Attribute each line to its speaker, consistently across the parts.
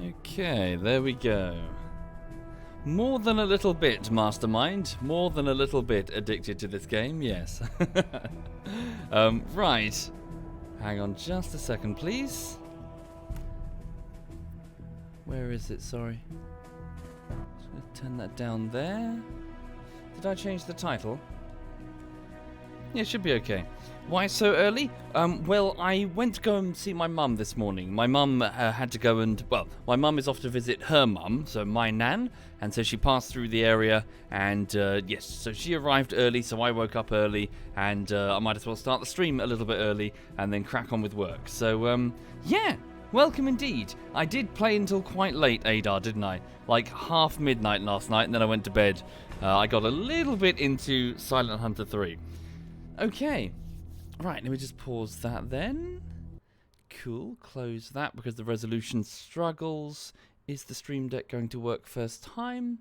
Speaker 1: Okay, there we go. More than a little bit, Mastermind. More than a little bit addicted to this game, yes. Right. Hang on just a second, please. Where is it? Sorry. Just gonna turn that down there. Did I change the title? Yeah, it should be okay. Why so early? Well, I went to go and see my mum this morning. My mum had to go and, well, my mum is off to visit her mum, so my nan, and so she passed through the area, and yes, so she arrived early, so I woke up early, and I might as well start the stream a little bit early, and then crack on with work. So, yeah, welcome indeed. I did play until quite late, Adar, didn't I? Like half midnight last night, and then I went to bed. I got a little bit into Silent Hunter 3. Okay. Right, let me just pause that then. Cool, close that because the resolution struggles. Is the Stream Deck going to work first time?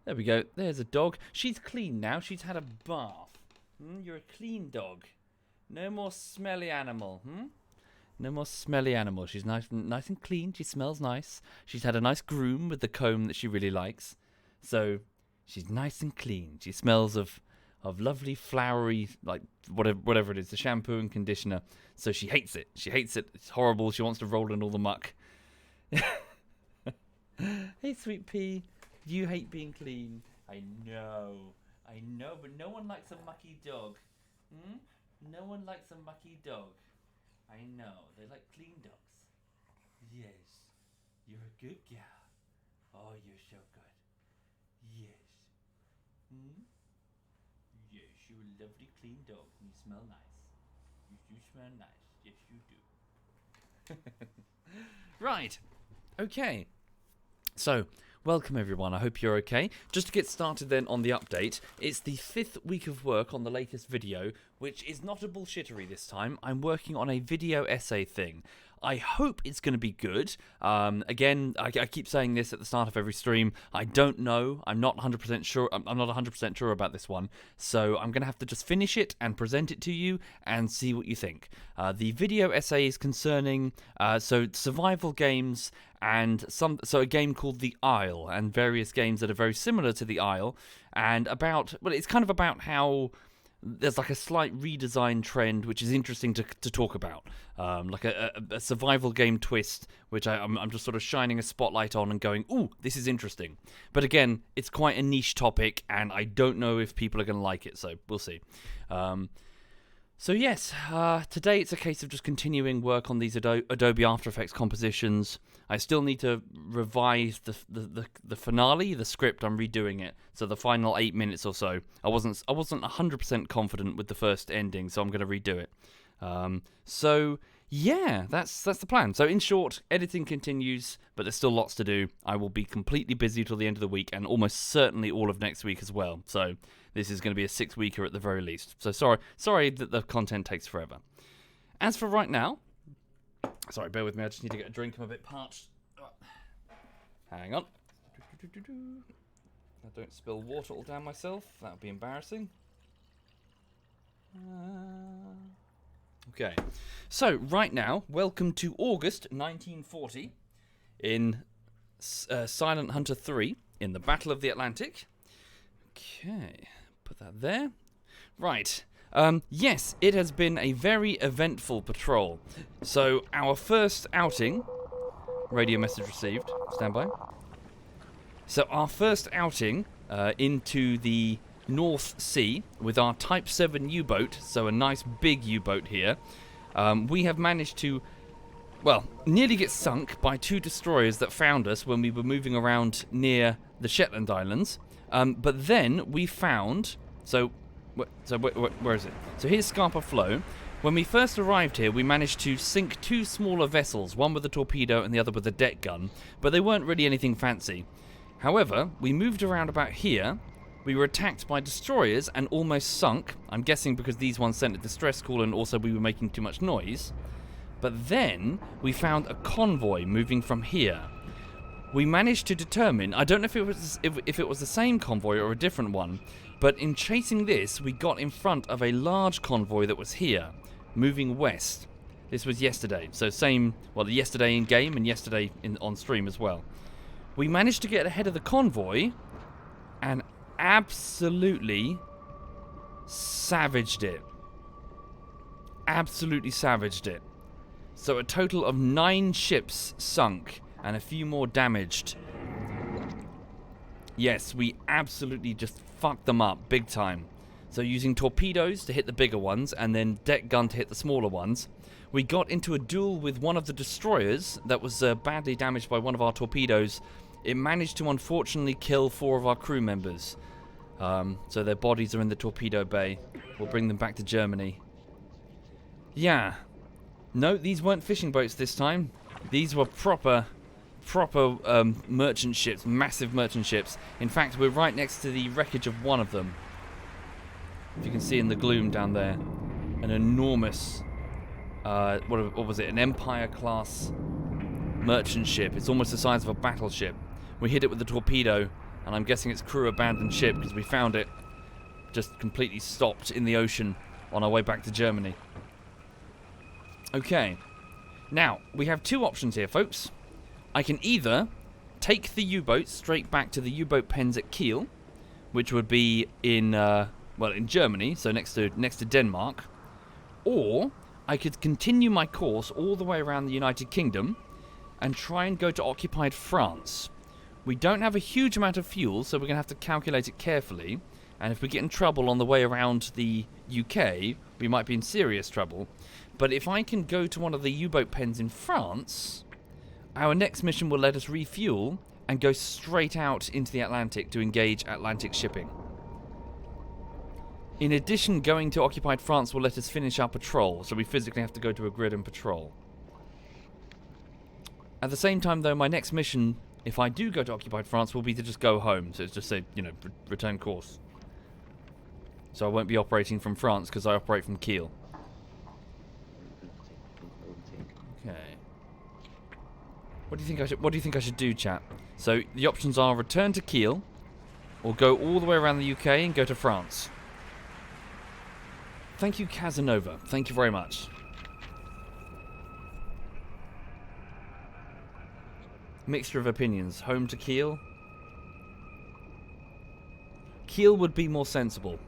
Speaker 1: There we go, there's a dog. She's clean now, she's had a bath. You're a clean dog. No more smelly animal, No more smelly animal. She's nice and clean, she smells nice. She's had a nice groom with the comb that she really likes. So, she's nice and clean. She smells of lovely flowery, like whatever it is, the shampoo and conditioner. So she hates it. She hates it. It's horrible. She wants to roll in all the muck. Hey, Sweet Pea. You hate being clean. I know, but no one likes a mucky dog. No one likes a mucky dog. I know. They like clean dogs. Yes. You're a good gal. Oh, you're so good. Yes. Yes, you're a lovely clean dog and you smell nice. You do smell nice. Yes, you do. Right. Okay. So, welcome everyone. I hope you're okay. Just to get started then on the update, it's the 5th week of work on the latest video, which is not a bullshittery this time. I'm working on a video essay thing. I hope it's going to be good. Again, I keep saying this at the start of every stream. I don't know. I'm not 100% sure. I'm not 100% sure about this one. So I'm going to have to just finish it and present it to you and see what you think. The video essay is concerning so survival games and a game called The Isle and various games that are very similar to The Isle and about, well, it's kind of about how there's like a slight redesign trend which is interesting to talk about, like a survival game twist which I'm just sort of shining a spotlight on and going, ooh, this is interesting. But again, it's quite a niche topic and I don't know if people are going to like it, so we'll see. So yes, today it's a case of just continuing work on these Adobe After Effects compositions. I still need to revise the finale, the script. I'm redoing it, so the final 8 minutes or so. I wasn't 100% confident with the first ending, so I'm going to redo it. So yeah, that's the plan. So in short, editing continues, but there's still lots to do. I will be completely busy till the end of the week, and almost certainly all of next week as well. So this is going to be a 6-weeker at the very least. So sorry that the content takes forever. As for right now, sorry, bear with me. I just need to get a drink. I'm a bit parched. Hang on. I don't spill water all down myself. That would be embarrassing. Okay. So right now, welcome to August 1940 in Silent Hunter 3 in the Battle of the Atlantic. Okay, put that there. Right. Yes, it has been a very eventful patrol. So our first outing, radio message received, stand by. So our first outing into the North Sea with our Type 7 U-boat, so a nice big U-boat here, we have managed to, well, nearly get sunk by 2 destroyers that found us when we were moving around near the Shetland Islands. But then we found, where is it? So here's Scarpa Flow. When we first arrived here, we managed to sink 2 smaller vessels, one with a torpedo and the other with a deck gun, but they weren't really anything fancy. However, we moved around about here. We were attacked by destroyers and almost sunk. I'm guessing because these ones sent a distress call and also we were making too much noise. But then we found a convoy moving from here. We managed to determine, I don't know if it was the same convoy or a different one, but in chasing this, we got in front of a large convoy that was here, moving west. This was yesterday. So same, well, yesterday in game and yesterday on stream as well. We managed to get ahead of the convoy and absolutely savaged it. Absolutely savaged it. So a total of 9 ships sunk and a few more damaged. Yes, we absolutely just fucked them up big time. So using torpedoes to hit the bigger ones and then deck gun to hit the smaller ones. We got into a duel with one of the destroyers that was badly damaged by one of our torpedoes. It managed to unfortunately kill 4 of our crew members. So their bodies are in the torpedo bay. We'll bring them back to Germany. Yeah. No, these weren't fishing boats this time. These were proper merchant ships, massive merchant ships. In fact, we're right next to the wreckage of one of them. If you can see in the gloom down there. An enormous, what was it? An Empire-class merchant ship. It's almost the size of a battleship. We hit it with a torpedo, and I'm guessing its crew abandoned ship because we found it just completely stopped in the ocean on our way back to Germany. Okay. Now, we have 2 options here, folks. I can either take the U-boats straight back to the U-boat pens at Kiel, which would be in, in Germany, so next to Denmark, or I could continue my course all the way around the United Kingdom and try and go to occupied France. We don't have a huge amount of fuel, so we're going to have to calculate it carefully, and if we get in trouble on the way around the UK, we might be in serious trouble. But if I can go to one of the U-boat pens in France, our next mission will let us refuel and go straight out into the Atlantic to engage Atlantic shipping. In addition, going to occupied France will let us finish our patrol, so we physically have to go to a grid and patrol. At the same time, though, my next mission, if I do go to occupied France, will be to just go home. So it's just say, return course. So I won't be operating from France because I operate from Kiel. Okay. What do you think I should do, chat? So the options are return to Kiel, or go all the way around the UK and go to France. Thank you, Casanova. Thank you very much. Mixture of opinions. Home to Kiel. Kiel would be more sensible.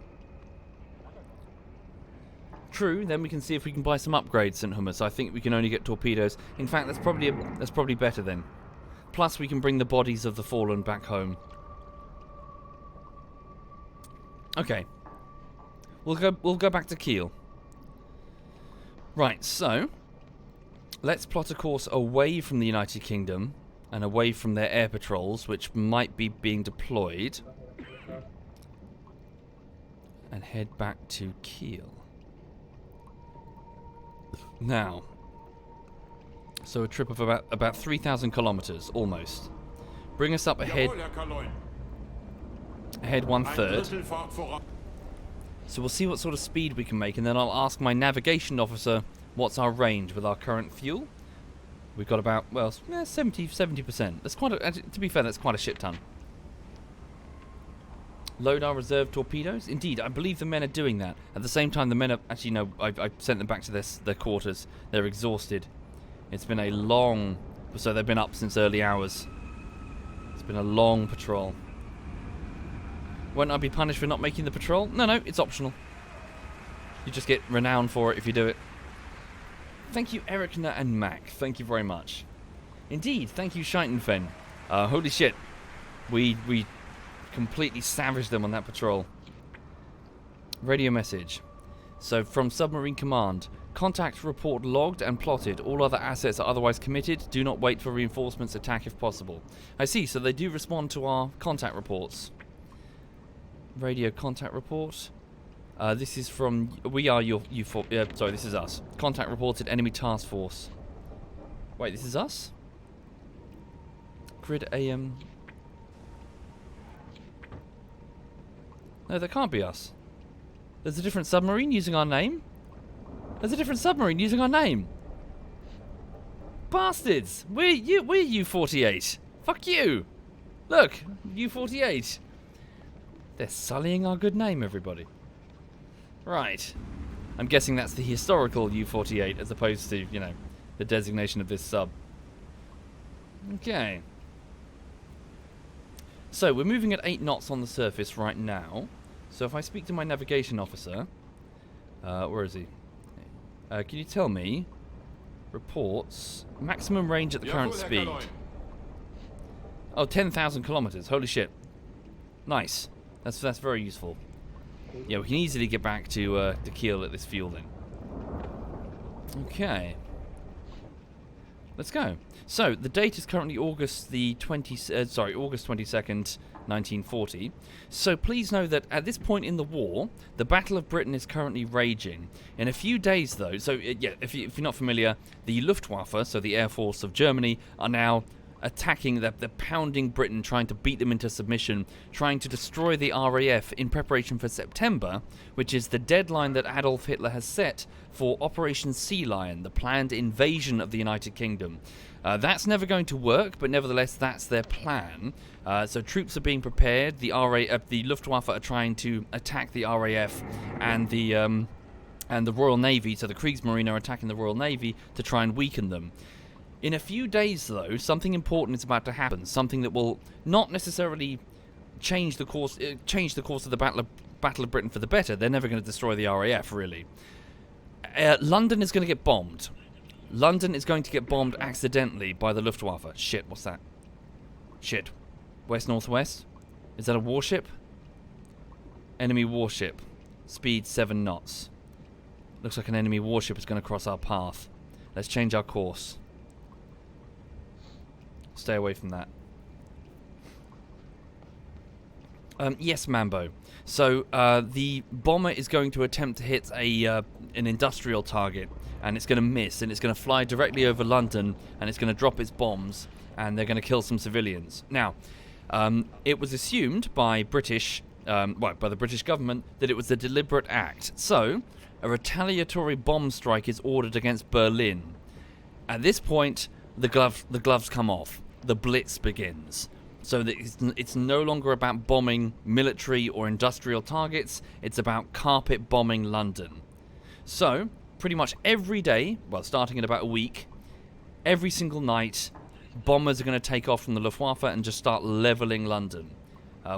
Speaker 1: True, then we can see if we can buy some upgrades, St. Hummus. I think we can only get torpedoes. In fact, that's probably better then. Plus, we can bring the bodies of the fallen back home. Okay. We'll go back to Kiel. Right, so let's plot a course away from the United Kingdom and away from their air patrols, which might be being deployed, and head back to Kiel. Now, so a trip of about 3,000 kilometers, almost. Bring us up ahead 1/3. So we'll see what sort of speed we can make, and then I'll ask my navigation officer what's our range with our current fuel. We've got about, 70%. That's quite a, to be fair, that's quite a shit ton. Load our reserve torpedoes? Indeed, I believe the men are doing that. At the same time, the men are... Actually, no, I sent them back to their quarters. They're exhausted. It's been a long... So they've been up since early hours. It's been a long patrol. Won't I be punished for not making the patrol? No, it's optional. You just get renown for it if you do it. Thank you, Ericna and Mac. Thank you very much. Indeed, thank you, Scheitenfen. Holy shit. We completely savaged them on that patrol. Radio message. So, from Submarine Command. Contact report logged and plotted. All other assets are otherwise committed. Do not wait for reinforcements. Attack if possible. I see, so they do respond to our contact reports. Radio contact report. This is from... We are your... sorry, this is us. Contact reported enemy task force. Wait, this is us? Grid AM... No, that can't be us. There's a different submarine using our name? There's a different submarine using our name. Bastards! We're U-48. Fuck you! Look, U-48. They're sullying our good name, everybody. Right. I'm guessing that's the historical U-48 as opposed to, you know, the designation of this sub. Okay. So, we're moving at 8 knots on the surface right now. So if I speak to my navigation officer... where is he? Can you tell me... Reports... Maximum range at the current speed. Oh, 10,000 kilometers. Holy shit. Nice. That's very useful. Yeah, we can easily get back to Kiel at this fuel then. Okay. Let's go. So, the date is currently August 22nd, 1940. So please know that at this point in the war, the Battle of Britain is currently raging. In a few days, though, so yeah, if you're not familiar, the Luftwaffe, so the Air Force of Germany, are now attacking, they're pounding Britain, trying to beat them into submission, trying to destroy the RAF in preparation for September, which is the deadline that Adolf Hitler has set for Operation Sea Lion, the planned invasion of the United Kingdom. That's never going to work, but nevertheless, that's their plan. So troops are being prepared. The Luftwaffe are trying to attack the RAF, and the Royal Navy, so the Kriegsmarine are attacking the Royal Navy to try and weaken them. In a few days, though, something important is about to happen. Something that will not necessarily change the course of the Battle of Britain for the better. They're never going to destroy the RAF, really. London is going to get bombed. London is going to get bombed accidentally by the Luftwaffe. Shit, what's that? Shit. West-northwest? Is that a warship? Enemy warship. Speed 7 knots. Looks like an enemy warship is going to cross our path. Let's change our course. Stay away from that. Yes, Mambo. So, the bomber is going to attempt to hit an industrial target, and it's going to miss, and it's going to fly directly over London, and it's going to drop its bombs, and they're going to kill some civilians. Now, it was assumed by by the British government that it was a deliberate act. So, a retaliatory bomb strike is ordered against Berlin. At this point, the gloves come off. The Blitz begins. So that it's no longer about bombing military or industrial targets, it's about carpet bombing London. So, pretty much every day, well, starting in about a week, every single night, bombers are going to take off from the Luftwaffe and just start leveling London,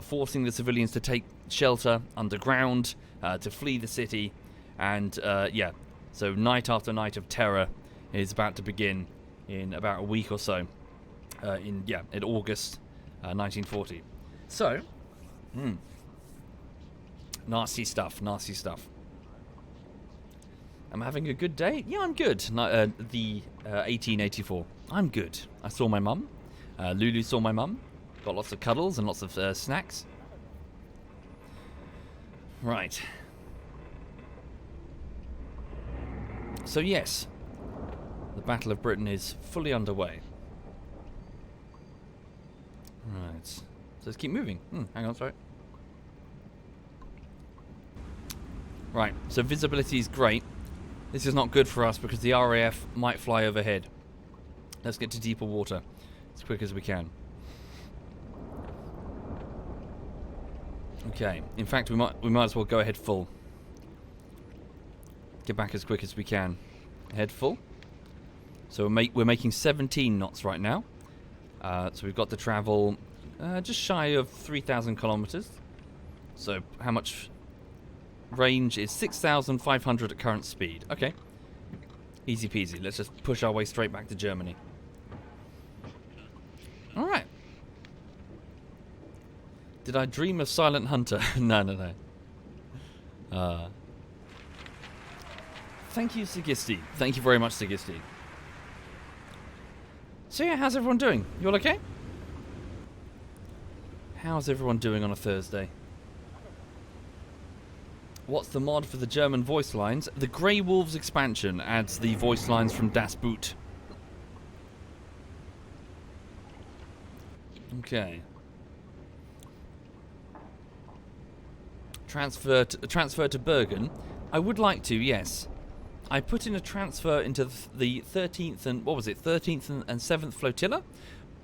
Speaker 1: forcing the civilians to take shelter underground, to flee the city, and yeah, so night after night of terror is about to begin in about a week or so, in August 1940. So, nasty stuff. I'm having a good day. Yeah, I'm good. 1884. I'm good. I saw my mum. Lulu saw my mum. Got lots of cuddles and lots of snacks. Right. So yes, the Battle of Britain is fully underway. Right. So let's keep moving. Hang on, sorry. Right, so visibility is great. This is not good for us because the RAF might fly overhead. Let's get to deeper water as quick as we can. Okay, in fact we might as well go ahead full. Get back as quick as we can. Head full. So we're making 17 knots right now. So we've got to travel just shy of 3,000 kilometers. So how much range is 6,500 at current speed. Okay. Easy peasy. Let's just push our way straight back to Germany. Alright. Did I dream of Silent Hunter? No. Thank you, Sigisti. Thank you very much, Sigisti. So yeah, how's everyone doing? You all okay? How's everyone doing on a Thursday? What's the mod for the German voice lines? The Grey Wolves expansion adds the voice lines from Das Boot. Okay. Transfer to Bergen. I would like to, yes. I put in a transfer into the 13th and 13th and 7th flotilla,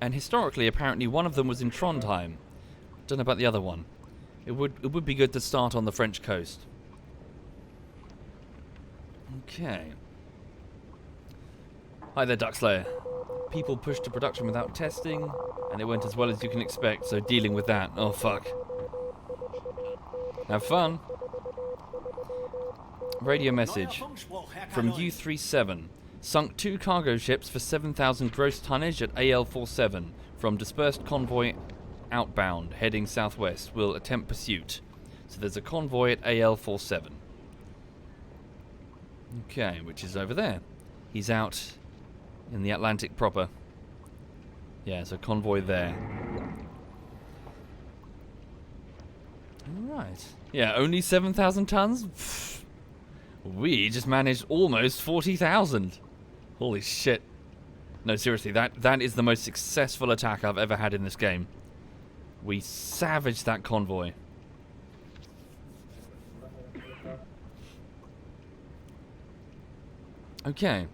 Speaker 1: and historically, apparently, one of them was in Trondheim. Don't know about the other one. It would be good to start on the French coast. Okay. Hi there, Duckslayer. People pushed to production without testing, and it went as well as you can expect, so dealing with that. Oh, fuck. Have fun. Radio message from U-37. Sunk 2 cargo ships for 7,000 gross tonnage at AL-47. From dispersed convoy outbound, heading southwest. Will attempt pursuit. So there's a convoy at AL-47. Okay, which is over there. He's out in the Atlantic proper. Yeah, there's a convoy there. Alright. Yeah, only 7,000 tons? Pfft. We just managed almost 40,000. Holy shit. No, seriously, that is the most successful attack I've ever had in this game. We savaged that convoy. Okay.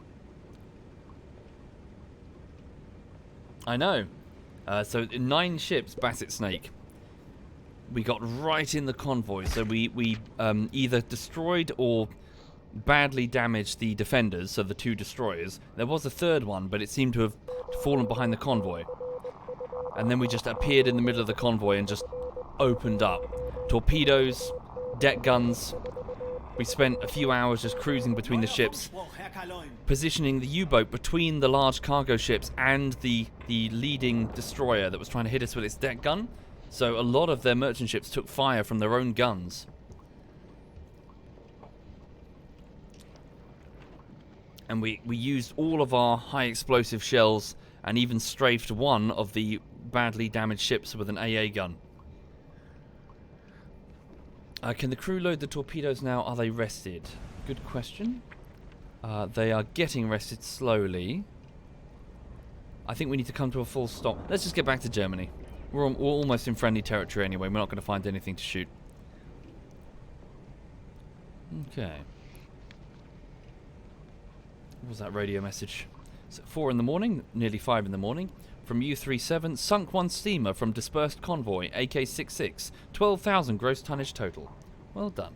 Speaker 1: I know. So 9 ships, Basset Snake. We got right in the convoy. So we either destroyed or badly damaged the defenders, so the 2 destroyers. There was a third one, but it seemed to have fallen behind the convoy. And then we just appeared in the middle of the convoy and just opened up. Torpedoes, deck guns. We spent a few hours just cruising between the ships, positioning the U-boat between the large cargo ships and the leading destroyer that was trying to hit us with its deck gun. So a lot of their merchant ships took fire from their own guns. And we used all of our high explosive shells and even strafed one of the badly damaged ships with an AA gun. Can the crew load the torpedoes now? Are they rested? Good question. They are getting rested slowly. I think we need to come to a full stop. Let's just get back to Germany. We're almost in friendly territory anyway. We're not going to find anything to shoot. Okay. What was that radio message? It's at 4 in the morning, nearly 5 in the morning. From U-37, sunk 1 steamer from dispersed convoy, AK-66. 12,000 gross tonnage total. Well done.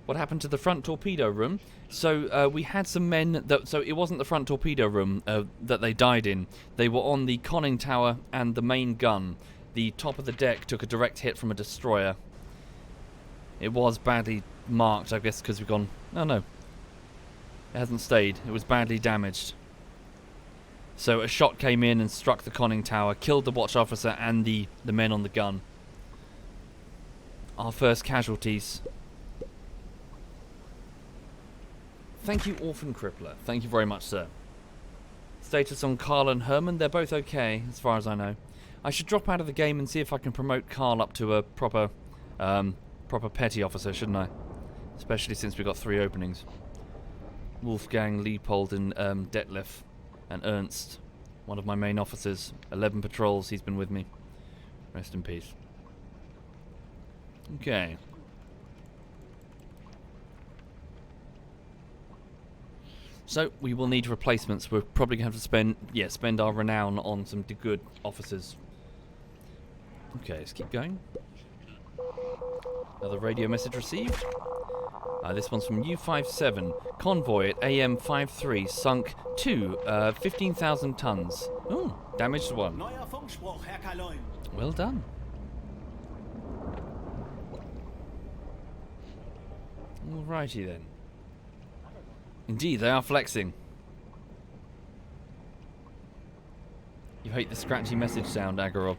Speaker 1: What happened to the front torpedo room? So we had some men that... So it wasn't the front torpedo room that they died in. They were on the conning tower and the main gun. The top of the deck took a direct hit from a destroyer. It was badly marked, I guess, because we've gone... Oh, no. It hasn't stayed. It was badly damaged. So a shot came in and struck the conning tower, killed the watch officer and the men on the gun. Our first casualties. Thank you, Orphan Crippler. Thank you very much, sir. Status on Carl and Herman. They're both okay, as far as I know. I should drop out of the game and see if I can promote Carl up to a proper petty officer, shouldn't I? Especially since we've got 3 openings. Wolfgang, Leopold, and Detlef, and Ernst, one of my main officers. 11 patrols, he's been with me. Rest in peace. Okay. So, we will need replacements. We're probably going to have to spend our renown on some good officers. Okay, let's keep going. Another radio message received. This one's from U-57. Convoy at AM-53 sunk 2, 15,000 tons. Ooh, damaged 1. Well done. Alrighty then. Indeed, they are flexing. You hate the scratchy message sound, Agorov.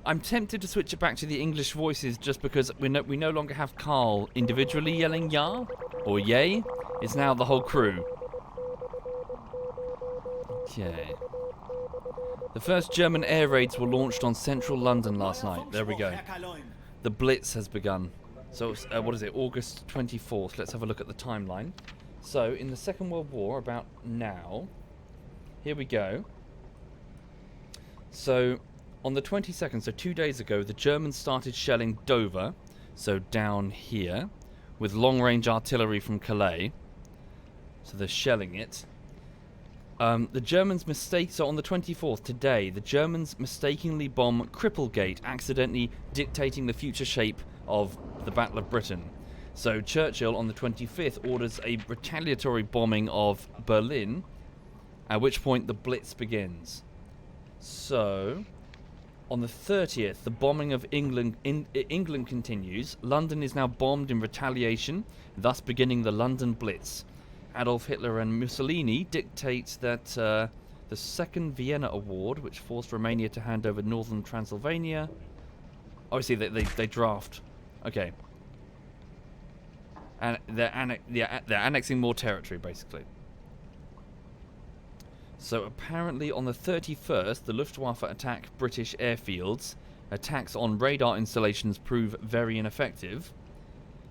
Speaker 1: I'm tempted to switch it back to the English voices just because we no longer have Carl individually yelling "ya" or "yay." It's now the whole crew. Okay. The first German air raids were launched on central London last night. There we go. The Blitz has begun. So, what is it? August 24th. Let's have a look at the timeline. So, in the Second World War, about now, here we go. So, on the 22nd, so 2 days ago, the Germans started shelling Dover, so down here, with long-range artillery from Calais. So they're shelling it. The Germans so on the 24th, today, the Germans mistakenly bomb Cripplegate, accidentally dictating the future shape of the Battle of Britain. So Churchill on the 25th orders a retaliatory bombing of Berlin, at which point the Blitz begins. So on the 30th, the bombing of England continues. London is now bombed in retaliation, thus beginning the London Blitz. Adolf Hitler and Mussolini dictate that the Second Vienna Award, which forced Romania to hand over northern Transylvania. Obviously, they draft. Okay. And they're annexing more territory, basically. So apparently on the 31st, the Luftwaffe attack British airfields. Attacks on radar installations prove very ineffective.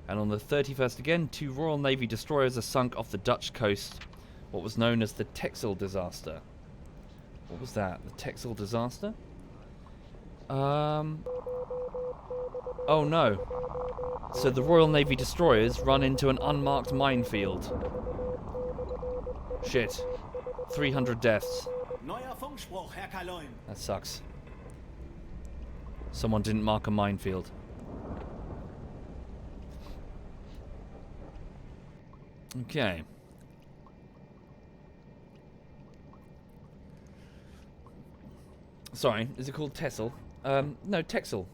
Speaker 1: And on the 31st again, 2 Royal Navy destroyers are sunk off the Dutch coast, what was known as the Texel disaster. What was that? The Texel disaster? Oh no. So the Royal Navy destroyers run into an unmarked minefield. Shit. 300 deaths. That sucks. Someone didn't mark a minefield. Okay. Sorry, is it called Texel? No, Texel.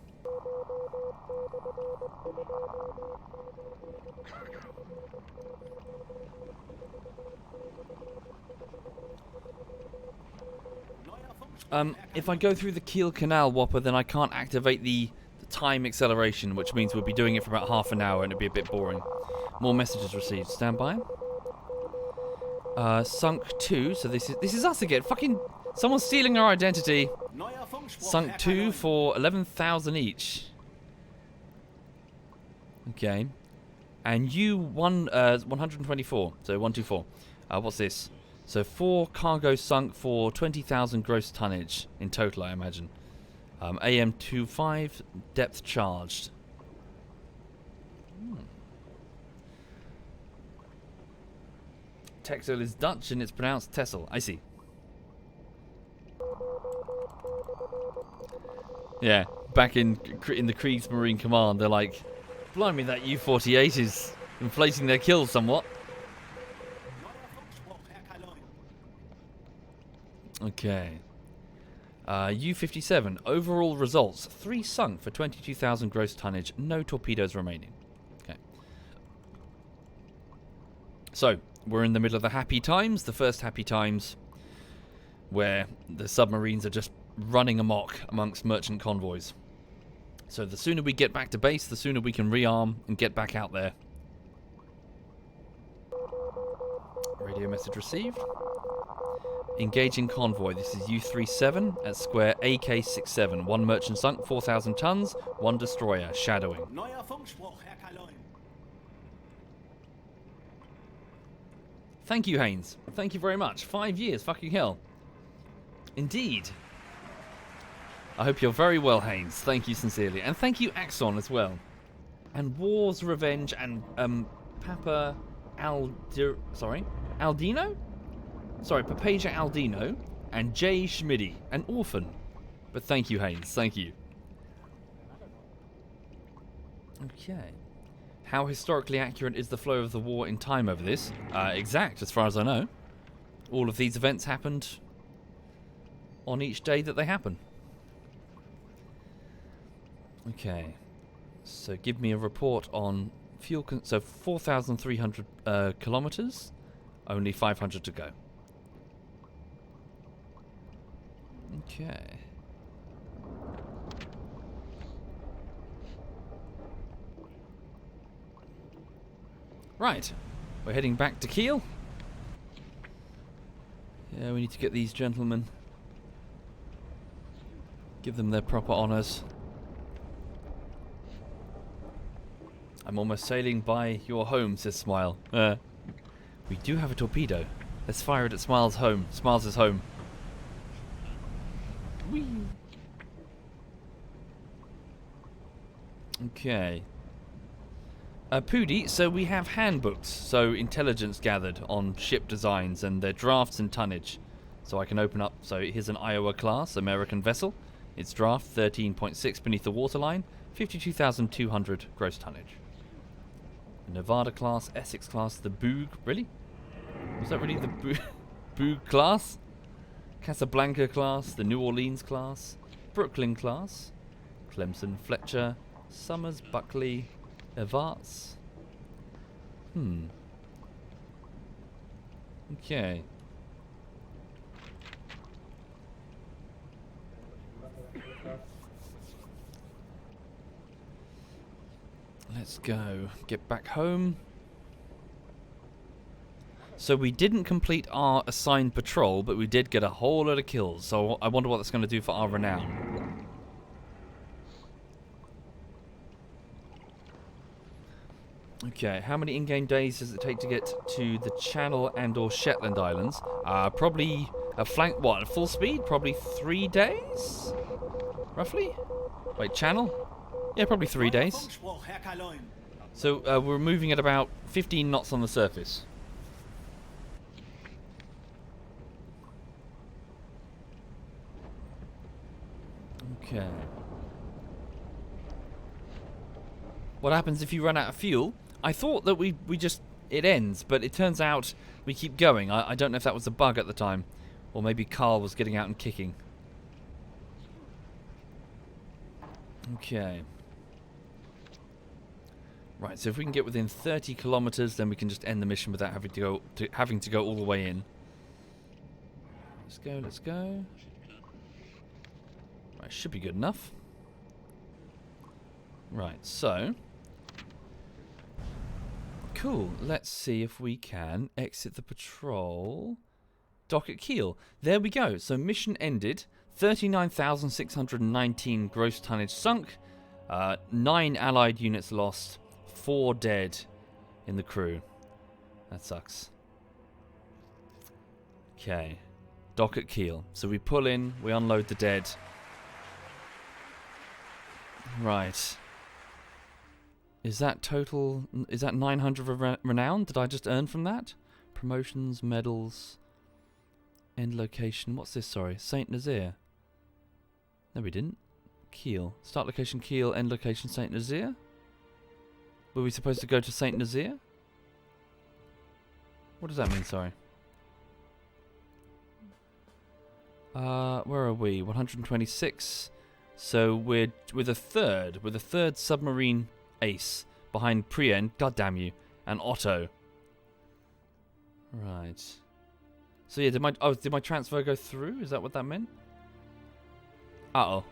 Speaker 1: If I go through the Kiel Canal, Whopper, then I can't activate the time acceleration, which means we'll be doing it for about half an hour and it'll be a bit boring. More messages received. Stand by. Sunk 2. So this is us again. Fucking someone's stealing our identity. Sunk 2 for 11,000 each. Okay. And you 124. So 124. What's this? So 4 cargo sunk for 20,000 gross tonnage in total, I imagine. AM25 depth charged. Texel is Dutch and it's pronounced Texel. I see. Yeah, back in the Kriegsmarine Command, they're like, blimey, that U-48 is inflating their kills somewhat. Okay. U-57. Overall results. 3 sunk for 22,000 gross tonnage. No torpedoes remaining. Okay. So, we're in the middle of the happy times. The first happy times where the submarines are just running amok amongst merchant convoys. So the sooner we get back to base, the sooner we can rearm and get back out there. Radio message received. Engaging convoy. This is U-37 at square AK-67. 1 merchant sunk, 4,000 tons. 1 destroyer, shadowing. Thank you, Haynes. Thank you very much. 5 years, fucking hell. Indeed. I hope you're very well, Haynes. Thank you sincerely. And thank you, Axon, as well. And War's Revenge and Papa Aldino? Sorry, Papasia Aldino and Jay Schmiddy, an orphan. But thank you, Haynes. Thank you. Okay. How historically accurate is the flow of the war in time over this? Exact, as far as I know. All of these events happened on each day that they happen. Okay. So give me a report on fuel... So 4,300 kilometers. Only 500 to go. Okay. Right. We're heading back to Kiel. Yeah, we need to get these gentlemen. Give them their proper honours. I'm almost sailing by your home, says Smile. We do have a torpedo. Let's fire it at Smiles' home. Smiles' home. Whee. Okay. Pudi, so we have handbooks, so intelligence gathered on ship designs and their drafts and tonnage. So I can open up, so here's an Iowa class American vessel Its draft 13.6 beneath the waterline, 52,200 gross tonnage. The Nevada class, Essex class, the Boog. Really? Was that really the Boog class? Casablanca class, the New Orleans class, Brooklyn class, Clemson, Fletcher, Summers, Buckley, Evarts. Okay. Let's go. Get back home. So we didn't complete our assigned patrol, but we did get a whole lot of kills. So I wonder what that's going to do for our renown. Okay, how many in-game days does it take to get to the Channel and or Shetland Islands? Probably a full speed? Probably 3 days? Roughly? Wait, Channel? Yeah, probably 3 days. So we're moving at about 15 knots on the surface. Okay. What happens if you run out of fuel? I thought that it ends, but it turns out we keep going. I don't know if that was a bug at the time, or maybe Carl was getting out and kicking. Okay. Right, so if we can get within 30 kilometers, then we can just end the mission without having to go all the way in. Let's go. Right, should be good enough. Right, so cool. Let's see if we can exit the patrol. Dock at Kiel. There we go. So mission ended. 39,619 gross tonnage sunk. 9 allied units lost. 4 dead in the crew. That sucks. Okay. Dock at Kiel. So we pull in, we unload the dead. Right. Is that total? Is that 900 renown? Did I just earn from that? Promotions, medals, end location. What's this? Sorry. Saint Nazaire. No, we didn't. Kiel. Start location Kiel, end location Saint Nazaire. Were we supposed to go to Saint Nazaire? What does that mean? Sorry. Where are we? 126. So we're with a third submarine ace behind Prien, god damn you, and Otto. Right. So yeah, did my transfer go through? Is that what that meant? Uh-oh.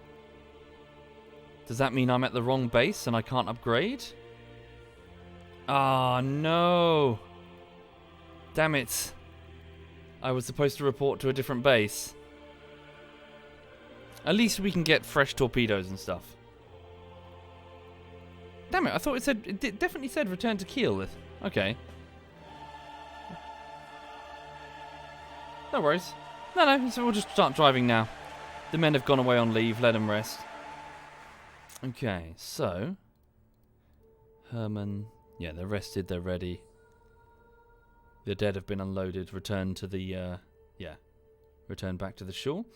Speaker 1: Does that mean I'm at the wrong base and I can't upgrade? Ah, no. Damn it. I was supposed to report to a different base. At least we can get fresh torpedoes and stuff. Damn it, I thought it definitely said return to Kiel. Okay. No worries. No, so we'll just start driving now. The men have gone away on leave, let them rest. Okay, so Herman, yeah, they're rested, they're ready. The dead have been unloaded, return to the, return back to the shore.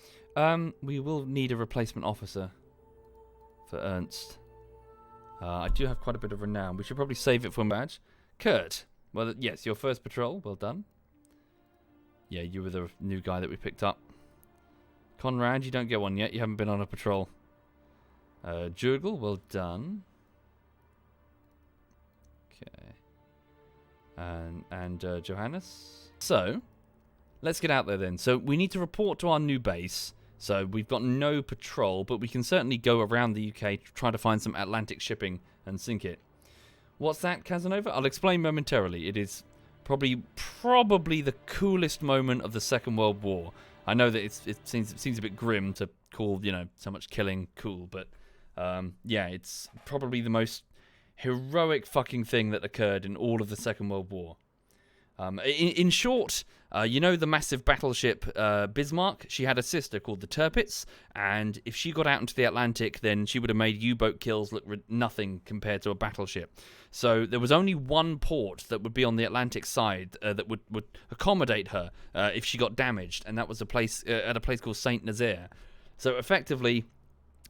Speaker 1: We will need a replacement officer for Ernst. I do have quite a bit of renown. We should probably save it for a badge. Kurt, well, yes, your first patrol, well done. Yeah, you were the new guy that we picked up. Conrad, you don't get one yet. You haven't been on a patrol. Jurgel, well done. Okay. And Johannes. So, let's get out there then. So, we need to report to our new base. So, we've got no patrol, but we can certainly go around the UK to try to find some Atlantic shipping and sink it. What's that, Casanova? I'll explain momentarily. It is probably the coolest moment of the Second World War. I know that it seems a bit grim to call, so much killing cool, but yeah, it's probably the most heroic fucking thing that occurred in all of the Second World War. In short, the massive battleship Bismarck, she had a sister called the Tirpitz, and if she got out into the Atlantic, then she would have made U-boat kills look nothing compared to a battleship. So there was only one port that would be on the Atlantic side that would accommodate her if she got damaged, and that was a place called Saint Nazaire. So effectively,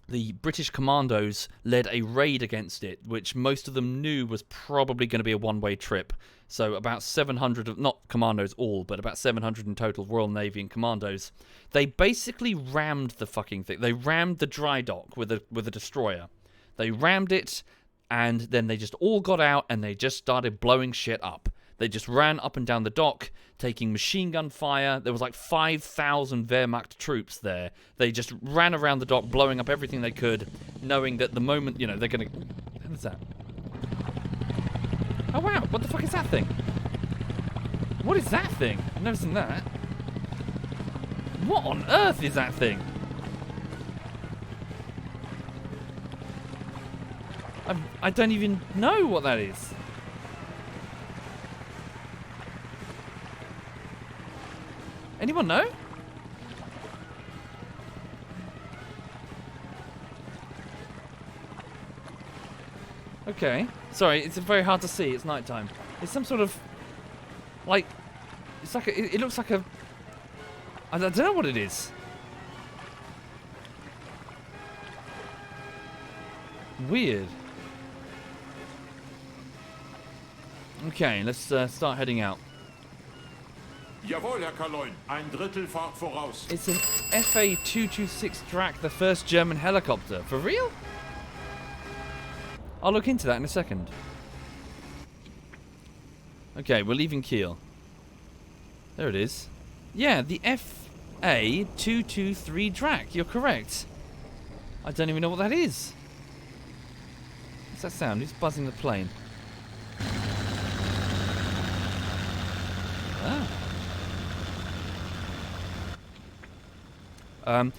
Speaker 1: the British commandos led a raid against it, which most of them knew was probably going to be a one-way trip. So about 700 of, not commandos all, but about 700 in total, Royal Navy and commandos. They basically rammed the fucking thing. They rammed the dry dock with a destroyer. They rammed it, and then they just all got out and they just started blowing shit up. They just ran up and down the dock, taking machine gun fire. There was like 5,000 Wehrmacht troops there. They just ran around the dock, blowing up everything they could, knowing that the moment, you know, they're going to... What is that? Oh, wow. What the fuck is that thing? What is that thing? I've never seen that. What on earth is that thing? I don't even know what that is. Anyone know? Okay. Sorry, it's very hard to see. It's nighttime. It's some sort of... Like... It's like a... It looks like a... I don't know what it is. Weird. Okay, let's start heading out.
Speaker 2: Jawohl, Herr Kaloin. Ein Drittel Fahrt voraus.
Speaker 1: It's an FA-226 Drac, the first German helicopter. For real? I'll look into that in a second. Okay, we're leaving Kiel. There it is. Yeah, the FA-223 Drac. You're correct. I don't even know what that is. What's that sound? Who's buzzing the plane? Ah.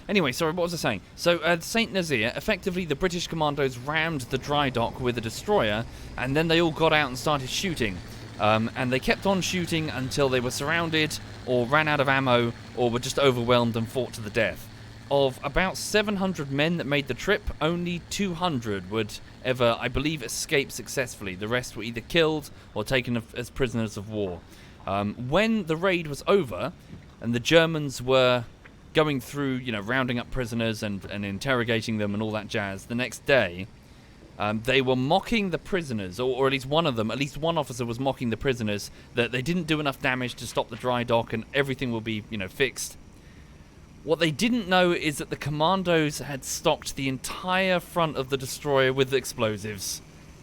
Speaker 1: Anyway, sorry, what was I saying? So, St. Nazaire, effectively the British commandos rammed the dry dock with a destroyer, and then they all got out and started shooting. And they kept on shooting until they were surrounded, or ran out of ammo, or were just overwhelmed and fought to the death. Of about 700 men that made the trip, only 200 would ever, I believe, escape successfully. The rest were either killed or taken as prisoners of war. When the raid was over, and the Germans were going through, you know, rounding up prisoners and interrogating them and all that jazz, the next day, they were mocking the prisoners, or at least one of them, at least one officer was mocking the prisoners, that they didn't do enough damage to stop the dry dock and everything will be, you know, fixed. What they didn't know is that the commandos had stocked the entire front of the destroyer with explosives.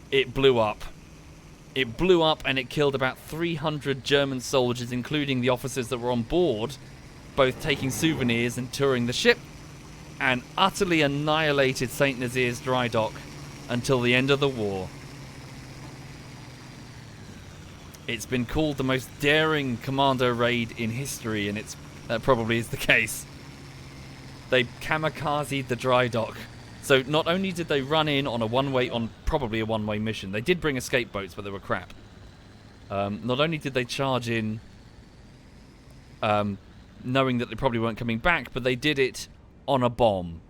Speaker 1: It blew up. It blew up and it killed about 300 German soldiers, including the officers that were on board, both taking souvenirs and touring the ship, and utterly annihilated St. Nazaire's dry dock until the end of the war. It's been called the most daring commando raid in history, and that probably is the case. They kamikazed the dry dock. So not only did they run in on probably a one-way mission, they did bring escape boats, but they were crap. Not only did they charge in, knowing that they probably weren't coming back, but they did it on a bomb.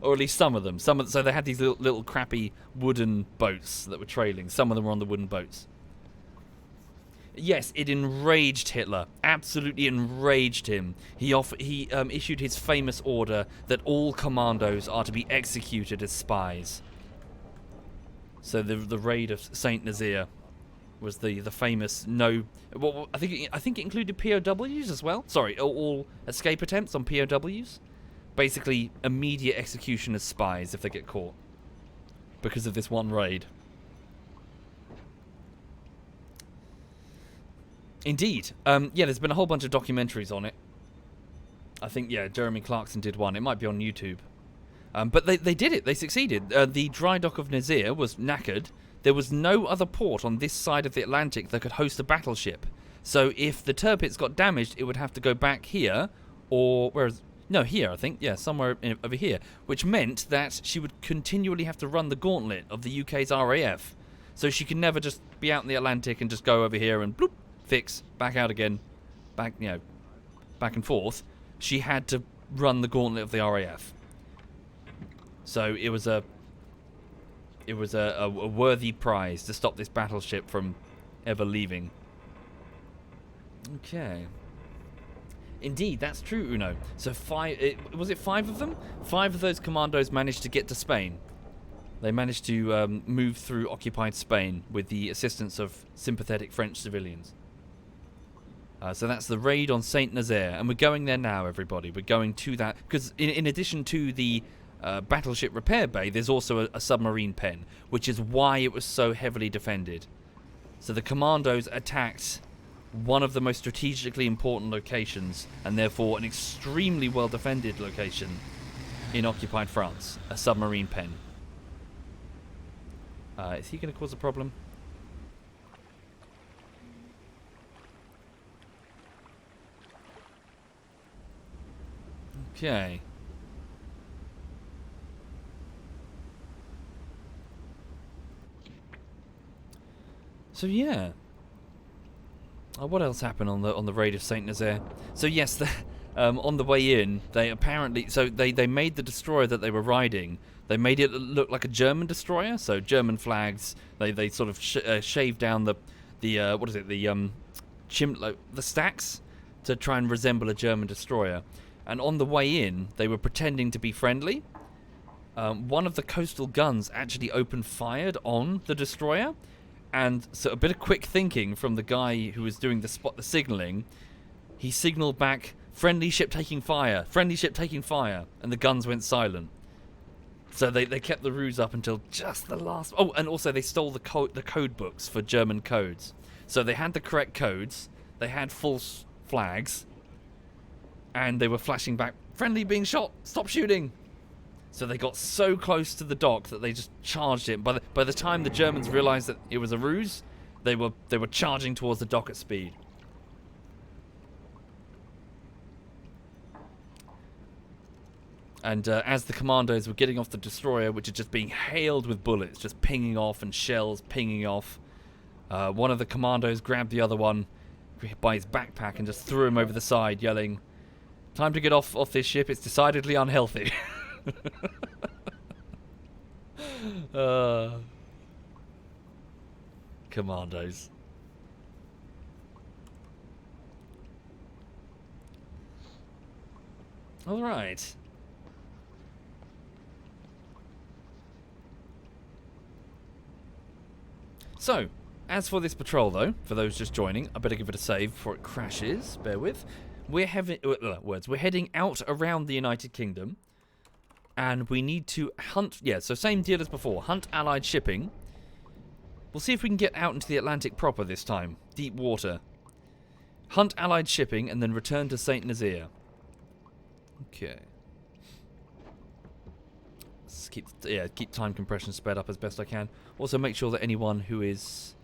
Speaker 1: Or at least some of them. So they had these little crappy wooden boats that were trailing. Some of them were on the wooden boats. Yes, it enraged Hitler. Absolutely enraged him. He issued his famous order that all commandos are to be executed as spies. So the raid of Saint Nazaire was the famous no. Well, I think it included POWs as well. Sorry, all escape attempts on POWs. Basically, immediate execution as spies if they get caught because of this one raid. Indeed. Yeah, there's been a whole bunch of documentaries on it. I think, yeah, Jeremy Clarkson did one. It might be on YouTube. But they did it. They succeeded. The dry dock of Nazaire was knackered. There was no other port on this side of the Atlantic that could host a battleship. So if the Tirpitz got damaged, it would have to go back here, or here, I think. Yeah, somewhere over here. Which meant that she would continually have to run the gauntlet of the UK's RAF. So she could never just be out in the Atlantic and just go over here and bloop, fix, back out again, back and forth. She had to run the gauntlet of the RAF. So it was a worthy prize to stop this battleship from ever leaving. Okay. Indeed, that's true, Uno. So was it 5 of them? 5 of those commandos managed to get to Spain. They managed to move through occupied Spain with the assistance of sympathetic French civilians. So that's the raid on Saint Nazaire, and we're going there now, everybody. We're going to that because in addition to the battleship repair bay, there's also a submarine pen, which is why it was so heavily defended. So the commandos attacked one of the most strategically important locations, and therefore an extremely well-defended location in occupied France, a submarine pen. Is he going to cause a problem? Okay. So yeah. What else happened on the raid of Saint Nazaire? So yes, on the way in, they apparently they made the destroyer that they were riding. They made it look like a German destroyer, so German flags. They sort of shaved down the what is it, the stacks to try and resemble a German destroyer. And on the way in, they were pretending to be friendly. One of the coastal guns actually opened fire on the destroyer, and so a bit of quick thinking from the guy who was doing the signalling. He signaled back, "Friendly ship taking fire, friendly ship taking fire," and the guns went silent. So they kept the ruse up until just the last... Oh, and also they stole the code books for German codes. So they had the correct codes, they had false flags, and they were flashing back, "Friendly being shot, stop shooting." So they got so close to the dock that they just charged it. By the time the Germans realized that it was a ruse, they were charging towards the dock at speed. And as the commandos were getting off the destroyer, which is just being hailed with bullets, just pinging off, and shells pinging off, one of the commandos grabbed the other one by his backpack and just threw him over the side, yelling, "Time to get off this ship, it's decidedly unhealthy." Commandos. Alright. So, as for this patrol though, for those just joining, I better give it a save before it crashes, bear with. We're heading out around the United Kingdom, and we need to hunt, so same deal as before, hunt Allied shipping. We'll see if we can get out into the Atlantic proper this time, deep water. Hunt Allied shipping and then return to Saint Nazaire. Okay. Let's keep time compression sped up as best I can. Also make sure that anyone who is,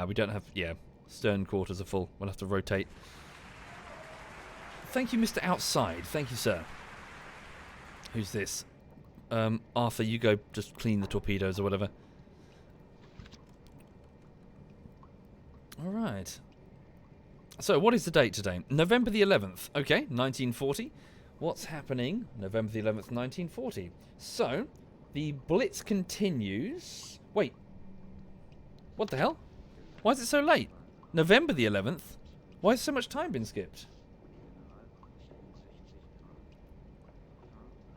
Speaker 1: we don't have, stern quarters are full. We'll have to rotate. Thank you, Mr. Outside. Thank you, sir. Who's this? Arthur, you go just clean the torpedoes or whatever. Alright. So, what is the date today? November the 11th. Okay, 1940. What's happening? November the 11th, 1940. So, the Blitz continues. Wait. What the hell? Why is it so late? November the 11th? Why has so much time been skipped?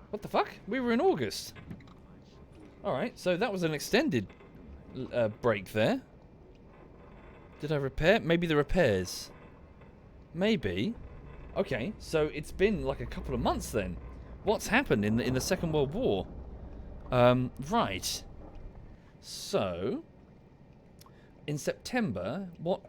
Speaker 1: What the fuck? We were in August. Alright, so that was an extended break there. Did I repair? Maybe the repairs. Maybe. Okay, so it's been like a couple of months then. What's happened in the Second World War? Right. So, in September, what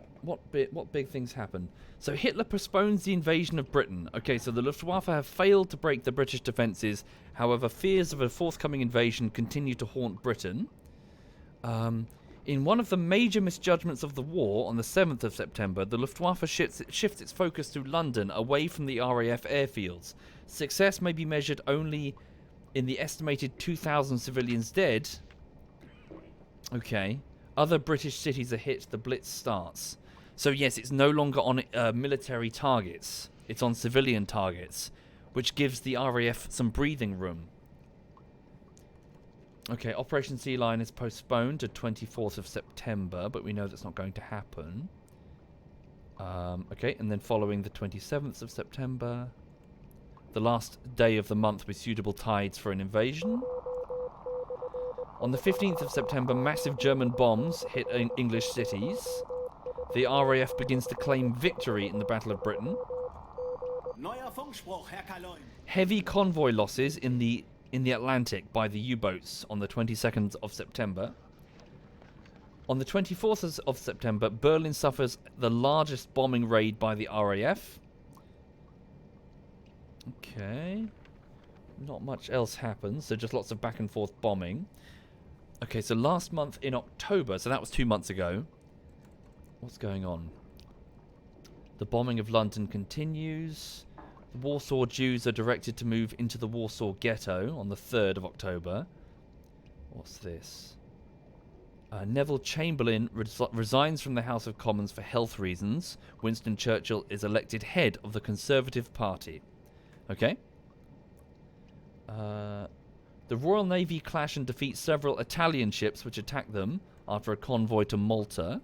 Speaker 1: big things happened? So Hitler postpones the invasion of Britain. Okay, so the Luftwaffe have failed to break the British defences. However, fears of a forthcoming invasion continue to haunt Britain. In one of the major misjudgments of the war, on the 7th of September, the Luftwaffe shifts its focus to London, away from the RAF airfields. Success may be measured only in the estimated 2,000 civilians dead. Okay. Other British cities are hit, the Blitz starts. So yes, it's no longer on military targets. It's on civilian targets, which gives the RAF some breathing room. Okay, Operation Sea Lion is postponed to 24th of September, but we know that's not going to happen. Okay, and then following the 27th of September, the last day of the month with suitable tides for an invasion. On the 15th of September, massive German bombs hit English cities. The RAF begins to claim victory in the Battle of Britain. Heavy convoy losses in the Atlantic by the U-boats on the 22nd of September. On the 24th of September, Berlin suffers the largest bombing raid by the RAF. Okay. Not much else happens, so just lots of back and forth bombing. Okay, so last month in October, so that was 2 months ago. What's going on? The bombing of London continues. The Warsaw Jews are directed to move into the Warsaw Ghetto on the 3rd of October. What's this? Neville Chamberlain resigns from the House of Commons for health reasons. Winston Churchill is elected head of the Conservative Party. Okay. The Royal Navy clash and defeat several Italian ships which attack them after a convoy to Malta.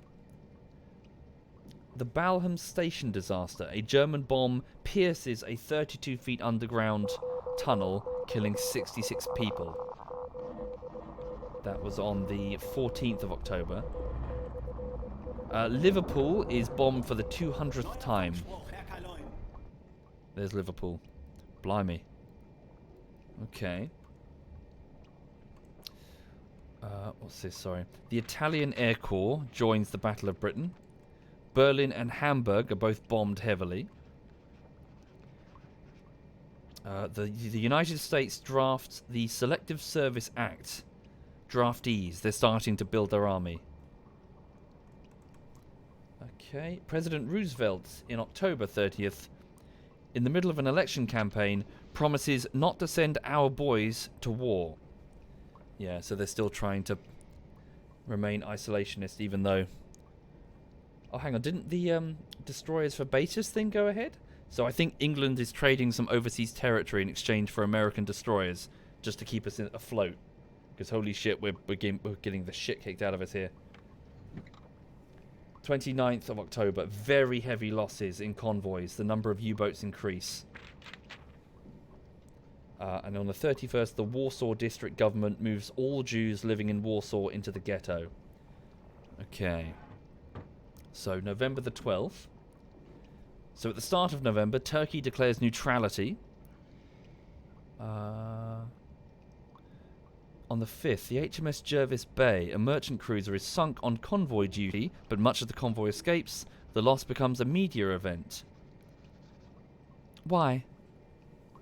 Speaker 1: The Balham Station disaster. A German bomb pierces a 32 feet underground tunnel, killing 66 people. That was on the 14th of October. Liverpool is bombed for the 200th time. There's Liverpool. Blimey. Okay. What's this? Sorry. The Italian Air Corps joins the Battle of Britain. Berlin and Hamburg are both bombed heavily. The United States drafts the Selective Service Act. Draftees. They're starting to build their army. Okay. President Roosevelt, in October 30th, in the middle of an election campaign, promises not to send our boys to war. Yeah, so they're still trying to remain isolationist, even though... Oh, hang on. Didn't the destroyers for Betis thing go ahead? So I think England is trading some overseas territory in exchange for American destroyers, just to keep us afloat. Because holy shit, we're getting the shit kicked out of us here. 29th of October. Very heavy losses in convoys. The number of U-boats increase. And on the 31st, the Warsaw District government moves all Jews living in Warsaw into the ghetto. Okay. So, November the 12th. So, at the start of November, Turkey declares neutrality. On the 5th, the HMS Jervis Bay, a merchant cruiser, is sunk on convoy duty, but much of the convoy escapes. The loss becomes a media event. Why?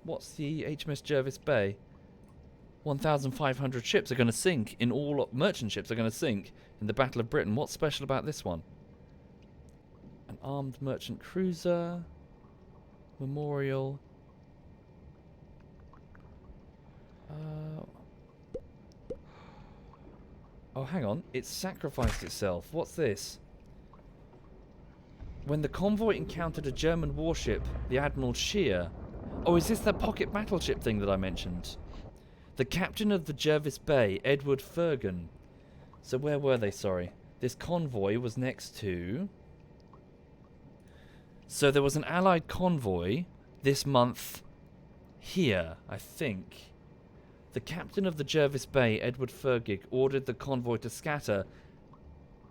Speaker 1: What's the HMS Jervis Bay? 1,500 ships are going to sink in all... Merchant ships are going to sink in the Battle of Britain. What's special about this one? An armed merchant cruiser. Memorial. Oh, hang on. It sacrificed itself. What's this? When the convoy encountered a German warship, the Admiral Scheer... Oh, is this that pocket battleship thing that I mentioned? The captain of the Jervis Bay, Edward Fergan. So where were they, sorry? This convoy was next to... So there was an Allied convoy this month here, I think. The captain of the Jervis Bay, Edward Fergig, ordered the convoy to scatter.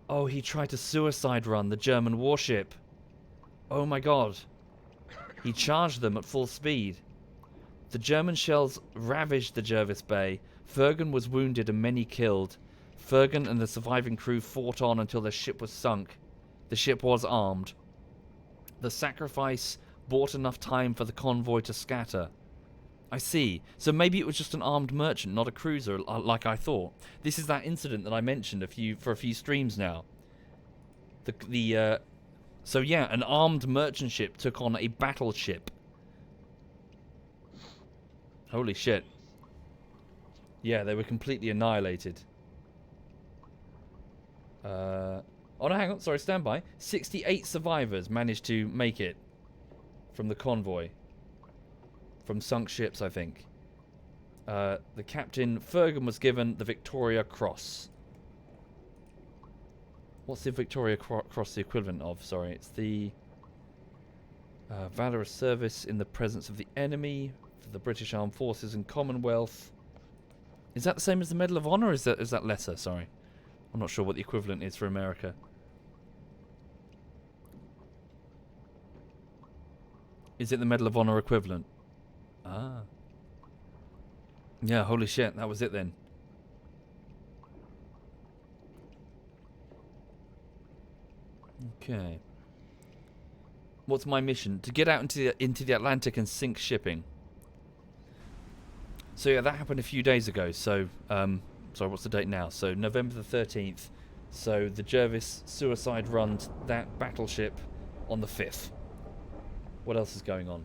Speaker 1: Oh, he tried to suicide run the German warship. Oh my god. He charged them at full speed. The German shells ravaged the Jervis Bay. Fergan was wounded and many killed. Fergan and the surviving crew fought on until their ship was sunk. The ship was armed. The sacrifice bought enough time for the convoy to scatter. I see. So maybe it was just an armed merchant, not a cruiser, like I thought. This is that incident that I mentioned for a few streams now. So yeah, an armed merchant ship took on a battleship. Holy shit. Yeah, they were completely annihilated. Oh no, hang on, sorry, stand by. 68 survivors managed to make it from the convoy. From sunk ships, I think. The captain, Fergan, was given the Victoria Cross. What's the Victoria Cross the equivalent of? Sorry, it's the Valorous service in the presence of the enemy for the British Armed Forces and Commonwealth. Is that the same as the Medal of Honor, or is that lesser? Sorry. I'm not sure what the equivalent is for America. Is it the Medal of Honor equivalent? Ah. Yeah, holy shit, that was it then. Okay. What's my mission? To get out into the Atlantic and sink shipping. So yeah, that happened a few days ago. So, sorry, what's the date now? So November the 13th. So the Jervis suicide run that battleship on the 5th. What else is going on?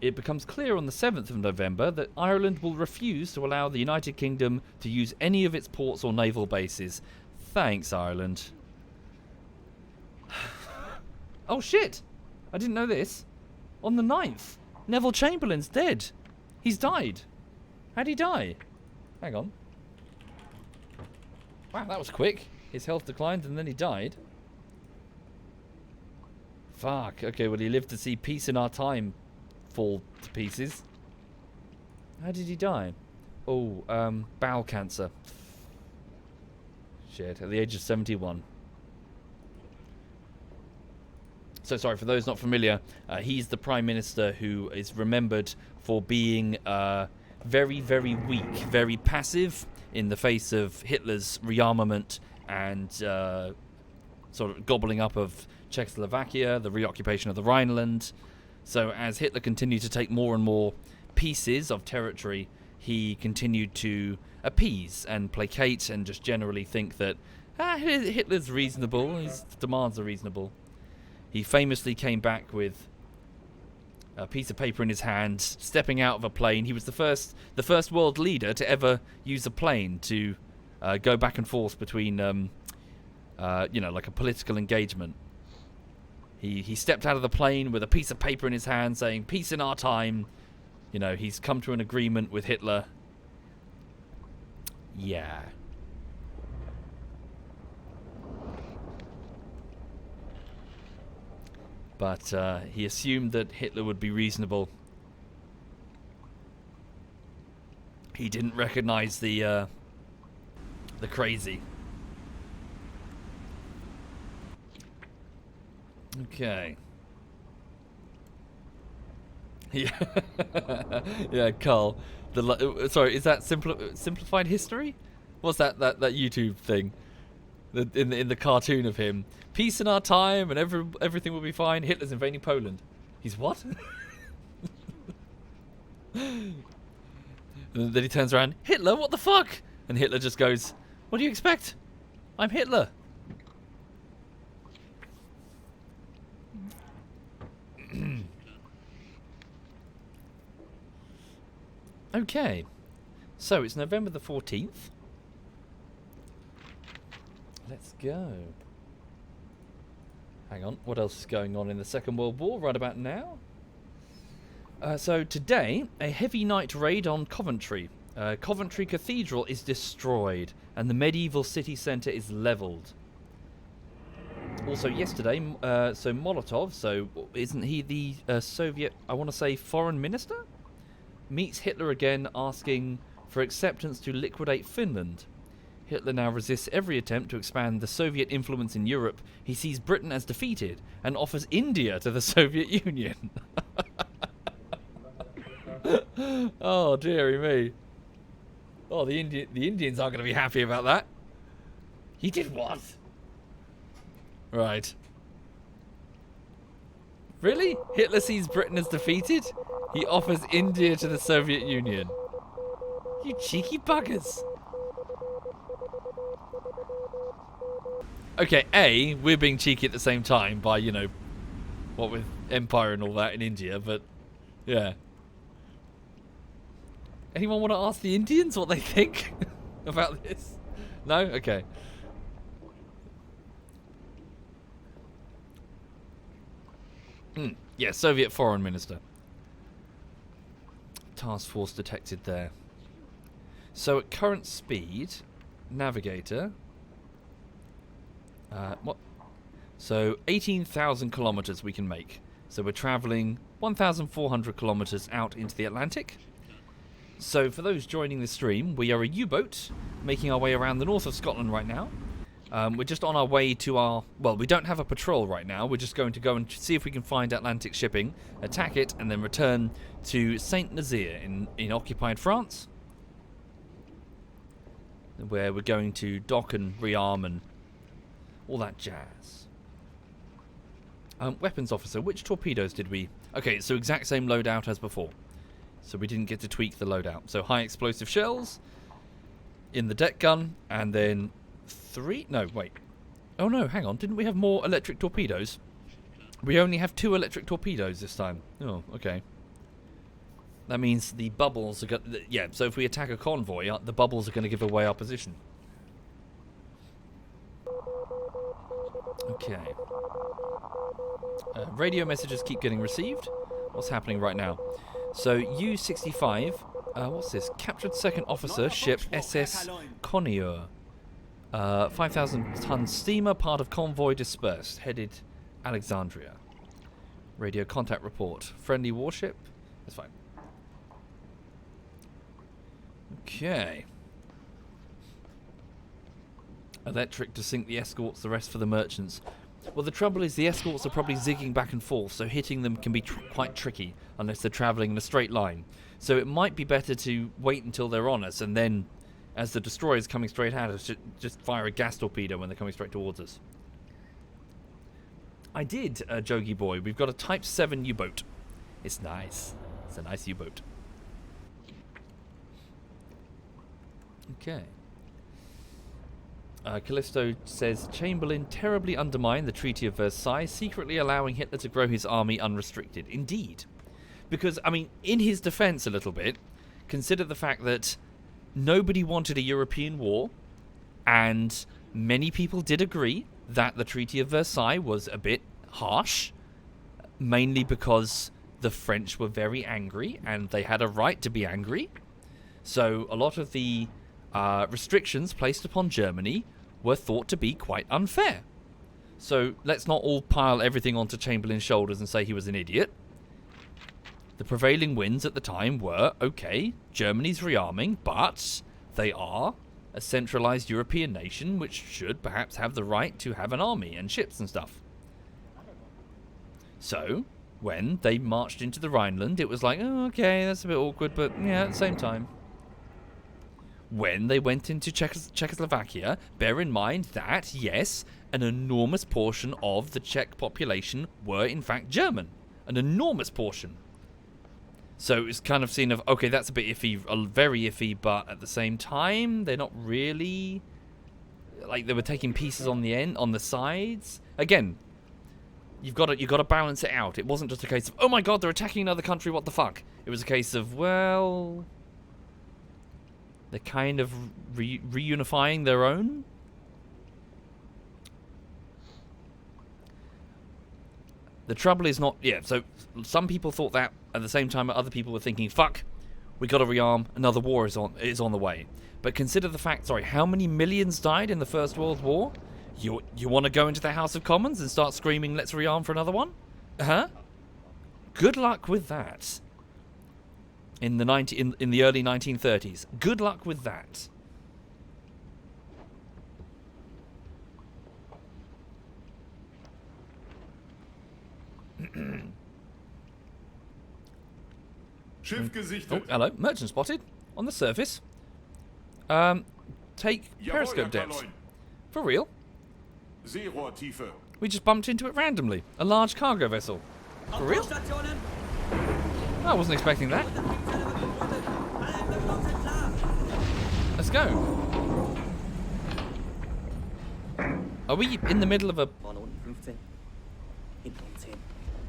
Speaker 1: It becomes clear on the 7th of November that Ireland will refuse to allow the United Kingdom to use any of its ports or naval bases. Thanks, Ireland. Oh shit! I didn't know this. On the 9th, Neville Chamberlain's dead. He's died. How'd he die? Hang on. Wow, that was quick. His health declined and then he died. Fuck. Okay, well, he lived to see peace in our time fall to pieces. How did he die? Oh, bowel cancer. Shit, at the age of 71. So, sorry, for those not familiar, he's the Prime Minister who is remembered for being very, very weak, very passive in the face of Hitler's rearmament and sort of gobbling up of Czechoslovakia, the reoccupation of the Rhineland. So as Hitler continued to take more and more pieces of territory, he continued to appease and placate and just generally think that Hitler's reasonable, his demands are reasonable. He famously came back with a piece of paper in his hand, stepping out of a plane. He was the first world leader to ever use a plane to go back and forth between, like a political engagement. He stepped out of the plane with a piece of paper in his hand saying, "Peace in our time." You know, he's come to an agreement with Hitler. Yeah. But he assumed that Hitler would be reasonable. He didn't recognize the crazy. Okay. Yeah, yeah, Carl. Sorry, is that simplified history? What's that YouTube thing? In the cartoon of him, peace in our time and everything will be fine. Hitler's invading Poland. He's what? And then he turns around. Hitler, what the fuck? And Hitler just goes, "What do you expect? I'm Hitler." Okay, so it's November the 14th. Let's go. Hang on, what else is going on in the Second World War right about now? So today, a heavy night raid on Coventry. Coventry Cathedral is destroyed, and the medieval city centre is levelled. Also yesterday, so Molotov, so isn't he the Soviet, I want to say, foreign minister? Meets Hitler again, asking for acceptance to liquidate Finland. Hitler now resists every attempt to expand the Soviet influence in Europe. He sees Britain as defeated and offers India to the Soviet Union. Oh, dearie me. Oh, the Indians aren't going to be happy about that. He did what? Right. Really? Hitler sees Britain as defeated? He offers India to the Soviet Union. You cheeky buggers. Okay, A, we're being cheeky at the same time by, you know, what with empire and all that in India, but, yeah. Anyone want to ask the Indians what they think about this? No? Okay. Yeah, Soviet foreign minister. Task force detected there. So at current speed, navigator. What? So 18,000 kilometers we can make. So we're travelling 1,400 kilometres out into the Atlantic. So for those joining the stream, we are a U-boat making our way around the north of Scotland right now. We're just on our way to our... Well, we don't have a patrol right now. We're just going to go and see if we can find Atlantic shipping, attack it, and then return to Saint-Nazaire in occupied France, where we're going to dock and rearm and all that jazz. Weapons officer, which torpedoes did we... Okay, so exact same loadout as before. So we didn't get to tweak the loadout. So high explosive shells in the deck gun, and then 3... No, wait. Oh no, hang on. Didn't we have more electric torpedoes? We only have 2 electric torpedoes this time. Oh, okay. That means the bubbles are going... Yeah, so if we attack a convoy, the bubbles are going to give away our position. Okay. Radio messages keep getting received. What's happening right now? So, U-65, what's this? Captured second officer, ship SS Connieur. 5,000-ton steamer, part of convoy dispersed, headed Alexandria. Radio contact report. Friendly warship? That's fine. Okay. Electric to sink the escorts, the rest for the merchants. Well, the trouble is the escorts are probably zigging back and forth, so hitting them can be quite tricky unless they're travelling in a straight line. So it might be better to wait until they're on us, and then, as the destroyer's coming straight at us, just fire a gas torpedo when they're coming straight towards us. I did, Jogi boy. We've got a Type 7 U-boat. It's nice. It's a nice U-boat. Okay. Callisto says, Chamberlain terribly undermined the Treaty of Versailles, secretly allowing Hitler to grow his army unrestricted. Indeed. Because, I mean, in his defense a little bit, consider the fact that nobody wanted a European war, and many people did agree that the Treaty of Versailles was a bit harsh, mainly because the French were very angry, and they had a right to be angry. So a lot of the restrictions placed upon Germany were thought to be quite unfair. So let's not all pile everything onto Chamberlain's shoulders and say he was an idiot. The prevailing winds at the time were, okay, Germany's rearming, but they are a centralized European nation which should perhaps have the right to have an army and ships and stuff. So, when they marched into the Rhineland, it was like, oh, okay, that's a bit awkward, but yeah, at the same time. When they went into Czechoslovakia, bear in mind that, yes, an enormous portion of the Czech population were in fact German. An enormous portion. So it's kind of seen of, okay, that's a bit iffy, very iffy, but at the same time, they're not really... Like, they were taking pieces on the end, on the sides. Again, you've got to balance it out. It wasn't just a case of, oh my god, they're attacking another country, what the fuck? It was a case of, well... They're kind of reunifying their own. The trouble is not... Yeah, so some people thought that at the same time other people were thinking, fuck, we got to rearm, another war is on the way. But consider the fact, sorry, how many millions died in the First World War? You want to go into the House of Commons and start screaming, let's rearm for another one? Huh? Good luck with that. In the early 1930s. Good luck with that.
Speaker 2: Schiff gesichtet.
Speaker 1: Oh, hello. Merchant spotted. On the surface. Take periscope depth. For real?
Speaker 2: Seerohrtiefe.
Speaker 1: We just bumped into it randomly. A large cargo vessel. For real? I wasn't expecting that. Let's go. Are we in the middle of a...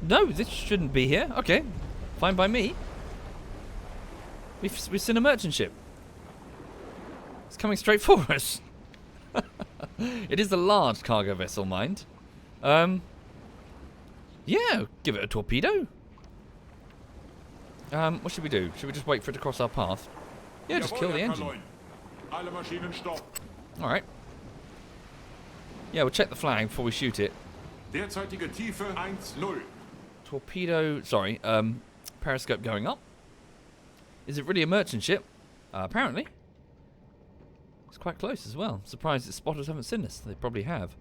Speaker 1: No, this shouldn't be here. Okay. Fine by me. We've seen a merchant ship. It's coming straight for us. It is a large cargo vessel, mind. Yeah, give it a torpedo. What should we do? Should we just wait for it to cross our path? Yeah, just kill the engine. Alright. Yeah, we'll check the flag before we shoot it.
Speaker 2: Derzeitige Tiefe 1-0.
Speaker 1: Torpedo, sorry, periscope going up. Is it really a merchant ship? Apparently. It's quite close as well. Surprised its spotters haven't seen us. They probably have.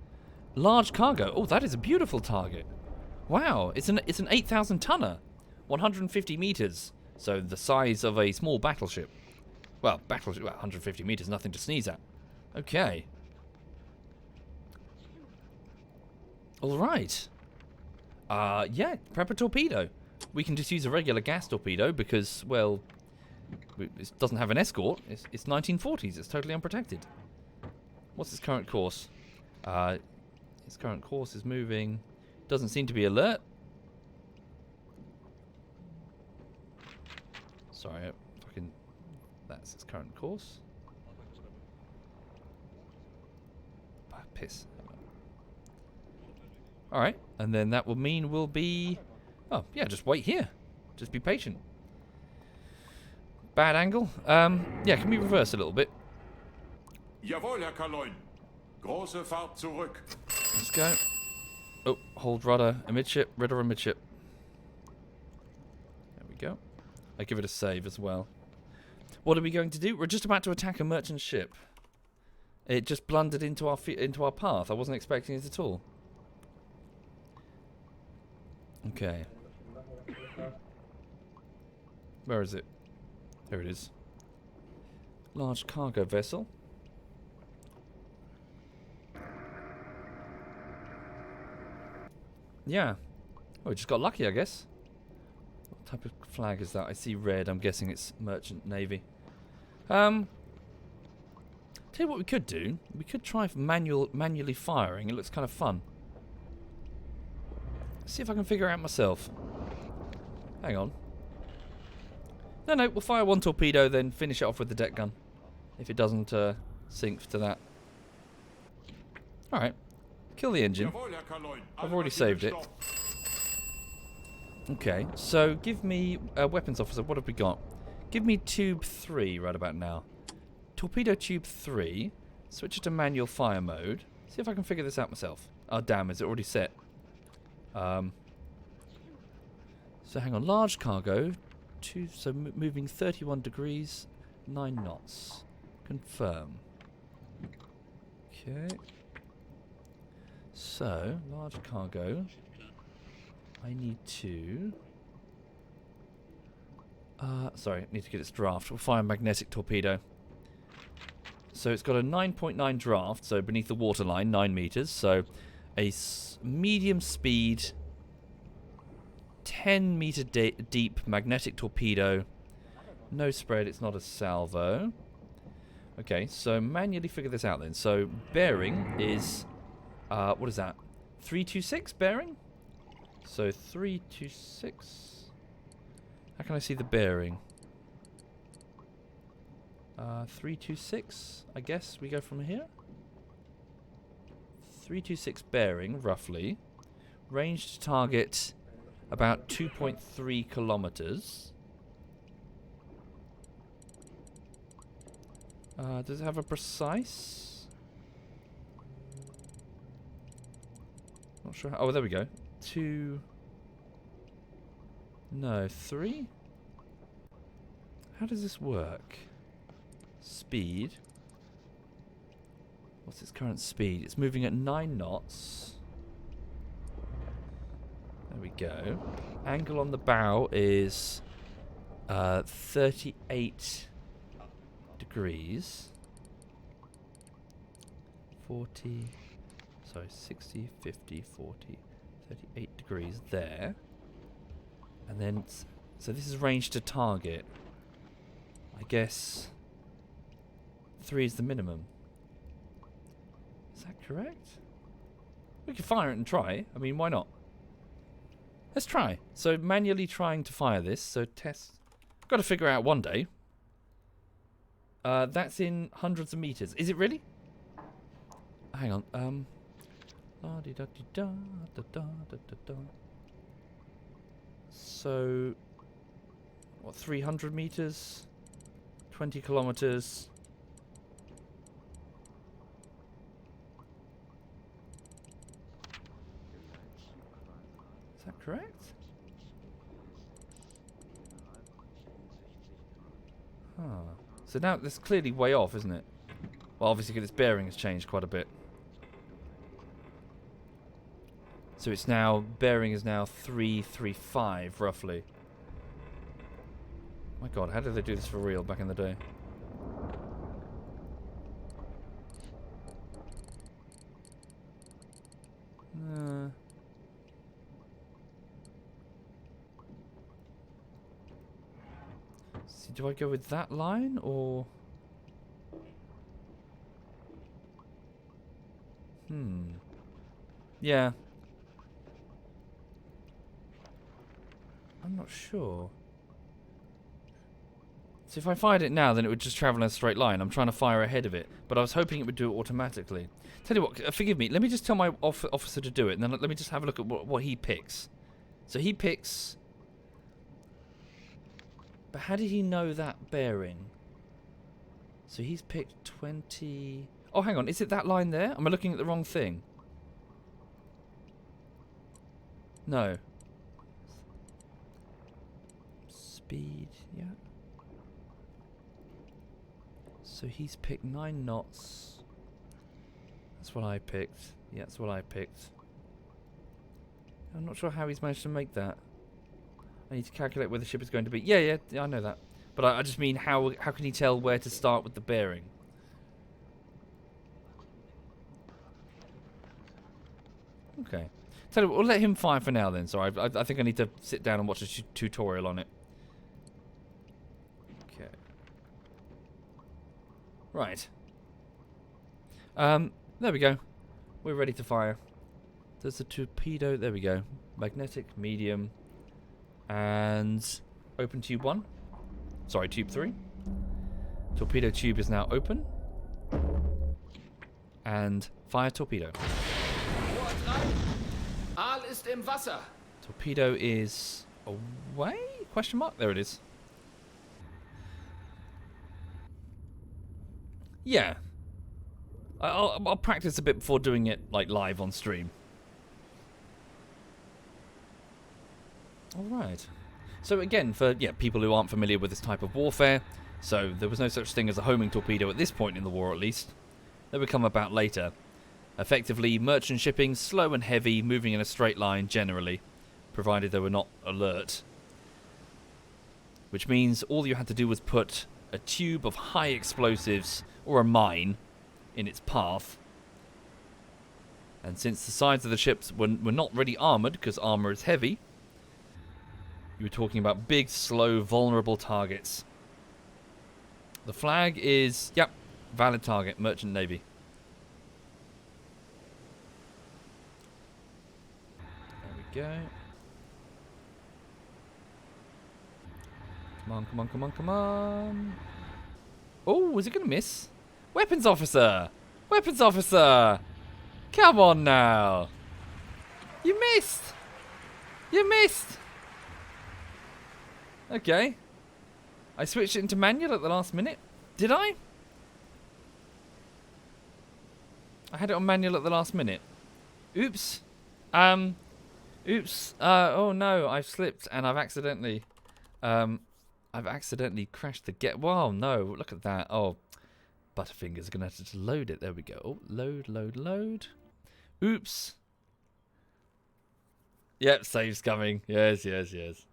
Speaker 1: Large cargo. Oh, that is a beautiful target. Wow, it's an 8,000 tonner. 150 meters. So the size of a small battleship. Well, 150 meters, nothing to sneeze at. Okay. All right. Yeah, prep a torpedo. We can just use a regular gas torpedo because, well, it doesn't have an escort. It's 1940s. It's totally unprotected. What's its current course? Its current course is moving. Doesn't seem to be alert. Sorry, that's its current course. Piss. Alright, and then that will mean we'll be... Oh, yeah, just wait here. Just be patient. Bad angle. Yeah, can we reverse a little bit?
Speaker 2: Jawohl, Herr Kaloin. Große Fahrt zurück.
Speaker 1: Let's go. Oh, hold rudder amidship, rudder amidship. There we go. I give it a save as well. What are we going to do? We're just about to attack a merchant ship. It just blundered into our path. I wasn't expecting it at all. Okay. Where is it? There it is. Large cargo vessel. Yeah. Oh, we just got lucky, I guess. What type of flag is that? I see red. I'm guessing it's merchant navy. Tell you what we could do. We could try manually firing. It looks kind of fun. See if I can figure it out myself. Hang on. No, we'll fire one torpedo, then finish it off with the deck gun. If it doesn't sink to that. Alright. Kill the engine. I've already saved it. Okay, so give me... weapons officer, what have we got? Give me tube 3 right about now. Torpedo tube 3. Switch it to manual fire mode. See if I can figure this out myself. Oh, damn, is it already set? So hang on, large cargo, so moving 31 degrees, 9 knots. Confirm. Okay. So, large cargo. I need to... sorry, I need to get its draft. We'll fire a magnetic torpedo. So it's got a 9.9 draft, so beneath the waterline, 9 meters. So a medium speed, 10 meter deep magnetic torpedo. No spread, it's not a salvo. Okay, so manually figure this out then. So bearing is, what is that? 326 bearing? So 326. How can I see the bearing? 326, I guess we go from here. 326 bearing, roughly. Range to target about 2.3 kilometers. Does it have a precise? Not sure. Oh, there we go. 2. No, 3? How does this work? Speed. What's its current speed? It's moving at 9 knots. There we go. Angle on the bow is 38 degrees. 40. Sorry, 60, 50, 40, 38 degrees there. And then, so this is range to target. I guess 3 is the minimum. Is that correct? We can fire it and try. I mean, why not? Let's try. So manually trying to fire this. So test. Got to figure out one day. That's in hundreds of meters. Is it really? Hang on. So, what? 300 meters. 20 kilometers. Is that correct? So now this clearly way off, isn't it? Well, obviously because its bearing has changed quite a bit. So it's now, bearing is now 335 roughly. My god, how did they do this for real back in the day? See, do I go with that line or? Yeah. I'm not sure. So if I fired it now, then it would just travel in a straight line. I'm trying to fire ahead of it, but I was hoping it would do it automatically. Tell you what, forgive me. Let me just tell my officer to do it, and then let me just have a look at what he picks. So he picks... But how did he know that bearing? So he's picked 20... Oh, hang on. Is it that line there? Am I looking at the wrong thing? No. Speed, yeah. So he's picked 9 knots. That's what I picked. Yeah, that's what I picked. I'm not sure how he's managed to make that. I need to calculate where the ship is going to be. Yeah, I know that. But I just mean how can he tell where to start with the bearing? Okay. Tell you what, we'll let him fire for now then. Sorry, I think I need to sit down and watch a tutorial on it. Okay. Right. There we go. We're ready to fire. There's the torpedo. There we go. Magnetic, medium, and open tube 1. Sorry, tube 3. Torpedo tube is now open. And fire torpedo.
Speaker 3: Aal ist im Wasser.
Speaker 1: Torpedo is away? Question mark? There it is. Yeah. I'll practice a bit before doing it like live on stream. Alright. So again, for people who aren't familiar with this type of warfare, so there was no such thing as a homing torpedo at this point in the war at least. They would come about later. Effectively, merchant shipping, slow and heavy, moving in a straight line generally, provided they were not alert. Which means all you had to do was put a tube of high explosives, or a mine, in its path. And since the sides of the ships were not really armoured, because armour is heavy, you were talking about big, slow, vulnerable targets. The flag is, yep, valid target, Merchant Navy. Go. Come on, come on, come on, come on. Oh, is it going to miss? Weapons officer! Weapons officer! Come on now! You missed! You missed! Okay. I switched it into manual at the last minute. Did I? I had it on manual at the last minute. Oops. Oops. Oh no, I've slipped and I've accidentally crashed the Wow, no, look at that. Oh, Butterfinger's gonna have to load it. There we go. Oh, load, load, load. Oops. Yep, save's coming. Yes, yes, yes.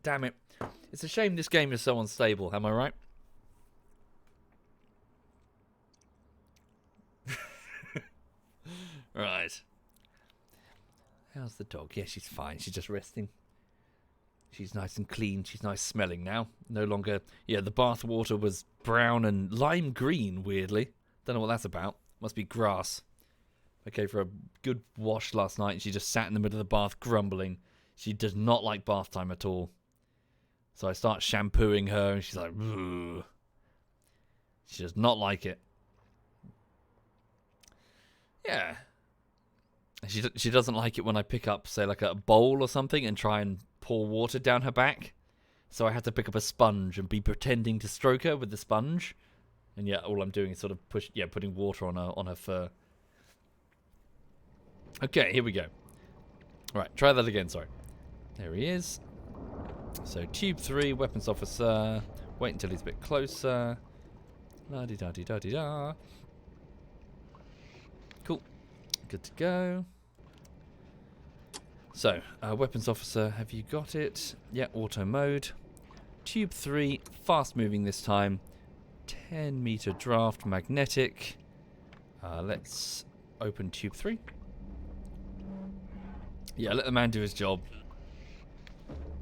Speaker 1: Damn it. It's a shame this game is so unstable, am I right? Right. How's the dog? Yeah, she's fine. She's just resting. She's nice and clean. She's nice smelling now. No longer... Yeah, the bath water was brown and lime green, weirdly. Don't know what that's about. Must be grass. I gave her a good wash last night and she just sat in the middle of the bath grumbling. She does not like bath time at all. So I start shampooing her and she's like... Ugh. She does not like it. Yeah. She doesn't like it when I pick up, say, like a bowl or something and try and pour water down her back. So I had to pick up a sponge and be pretending to stroke her with the sponge. And yeah, all I'm doing is sort of putting water on her fur. Okay, here we go. Right, try that again, sorry. There he is. So tube 3, weapons officer. Wait until he's a bit closer. La-di-da-di-da-di-da. Cool. Good to go. So, weapons officer, have you got it? Yeah, auto mode. Tube 3, fast moving this time. 10 meter draft, magnetic. Let's open tube 3. Yeah, let the man do his job.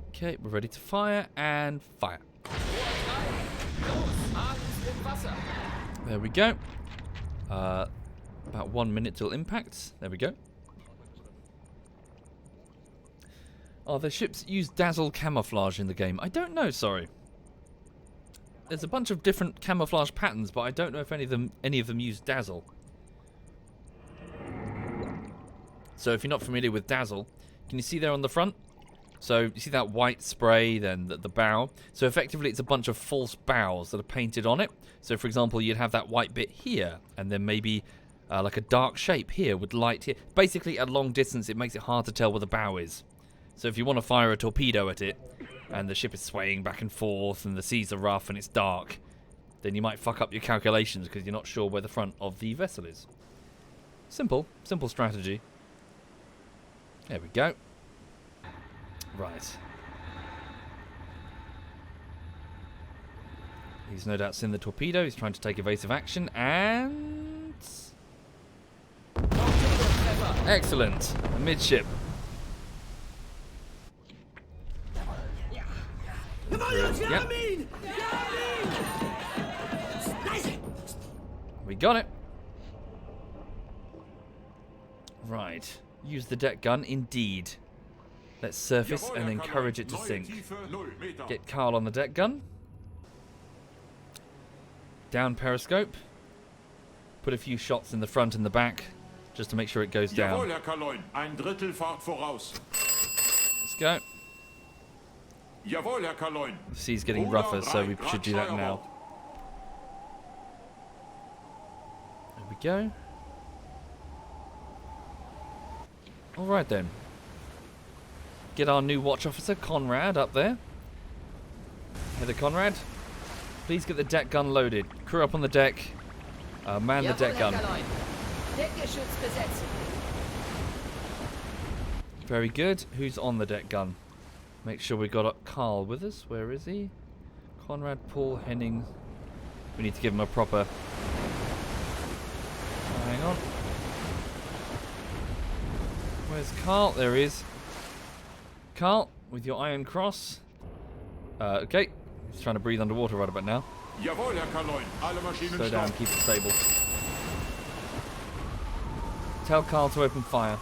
Speaker 1: Okay, we're ready to fire, and fire. There we go. About 1 minute till impact. There we go. Oh, the ships use dazzle camouflage in the game. I don't know, sorry. There's a bunch of different camouflage patterns, but I don't know if any of them use dazzle. So if you're not familiar with dazzle, can you see there on the front? So you see that white spray, then the bow. So effectively it's a bunch of false bows that are painted on it. So for example, you'd have that white bit here, and then maybe like a dark shape here with light here. Basically at long distance it makes it hard to tell where the bow is. So if you want to fire a torpedo at it, and the ship is swaying back and forth, and the seas are rough and it's dark, then you might fuck up your calculations because you're not sure where the front of the vessel is. Simple strategy. There we go. Right. He's no doubt seen the torpedo. He's trying to take evasive action, and... excellent. Amidship. Yep. We got it. Right. Use the deck gun, indeed. Let's surface and encourage it to sink. Get Carl on the deck gun. Down periscope. Put a few shots in the front and the back, just to make sure it goes down. Let's go. The sea's getting rougher, so we should do that now. There we go. Alright then. Get our new watch officer, Conrad, up there. Heather Conrad. Please get the deck gun loaded. Crew up on the deck. Man the deck gun. Very good. Who's on the deck gun? Make sure we got Carl with us. Where is he? Conrad, Paul, Henning. We need to give him a proper... hang on. Where's Carl? There he is. Carl, with your iron cross. Okay. He's trying to breathe underwater right about now. Slow down, keep it stable. Tell Carl to open fire.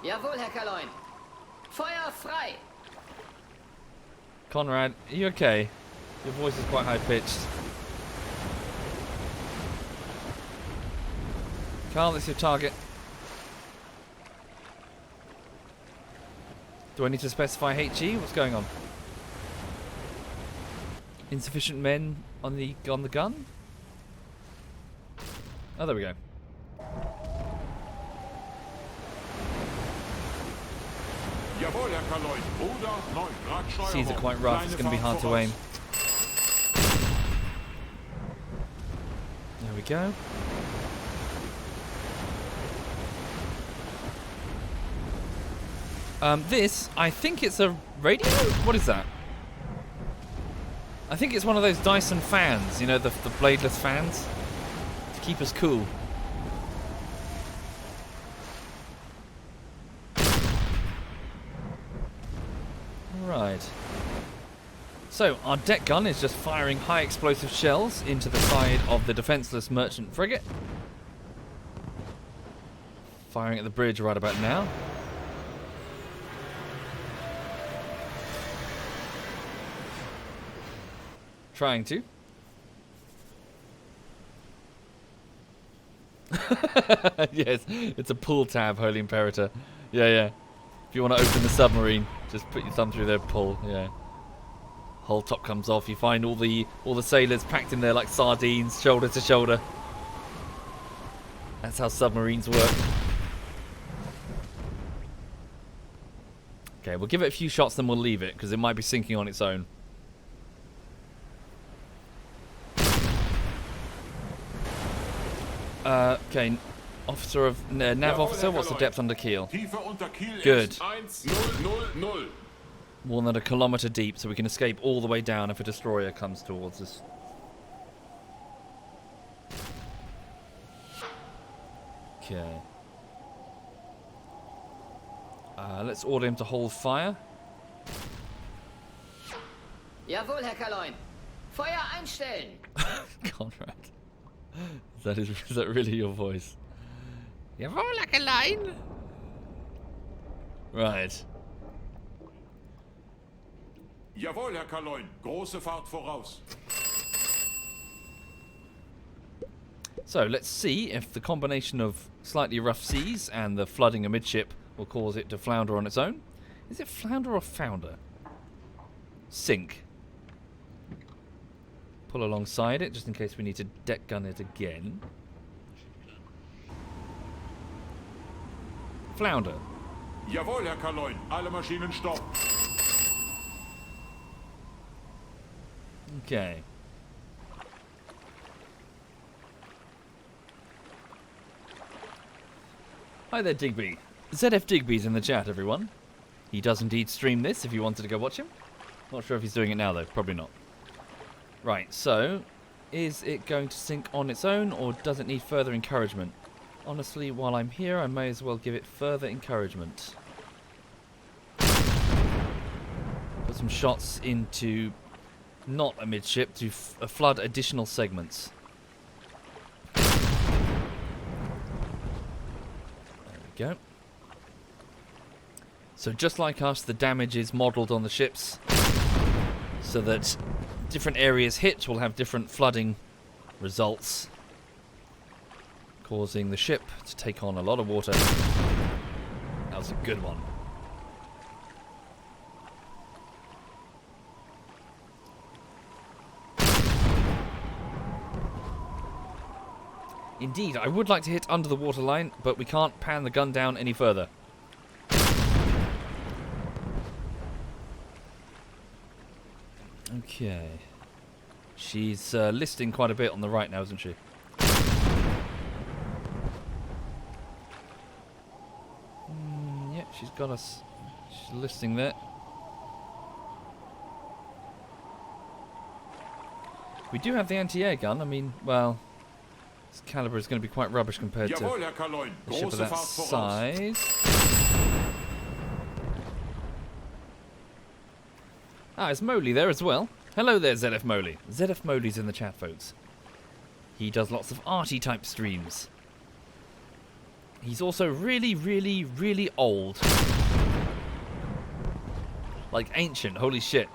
Speaker 3: Jawohl, Herr Kaloin. Feuer frei.
Speaker 1: Conrad, are you okay? Your voice is quite high-pitched. Carl, that's your target. Do I need to specify HE? What's going on? Insufficient men on the gun? Oh, there we go. Seas are quite rough, it's going to be hard to aim. There we go. This, I think it's a radio? What is that? I think it's one of those Dyson fans, you know, the bladeless fans, to keep us cool. Right. So, our deck gun is just firing high explosive shells into the side of the defenseless merchant frigate. Firing at the bridge right about now. Trying to. Yes, it's a pull tab, Holy Imperator. Yeah, yeah. If you want to open the submarine, just put your thumb through there, pull. Yeah. Whole top comes off. You find all the sailors packed in there like sardines, shoulder to shoulder. That's how submarines work. Okay, we'll give it a few shots, then we'll leave it, because it might be sinking on its own. Okay, officer of nav officer, what's the depth under keel? Good. More than a kilometer deep, so we can escape all the way down if a destroyer comes towards us. Okay. Let's order him to hold fire.
Speaker 3: Jawohl, Herr Kaloin. Feuer einstellen.
Speaker 1: Conrad. Is that really your voice? Jawohl, Herr Kaloin. Right.
Speaker 2: Jawohl, Herr Kaloin. Große Fahrt voraus.
Speaker 1: So let's see if the combination of slightly rough seas and the flooding amidship will cause it to flounder on its own. Is it flounder or founder? Sink. Pull alongside it just in case we need to deck gun it again. Flounder.
Speaker 2: Jawohl, Herr Kaloin. Alle Maschinen stopp.
Speaker 1: Okay. Hi there, Digby. ZF Digby's in the chat, everyone. He does indeed stream this if you wanted to go watch him. Not sure if he's doing it now, though. Probably not. Right, so is it going to sink on its own, or does it need further encouragement? Honestly, while I'm here, I may as well give it further encouragement. Put some shots into not amidship to flood additional segments. There we go. So just like us, the damage is modelled on the ships so that different areas hit will have different flooding results, causing the ship to take on a lot of water. That was a good one. Indeed, I would like to hit under the waterline, but we can't pan the gun down any further. Okay. She's listing quite a bit on the right now, isn't she? Yeah, she's got us. She's listing there. We do have the anti-air gun. I mean, well, this caliber is going to be quite rubbish compared to a ship of that size. Ah, it's Moley there as well. Hello there, ZF Moley. ZF Moley's in the chat, folks. He does lots of arty type streams. He's also really, really, really old. Like ancient, holy shit.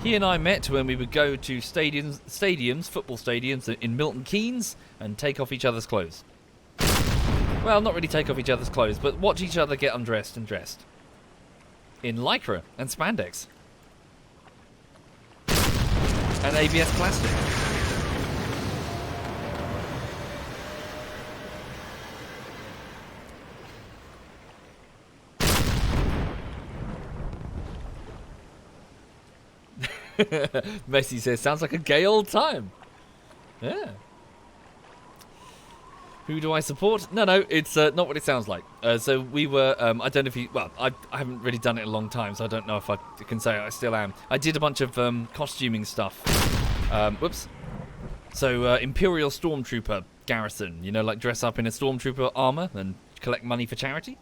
Speaker 1: He and I met when we would go to stadiums, football stadiums in Milton Keynes and take off each other's clothes. Well, not really take off each other's clothes, but watch each other get undressed and dressed. In lycra and spandex. And ABS plastic. Messi says, sounds like a gay old time. Yeah. Who do I support? No, it's not what it sounds like. So we were, I don't know if you, well, I haven't really done it in a long time, so I don't know if I can say I still am. I did a bunch of costuming stuff. Whoops. So Imperial Stormtrooper garrison, you know, like dress up in a Stormtrooper armor and collect money for charity.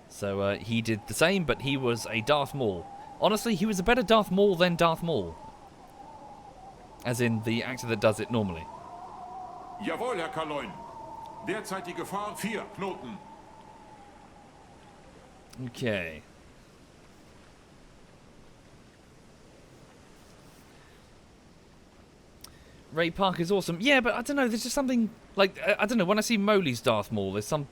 Speaker 1: So he did the same, but he was a Darth Maul. Honestly, he was a better Darth Maul than Darth Maul. As in, the actor that does it normally.
Speaker 2: Jawohl, Herr Kaloin. Derzeitige Gefahr 4 Knoten.
Speaker 1: Okay. Ray Park is awesome. Yeah, but I don't know, there's just something, like, I don't know, when I see Moley's Darth Maul, there's some,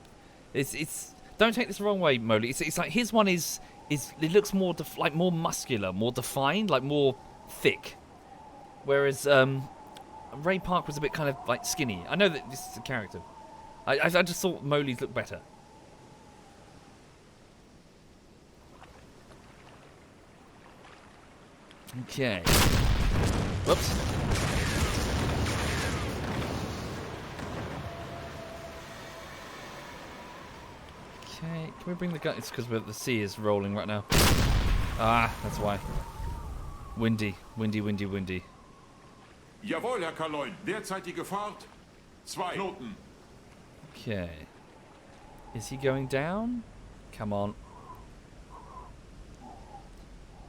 Speaker 1: it's don't take this the wrong way, Moley. It's like his one is it looks more like more muscular, more defined, like more thick. Whereas Ray Park was a bit kind of like skinny. I know that this is a character. I just thought Moley's looked better. Okay. Whoops. Okay, can we bring the gun? It's because the sea is rolling right now. Ah, that's why. Windy, windy, windy, windy.
Speaker 2: Jawohl, Herr Kaloin. Derzeitige Fahrt 2 Knoten.
Speaker 1: Okay. Is he going down? Come on.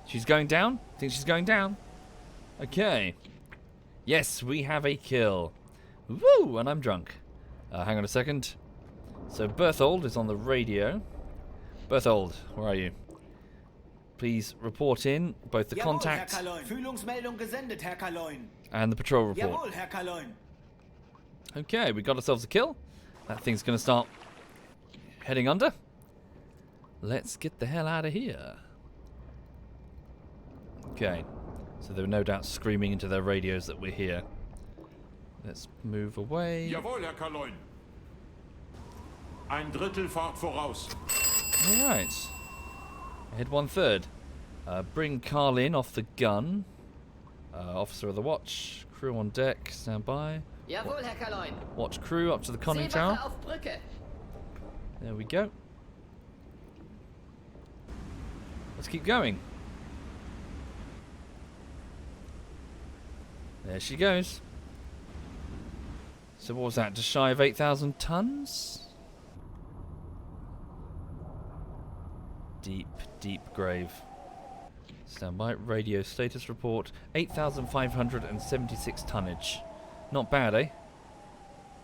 Speaker 1: She's going down? Think she's going down? Okay. Yes, we have a kill. Woo! And I'm drunk. Hang on a second. So Berthold is on the radio. Berthold, where are you? Please report in both the contact
Speaker 4: Fühlungsmeldung gesendet, Herr Kaloin.
Speaker 1: and the patrol report.
Speaker 4: Jawohl, Herr Kaloin.
Speaker 1: Okay, we got ourselves a kill. That thing's going to start heading under. Let's get the hell out of here. Okay, so they're no doubt screaming into their radios that we're here. Let's move away.
Speaker 2: Jawohl, Herr Kaloin. Ein Drittel Fahrt voraus.
Speaker 1: Alright. Head 1/3. Bring Carl in off the gun. Officer of the watch. Crew on deck. Stand by.
Speaker 3: Jawohl, Herr Kaloin.
Speaker 1: Watch crew up to the conning
Speaker 3: Seewache
Speaker 1: tower.
Speaker 3: auf Brücke.
Speaker 1: There we go. Let's keep going. There she goes. So what was that? Just shy of 8,000 tons? Deep, deep grave. Stand by. Radio status report. 8,576 tonnage. Not bad, eh?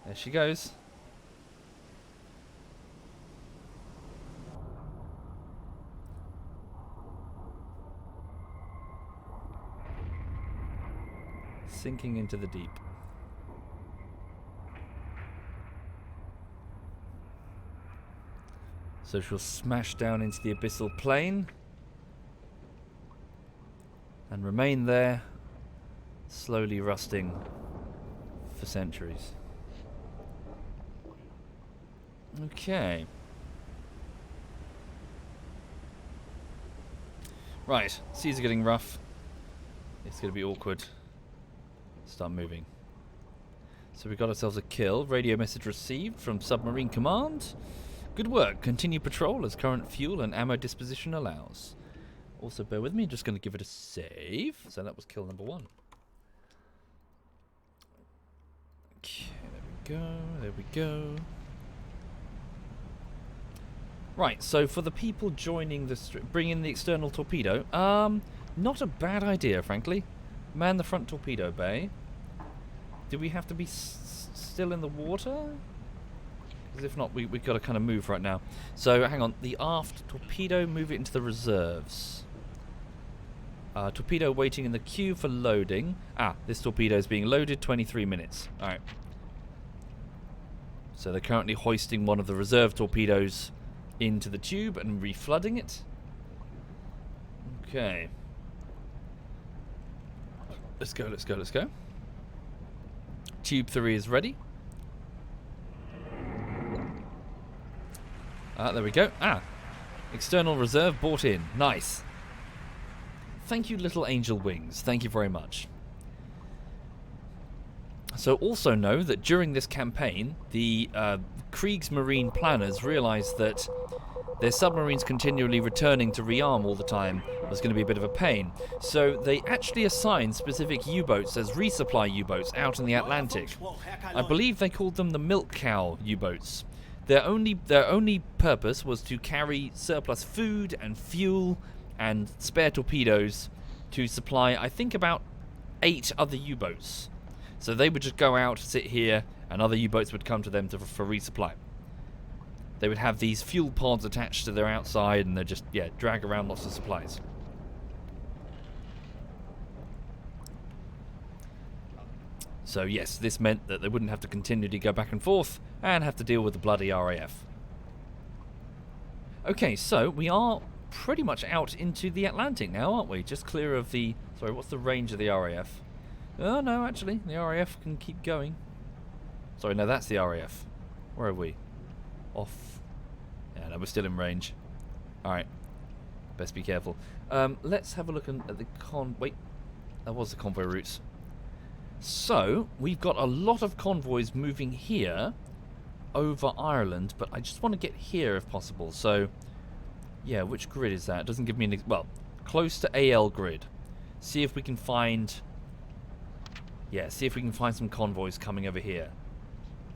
Speaker 1: There she goes. Sinking into the deep. So she'll smash down into the abyssal plain and remain there, slowly rusting for centuries. Okay. Right, seas are getting rough. It's going to be awkward. Start moving. So we got ourselves a kill. Radio message received from Submarine Command. Good work. Continue patrol as current fuel and ammo disposition allows. Also, bear with me. Just going to give it a save. So that was kill number 1. Okay, there we go. There we go. Right, so for the people joining the bring in the external torpedo. Not a bad idea, frankly. Man the front torpedo bay. Do we have to be still in the water? Because if not, we've got to kind of move right now. So, hang on. The aft torpedo, move it into the reserves. Torpedo waiting in the queue for loading. This torpedo is being loaded, 23 minutes. Alright. So they're currently hoisting one of the reserve torpedoes into the tube and reflooding it. Okay. Let's go, let's go, let's go. Tube 3 is ready. There we go. External reserve brought in. Nice. Thank you, little angel wings. Thank you very much. So also know that during this campaign, the Kriegsmarine planners realized that their submarines continually returning to rearm all the time was going to be a bit of a pain. So they actually assigned specific U-boats as resupply U-boats out in the Atlantic. I believe they called them the milk cow U-boats. Their only purpose was to carry surplus food and fuel and spare torpedoes to supply, I think, about 8 other U-boats. So they would just go out, sit here, and other U-boats would come to them for resupply. They would have these fuel pods attached to their outside, and they'd just, drag around lots of supplies. So yes, this meant that they wouldn't have to continually go back and forth and have to deal with the bloody RAF. Okay, so we are pretty much out into the Atlantic now, aren't we? Just clear of the... Sorry, what's the range of the RAF? Oh, no, actually, the RAF can keep going. Sorry, no, that's the RAF. Where are we? Off. Yeah, no, we're still in range. Alright. Best be careful. Let's have a look at the Wait. That was the convoy routes. So, we've got a lot of convoys moving here over Ireland, but I just want to get here if possible. So, yeah, which grid is that? It doesn't give me an... Well, close to AL grid. See if we can find... Yeah, see if we can find some convoys coming over here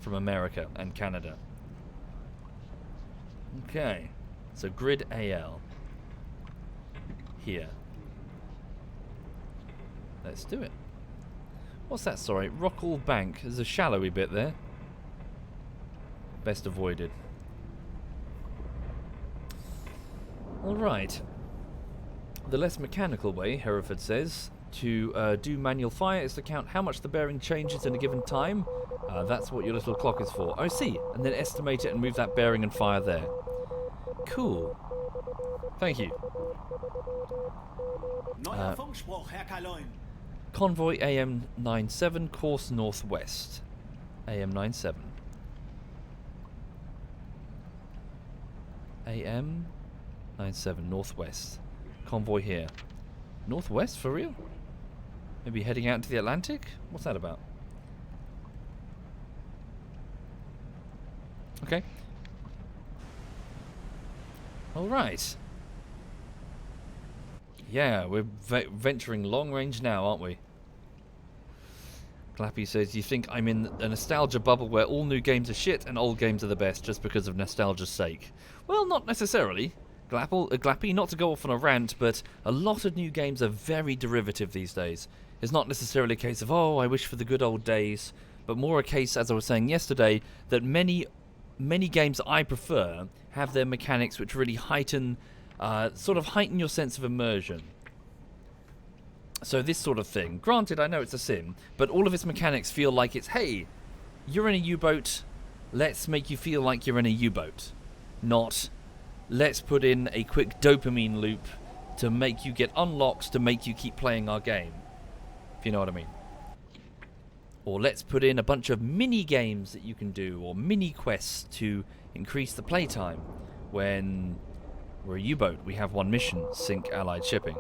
Speaker 1: from America and Canada. Okay, so grid AL. Here. Let's do it. What's that, sorry? Rockall Bank. There's a shallowy bit there. Best avoided. Alright. The less mechanical way, Hereford says, to do manual fire is to count how much the bearing changes in a given time. That's what your little clock is for. I see. And then estimate it and move that bearing and fire there. Cool. Thank you.
Speaker 4: Neuer Funkspruch, Herr Kaloin.
Speaker 1: Convoy AM97, course northwest. AM97. AM97, northwest. Convoy here. Northwest, for real? Maybe heading out into the Atlantic? What's that about? Okay. Alright. Yeah, we're venturing long range now, aren't we? Clappy says, you think I'm in a nostalgia bubble where all new games are shit and old games are the best just because of nostalgia's sake? Well, not necessarily. Glappy, not to go off on a rant, but a lot of new games are very derivative these days. It's not necessarily a case of, oh, I wish for the good old days, but more a case, as I was saying yesterday, that many games that I prefer have their mechanics which really heighten your sense of immersion. So this sort of thing. Granted, I know it's a sim, but all of its mechanics feel like it's, hey, you're in a U-boat, let's make you feel like you're in a U-boat. Not, let's put in a quick dopamine loop to make you get unlocks to make you keep playing our game. If you know what I mean. Or let's put in a bunch of mini games that you can do, or mini quests to increase the playtime. When we're a U-boat, we have one mission, sink Allied shipping.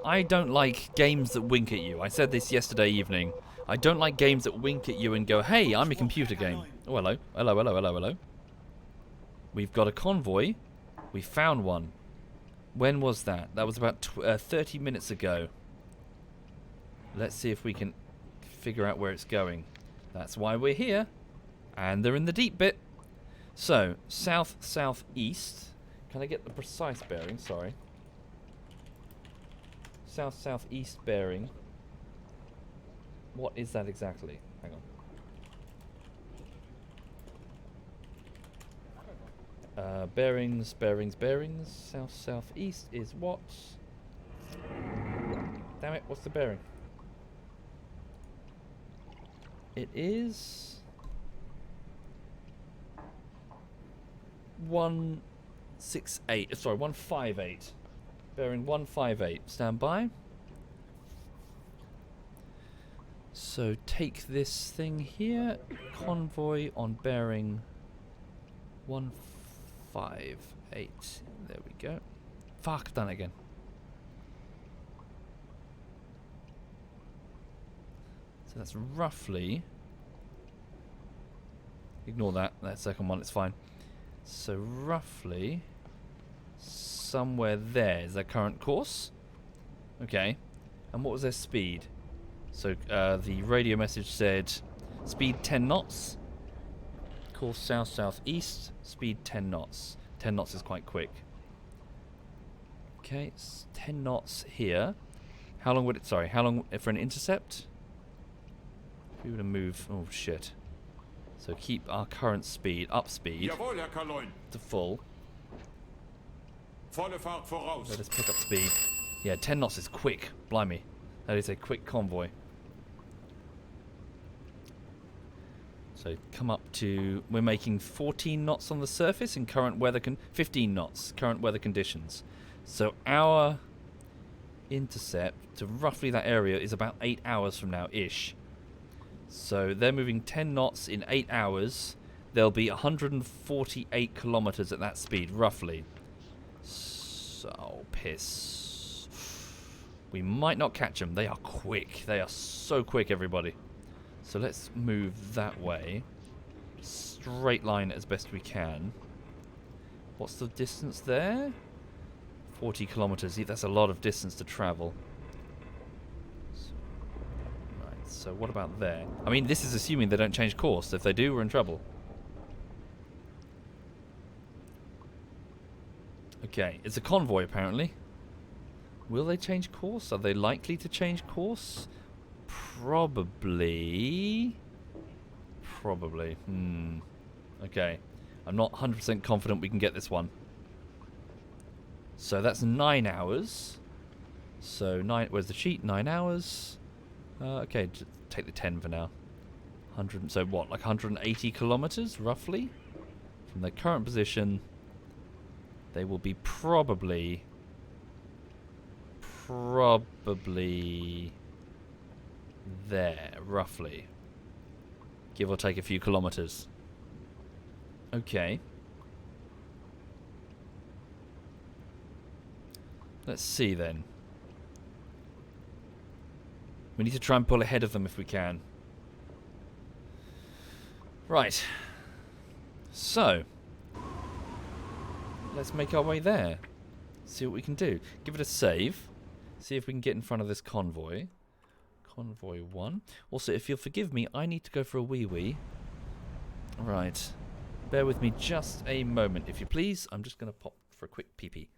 Speaker 1: I don't like games that wink at you. I said this yesterday evening. I don't like games that wink at you and go, hey, I'm a computer game. Oh, hello. Hello, hello, hello, hello. We've got a convoy. We found one. When was that? That was about 30 minutes ago. Let's see if we can figure out where it's going. That's why we're here. And they're in the deep bit. So, south-southeast. Can I get the precise bearing? Sorry. South-southeast bearing. What is that exactly? Hang on. Bearings. South-southeast is what? Damn it, what's the bearing? It is 168. Sorry, 158. Bearing 158. Stand by. So take this thing here. Convoy on bearing 158. There we go. Fuck, I've done it again. So that's roughly... Ignore that. That second one, it's fine. So roughly... somewhere there is their current course. Okay. And what was their speed? So the radio message said speed 10 knots. Course south-southeast. Speed 10 knots. 10 knots is quite quick. Okay, it's 10 knots here. How long would it... Sorry, how long for an intercept? If we were to move... Oh, shit. So keep our current speed, up speed,
Speaker 2: Jawohl, Herr Kaloin.
Speaker 1: to full.
Speaker 2: Volle Fahrt voraus.
Speaker 1: Let us pick up speed. Yeah, 10 knots is quick. Blimey. That is a quick convoy. So come up to... We're making 14 knots on the surface in current weather... 15 knots, current weather conditions. So our intercept to roughly that area is about 8 hours from now-ish. So they're moving 10 knots in 8 hours. They'll be 148 kilometers at that speed, roughly. So, piss. We might not catch them. They are quick. They are so quick, everybody. So let's move that way. Straight line as best we can. What's the distance there? 40 kilometers. That's a lot of distance to travel. Right, so what about there? I mean, this is assuming they don't change course. If they do, we're in trouble. Okay, it's a convoy apparently. Will they change course? Are they likely to change course? Probably. Okay. I'm not 100% confident we can get this one. So that's 9 hours. So where's the sheet? 9 hours. Okay, take the 10 for now. 100. So what? Like 180 kilometers, roughly, from their current position. They will be probably there, roughly. Give or take a few kilometers. Okay. Let's see then. We need to try and pull ahead of them if we can. Right. So, let's make our way there. See what we can do. Give it a save. See if we can get in front of this convoy. Convoy 1. Also, if you'll forgive me, I need to go for a wee-wee. Right. Bear with me just a moment, if you please. I'm just going to pop for a quick pee-pee.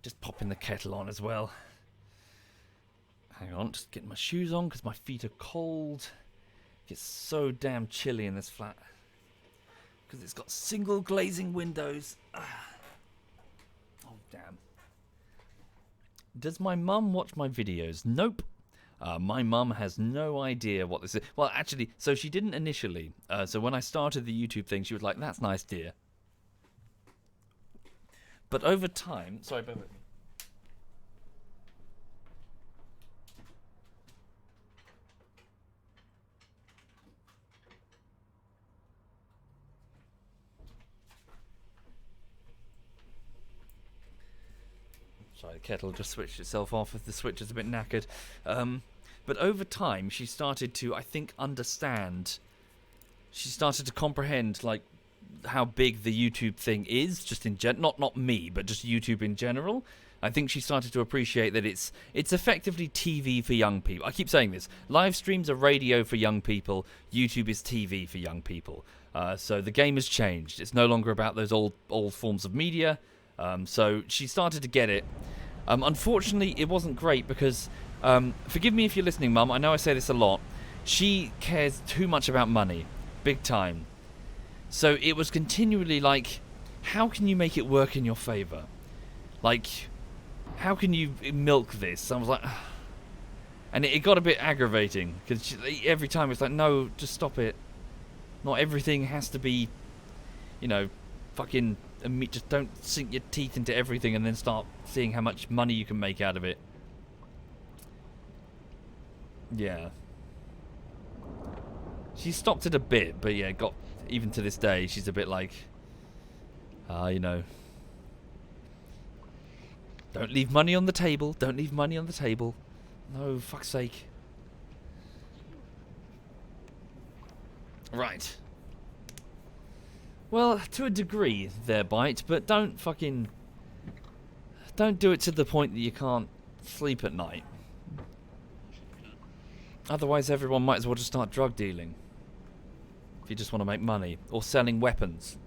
Speaker 1: Just popping the kettle on as well. Hang on, just getting my shoes on because my feet are cold. It gets so damn chilly in this flat because it's got single glazing windows. Oh, damn. Does my mum watch my videos? Nope. My mum has no idea what this is. Well, actually, so she didn't initially. So when I started the YouTube thing, she was like, "That's nice, dear." But over time... Sorry, bear with me. Sorry, the kettle just switched itself off if the switch is a bit knackered. But over time, she started to, I think, understand. She started to comprehend, like, how big the YouTube thing is, just in not me, but just YouTube in general. I think she started to appreciate that it's effectively TV for young people. I keep saying this. Live streams are radio for young people. YouTube is TV for young people. So the game has changed. It's no longer about those old forms of media. So she started to get it. Unfortunately, it wasn't great because Forgive me if you're listening, Mum. I know I say this a lot. She cares too much about money. Big time. So it was continually like, how can you make it work in your favour? Like, how can you milk this? I was like... And it got a bit aggravating. Because every time it's like, no, just stop it. Not everything has to be, you know, fucking... Just don't sink your teeth into everything and then start seeing how much money you can make out of it. Yeah. She stopped it a bit, but yeah, even to this day, she's a bit like, you know, don't leave money on the table. Don't leave money on the table. No, fuck's sake. Right. Well, to a degree, there, Bite, but don't do it to the point that you can't sleep at night. Otherwise, everyone might as well just start drug dealing. If you just want to make money. Or selling weapons.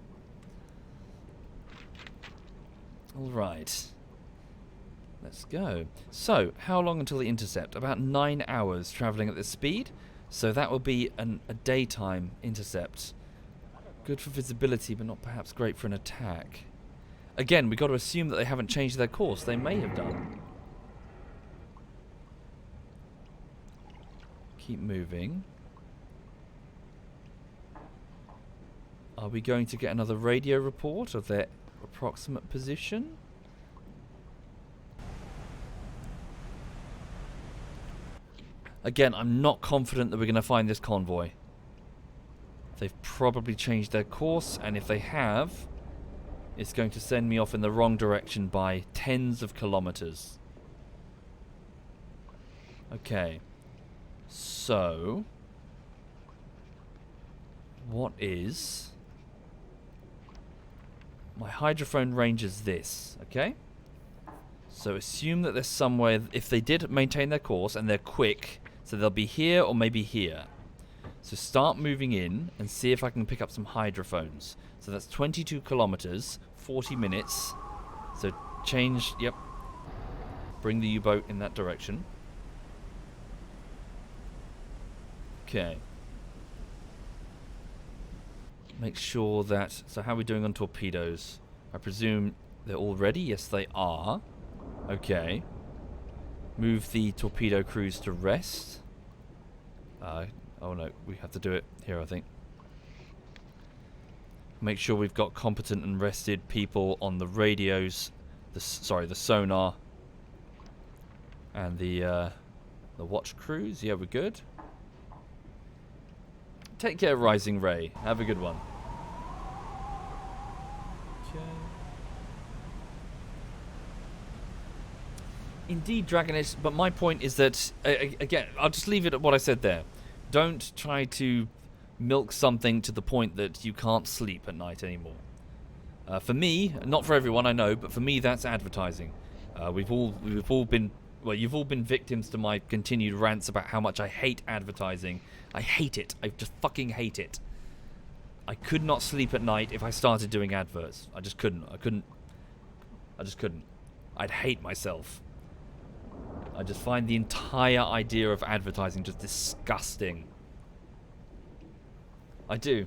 Speaker 1: Alright. Let's go. So, how long until the intercept? About 9 hours travelling at this speed. So that will be a daytime intercept. Good for visibility, but not perhaps great for an attack. Again, we've got to assume that they haven't changed their course. They may have done. Keep moving. Are we going to get another radio report of their approximate position? Again, I'm not confident that we're going to find this convoy. They've probably changed their course, and if they have, it's going to send me off in the wrong direction by tens of kilometers. Okay. So, what is... My hydrophone range is this, okay? So assume that there's somewhere, if they did maintain their course and they're quick, so they'll be here or maybe here. So start moving in and see if I can pick up some hydrophones. So that's 22 kilometers, 40 minutes. So change, yep. Bring the U-boat in that direction. Okay. Make sure that... So how are we doing on torpedoes? I presume they're all ready? Yes, they are. Okay. Move the torpedo crews to rest. Oh no, we have to do it here, I think. Make sure we've got competent and rested people on the radios. The sonar. And the watch crews. Yeah, we're good. Take care, Rising Ray. Have a good one. Okay. Indeed, Dragonist, but my point is that, again, I'll just leave it at what I said there. Don't try to milk something to the point that you can't sleep at night anymore. For me, not for everyone I know, but for me that's advertising. We've all been, well, you've all been victims to my continued rants about how much I hate advertising. I hate it. I just fucking hate it. I could not sleep at night if I started doing adverts. I just couldn't. I just couldn't. I'd hate myself. I just find the entire idea of advertising just disgusting. I do.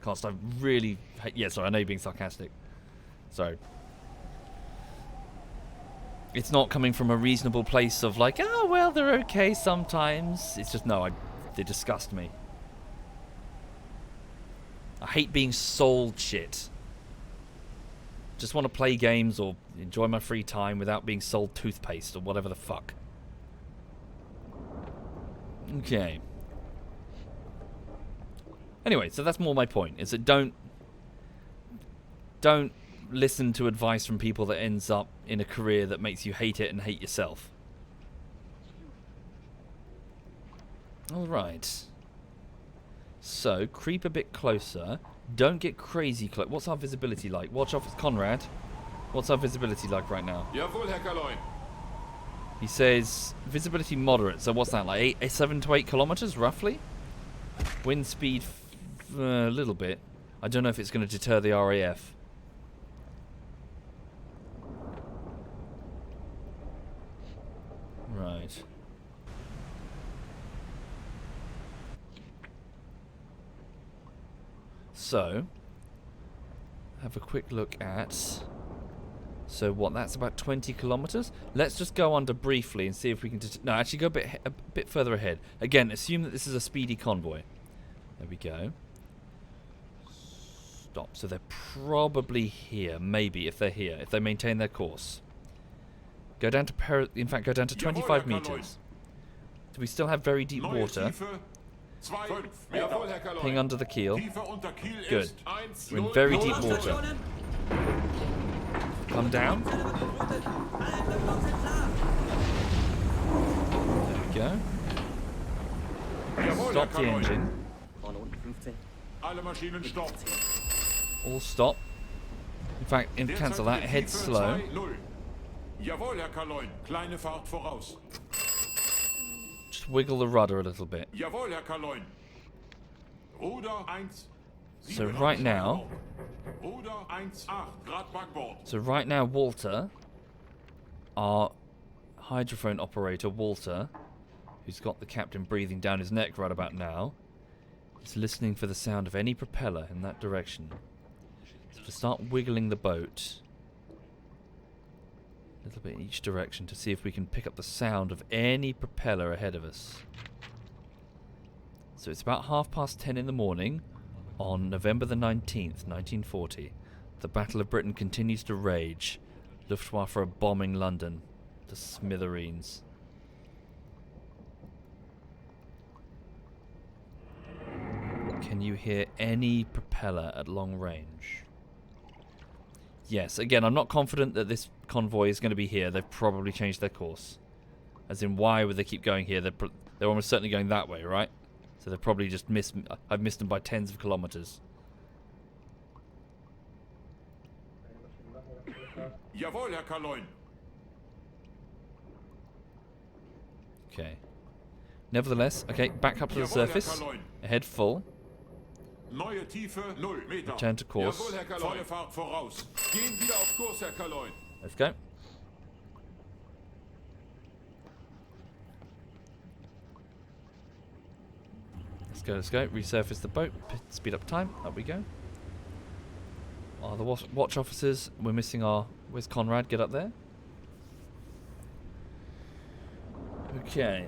Speaker 1: Cast, I really... Yeah, sorry, I know you're being sarcastic. So... It's not coming from a reasonable place of like, oh, well, they're okay sometimes. It's just, no, they disgust me. I hate being sold shit. Just want to play games or enjoy my free time without being sold toothpaste or whatever the fuck. Okay. Anyway, so that's more my point, is that don't listen to advice from people that ends up in a career that makes you hate it and hate yourself. Alright. So, creep a bit closer. Don't get crazy close. What's our visibility like? Watch off with Conrad. What's our visibility like right now?
Speaker 2: Jawohl, Herr Kaloin.
Speaker 1: He says visibility moderate. So what's that, like 7 to 8 kilometers roughly? Wind speed a little bit. I don't know if it's going to deter the RAF. Right. So, have a quick look at... So what, that's about 20 kilometers? Let's just go under briefly and see if we can... No, actually go a bit further ahead. Again, assume that this is a speedy convoy. There we go. Stop. So they're probably here, maybe, if they're here, if they maintain their course. Go down to in fact, go down to 25 meters. Do we still have very deep water? Ping under the keel. Good. We're in very deep water. Come down. There we go. Stop the engine. All stop. In fact, cancel that. Head slow.
Speaker 2: Jawohl, Herr Kaloin. Kleine Fahrt voraus.
Speaker 1: Just wiggle the rudder a little bit.
Speaker 2: Jawohl, Herr Kaloin. Ruder 1.
Speaker 1: So right now...
Speaker 2: Ruder 1, 8 Grad backboard.
Speaker 1: So right now, Walter, our hydrophone operator, Walter, who's got the captain breathing down his neck right about now, is listening for the sound of any propeller in that direction. So to start wiggling the boat a little bit in each direction to see if we can pick up the sound of any propeller ahead of us. So it's about 10:30 in the morning on November the 19th, 1940. The Battle of Britain continues to rage. Luftwaffe are bombing London to smithereens. Can you hear any propeller at long range? Yes, again, I'm not confident that this convoy is going to be here. They've probably changed their course. As in, why would they keep going here? They're almost certainly going that way, right? So they've probably just missed... I've missed them by tens of kilometers.
Speaker 2: Jawohl, Herr Kaloin.
Speaker 1: Okay. Nevertheless, okay, back up to the surface. Ahead full.
Speaker 2: Neue Tiefe 0 Meter.
Speaker 1: Return to course.
Speaker 2: Jawohl, Herr Kaloin. Volle Fahrt voraus. Gehen wieder auf Kurs, Herr Kaloin.
Speaker 1: Let's go. Let's go. Resurface the boat. Speed up time. Up we go. Oh, the watch officers. We're missing our... Where's Conrad? Get up there. Okay.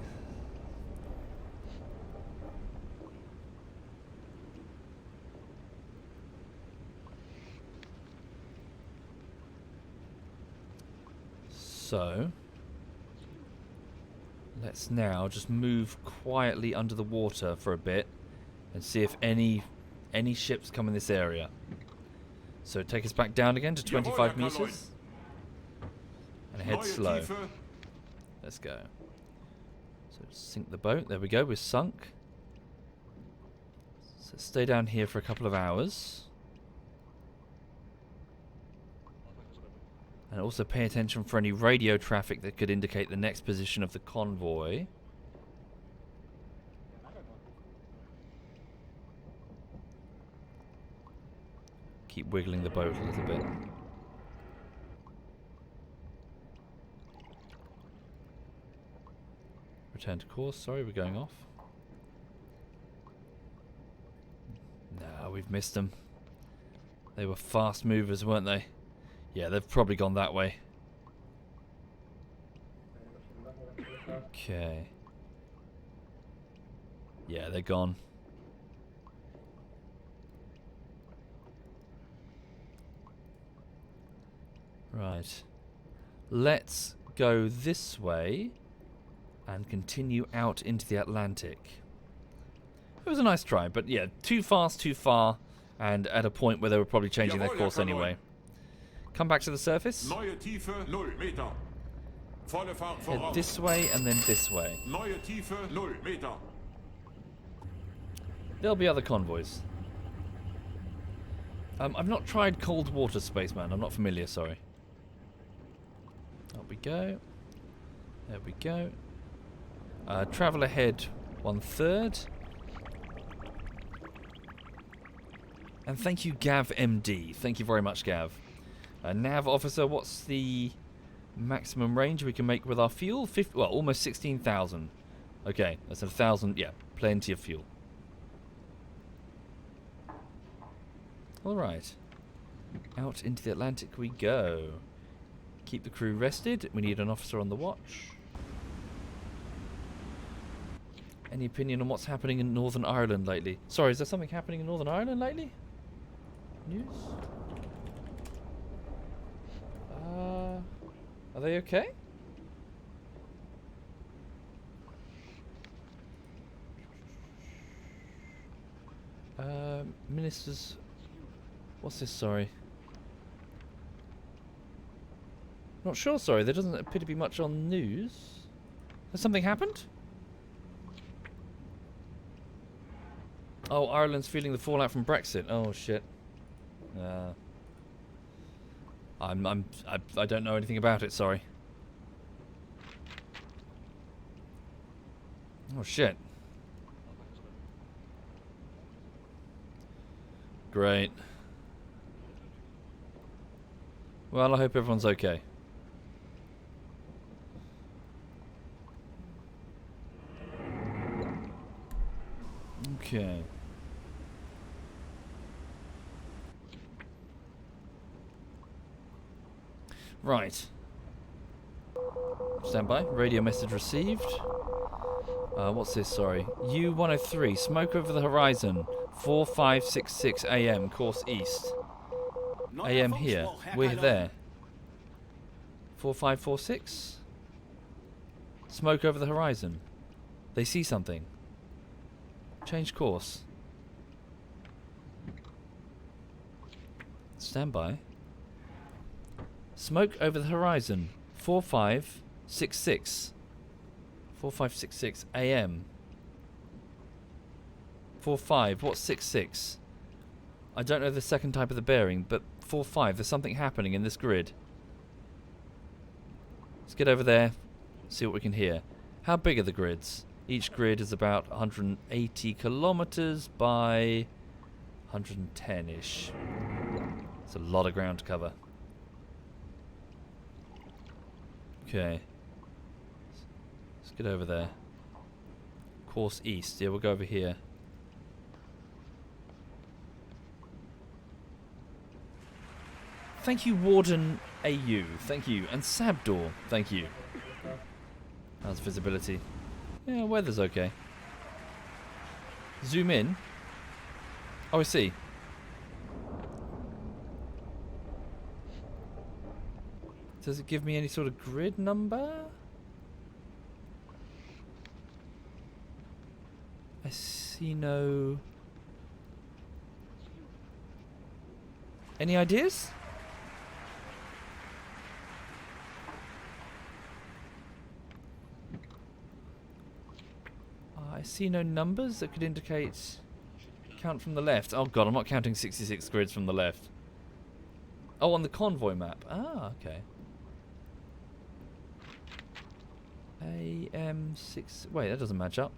Speaker 1: So... Let's now just move quietly under the water for a bit and see if any ships come in this area. So take us back down again to 25 meters and head slow. Let's go. So sink the boat. There we go. We're sunk. So stay down here for a couple of hours. And also pay attention for any radio traffic that could indicate the next position of the convoy. Keep wiggling the boat a little bit. Return to course. Sorry, we're going off. No, we've missed them. They were fast movers, weren't they? Yeah, they've probably gone that way. Okay. Yeah, they're gone. Right. Let's go this way and continue out into the Atlantic. It was a nice try, but yeah, too fast, too far, and at a point where they were probably changing their course anyway. Come back to the surface.
Speaker 2: Neue Tiefe 0 Meter. Volle Fahrt
Speaker 1: Head
Speaker 2: voraus.
Speaker 1: this way and then this way.
Speaker 2: Neue Tiefe 0 Meter.
Speaker 1: There'll be other convoys. I've not tried cold water, spaceman. I'm not familiar, sorry. Up we go. There we go. Travel ahead 1/3. And thank you, Gav MD. Thank you very much, Gav. Nav officer, what's the maximum range we can make with our fuel? Well, almost 16,000. Okay, that's 1,000. Yeah, plenty of fuel. Alright. Out into the Atlantic we go. Keep the crew rested. We need an officer on the watch. Any opinion on what's happening in Northern Ireland lately? Sorry, is there something happening in Northern Ireland lately? News? Are they okay? Ministers... What's this, sorry? Not sure, sorry. There doesn't appear to be much on news. Has something happened? Oh, Ireland's feeling the fallout from Brexit. Oh, shit. I don't know anything about it, sorry. Oh, shit. Great. Well, I hope everyone's okay. Okay. Right. Stand by. Radio message received. What's this? Sorry. U-103. Smoke over the horizon. 4566 AM. Course east. AM here. We're there. 4546. Smoke over the horizon. They see something. Change course. Stand by. Smoke over the horizon. 4566. 4566 AM. 45. What's 66? I don't know the second type of the bearing, but 45. There's something happening in this grid. Let's get over there. See what we can hear. How big are the grids? Each grid is about 180 kilometers by 110-ish. It's a lot of ground to cover. Okay. Let's get over there. Course east. Yeah, we'll go over here. Thank you, Warden AU. Thank you. And Sabdor. Thank you. How's visibility? Yeah, weather's okay. Zoom in. Oh, I see. Does it give me any sort of grid number? I see no... Any ideas? I see no numbers that could indicate... Count from the left. Oh god, I'm not counting 66 grids from the left. Oh, on the convoy map. Ah, okay. AM6... Wait, that doesn't match up.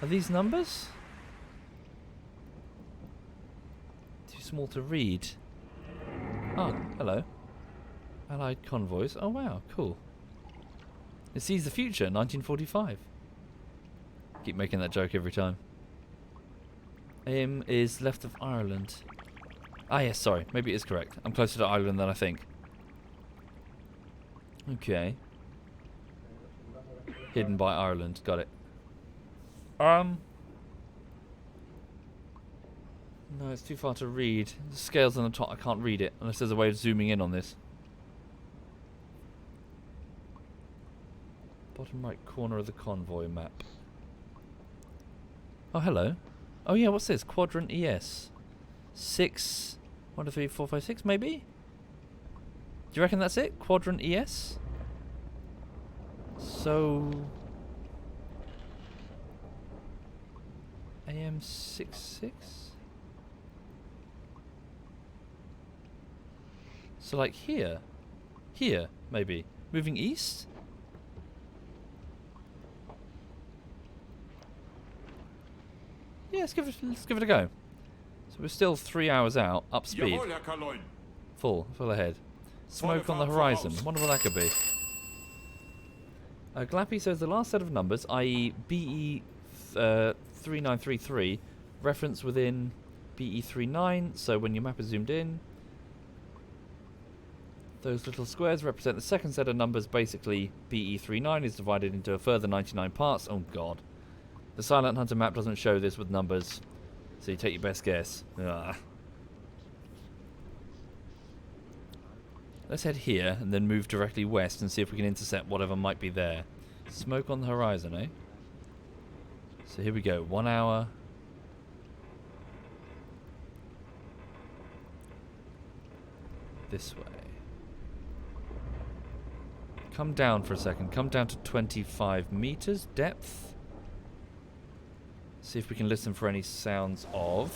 Speaker 1: Are these numbers? Too small to read. Oh, hello. Allied convoys. Oh wow, cool. It sees the future, 1945. Keep making that joke every time. AM is left of Ireland. Ah yes, sorry. Maybe it is correct. I'm closer to Ireland than I think. Okay. Hidden by Ireland. Got it. No, it's too far to read. The scale's on the top. I can't read it unless there's a way of zooming in on this. Bottom right corner of the convoy map. Oh, hello. Oh yeah, what's this? Quadrant ES. 6... 1, 2, 3, 4, 5, 6, maybe? Do you reckon that's it? Quadrant ES? So... AM66? So like here? Here, maybe. Moving east? Yeah, let's give it a go. So we're still 3 hours out, up speed.
Speaker 2: Jawohl, Herr Kaloin.
Speaker 1: Full ahead. Smoke on the horizon. Wonder what that could be. Glappy says the last set of numbers, i.e. BE 3933, reference within BE 39, so when your map is zoomed in, those little squares represent the second set of numbers. Basically, BE 39 is divided into a further 99 parts. Oh god. The Silent Hunter map doesn't show this with numbers, so you take your best guess. Ugh. Let's head here and then move directly west and see if we can intercept whatever might be there. Smoke on the horizon, eh? So here we go. 1 hour. This way. Come down for a second. Come down to 25 meters depth. See if we can listen for any sounds of...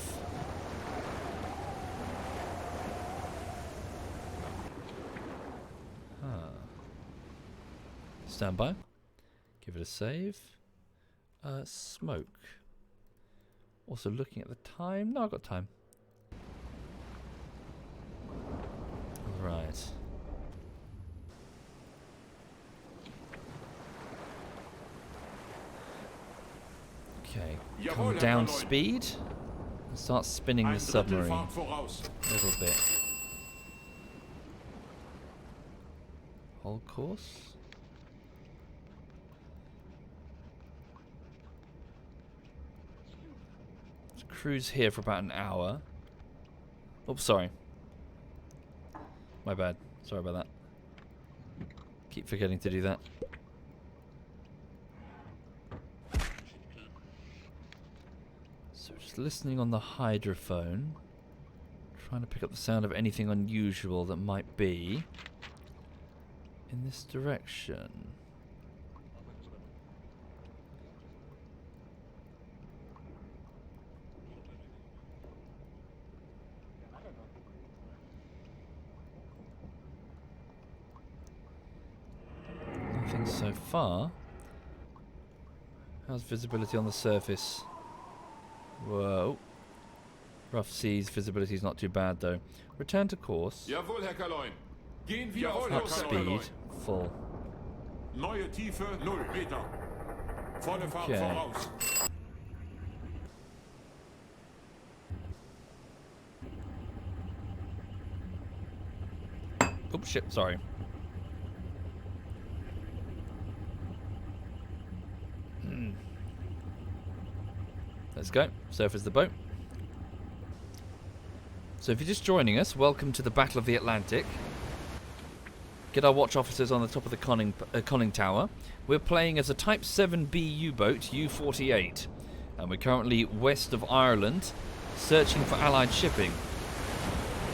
Speaker 1: Stand by. Give it a save. Smoke. Also looking at the time. No, I've got time. Right. Okay. Come down speed. And start spinning the submarine. A little bit. Whole course. Cruise here for about an hour. Oh, sorry. My bad. Sorry about that. Keep forgetting to do that. So just listening on the hydrophone. Trying to pick up the sound of anything unusual that might be in this direction. Nothing so far. How's visibility on the surface? Whoa. Rough seas, visibility is not too bad though. Return to course.
Speaker 2: Jawohl, Herr Kaloin. Gehen wir auf
Speaker 1: Up
Speaker 2: Kurs, Herr
Speaker 1: speed.
Speaker 2: Kaloin.
Speaker 1: Full.
Speaker 2: Neue Tiefe 0 Meter. Volle Fahrt
Speaker 1: Okay.
Speaker 2: voraus.
Speaker 1: Oh shit, sorry. Let's go. Surface the boat. So if you're just joining us, welcome to the Battle of the Atlantic. Get our watch officers on the top of the conning tower. We're playing as a Type 7B U-boat, U-48. And we're currently west of Ireland, searching for Allied shipping.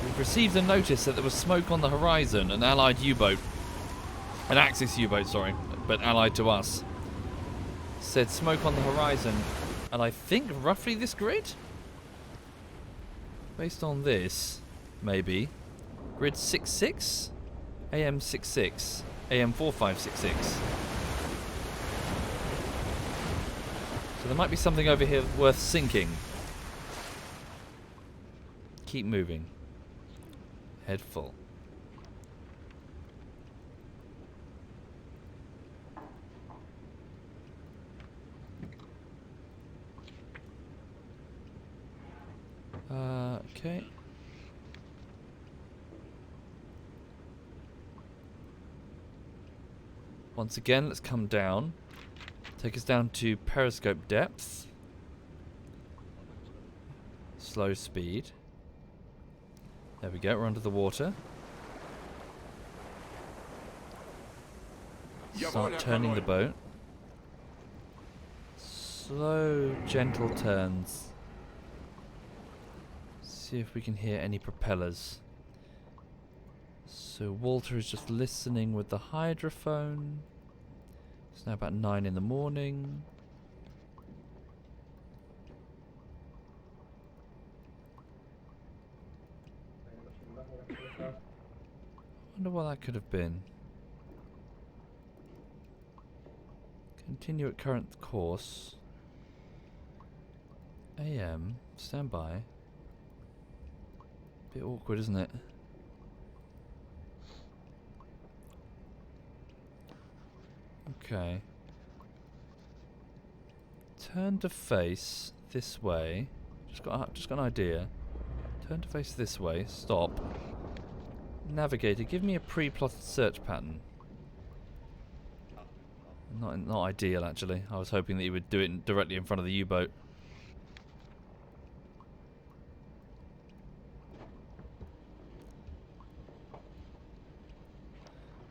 Speaker 1: We've received a notice that there was smoke on the horizon, an Allied U-boat. An Axis U-boat, sorry, but allied to us. Said smoke on the horizon, and I think roughly this grid? Based on this, maybe. Grid 66? AM 66. AM 4566. So there might be something over here worth sinking. Keep moving. Head full. Okay. Once again, let's come down. Take us down to periscope depth. Slow speed. There we go, we're under the water. Start turning the boat. Slow, gentle turns. See if we can hear any propellers. So Walter is just listening with the hydrophone. It's now about 9 in the morning. Wonder what that could have been. Continue at current course. AM, stand by. Bit awkward, isn't it? Okay. Turn to face this way. Just got an idea. Turn to face this way. Stop. Navigator, give me a pre-plotted search pattern. Not ideal, actually. I was hoping that you would do it directly in front of the U-boat.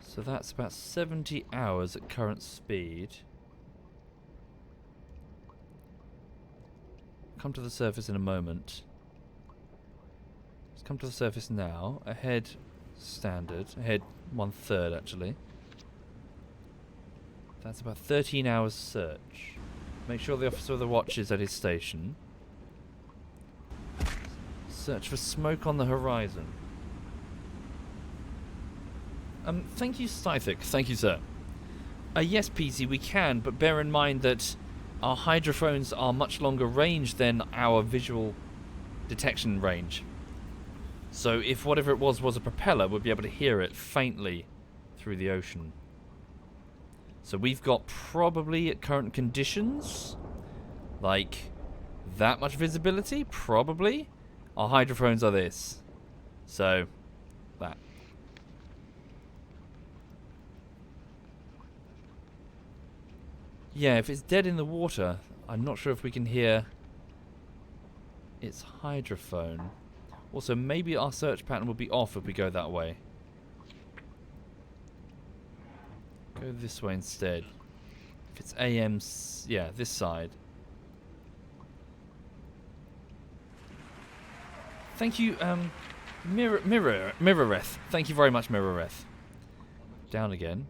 Speaker 1: So that's about 70 hours at current speed. Come to the surface in a moment. Let's come to the surface now. Ahead standard. Ahead 1/3 actually. That's about 13 hours search. Make sure the officer of the watch is at his station. Search for smoke on the horizon. Thank you, Scythic. Thank you, sir. Yes, PC, we can, but bear in mind that our hydrophones are much longer range than our visual detection range. So if whatever it was a propeller, we'll be able to hear it faintly through the ocean. So we've got probably at current conditions, like that much visibility, probably. Our hydrophones are this. So, that. Yeah, if it's dead in the water, I'm not sure if we can hear its hydrophone. Also, maybe our search pattern will be off if we go that way. Go this way instead. If it's AM, yeah, this side. Thank you, Mirroreth. Thank you very much, Mirroreth. Down again.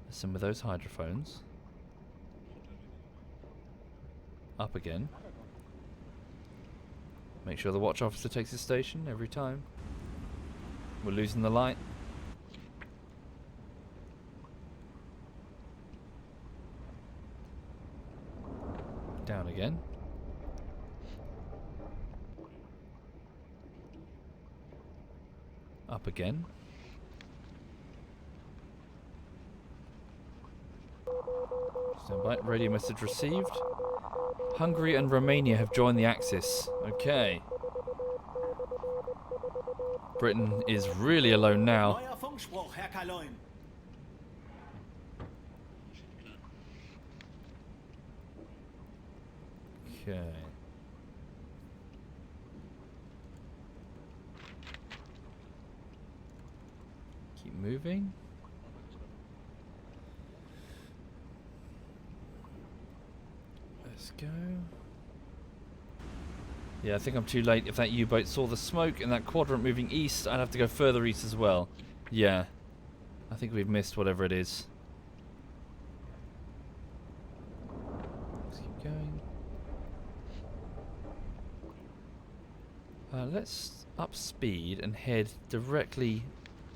Speaker 1: Listen with those hydrophones. Up again. Make sure the watch officer takes his station every time. We're losing the light. Down again. Up again. Stand by. Radio message received. Hungary and Romania have joined the Axis. Okay. Britain is really alone now.
Speaker 4: Neuer Funkspruch, Herr Kaloin.
Speaker 1: Okay. Keep moving. Let's go. Yeah, I think I'm too late. If that U-boat saw the smoke and that quadrant moving east, I'd have to go further east as well. Yeah. I think we've missed whatever it is. Let's keep going. Let's up speed and head directly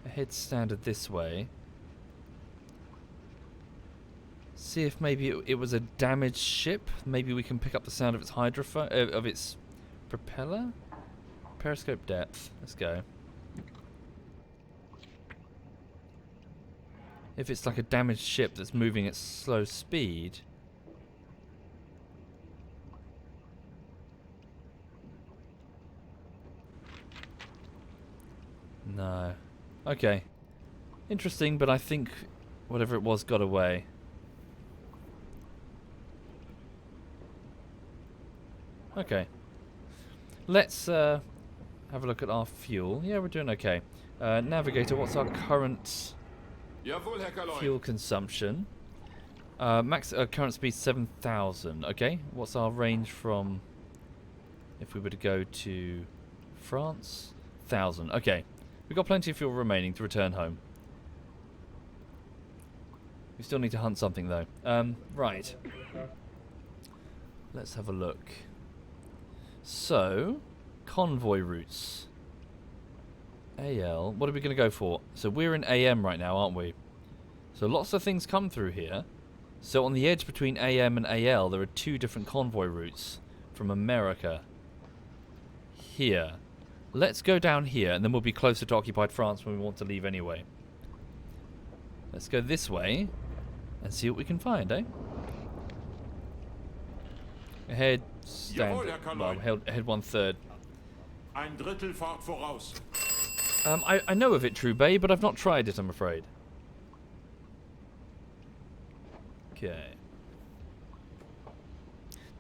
Speaker 1: ahead standard this way. See if maybe it was a damaged ship. Maybe we can pick up the sound of its hydrophone, of its propeller. Periscope depth. Let's go. If it's like a damaged ship that's moving at slow speed. No. Okay. Interesting, but I think whatever it was got away. Okay. Let's have a look at our fuel. Yeah, we're doing okay. Navigator, what's our current
Speaker 2: Jawohl, Herr Kaloin.
Speaker 1: fuel consumption? Max current speed 7,000. Okay. What's our range from if we were to go to France? 1,000. Okay. We've got plenty of fuel remaining to return home. We still need to hunt something though. Right. Let's have a look. So, convoy routes. AL. What are we going to go for? So we're in AM right now, aren't we? So lots of things come through here. So on the edge between AM and AL, there are two different convoy routes from America. Here. Let's go down here, and then we'll be closer to occupied France when we want to leave anyway. Let's go this way. and see what we can find, eh? Ahead,
Speaker 2: Jawohl, Herr Kaloin.
Speaker 1: ahead 1/3.
Speaker 2: Ein Drittel Fahrt voraus.
Speaker 1: I know of it, True Bay, but I've not tried it, I'm afraid. Okay.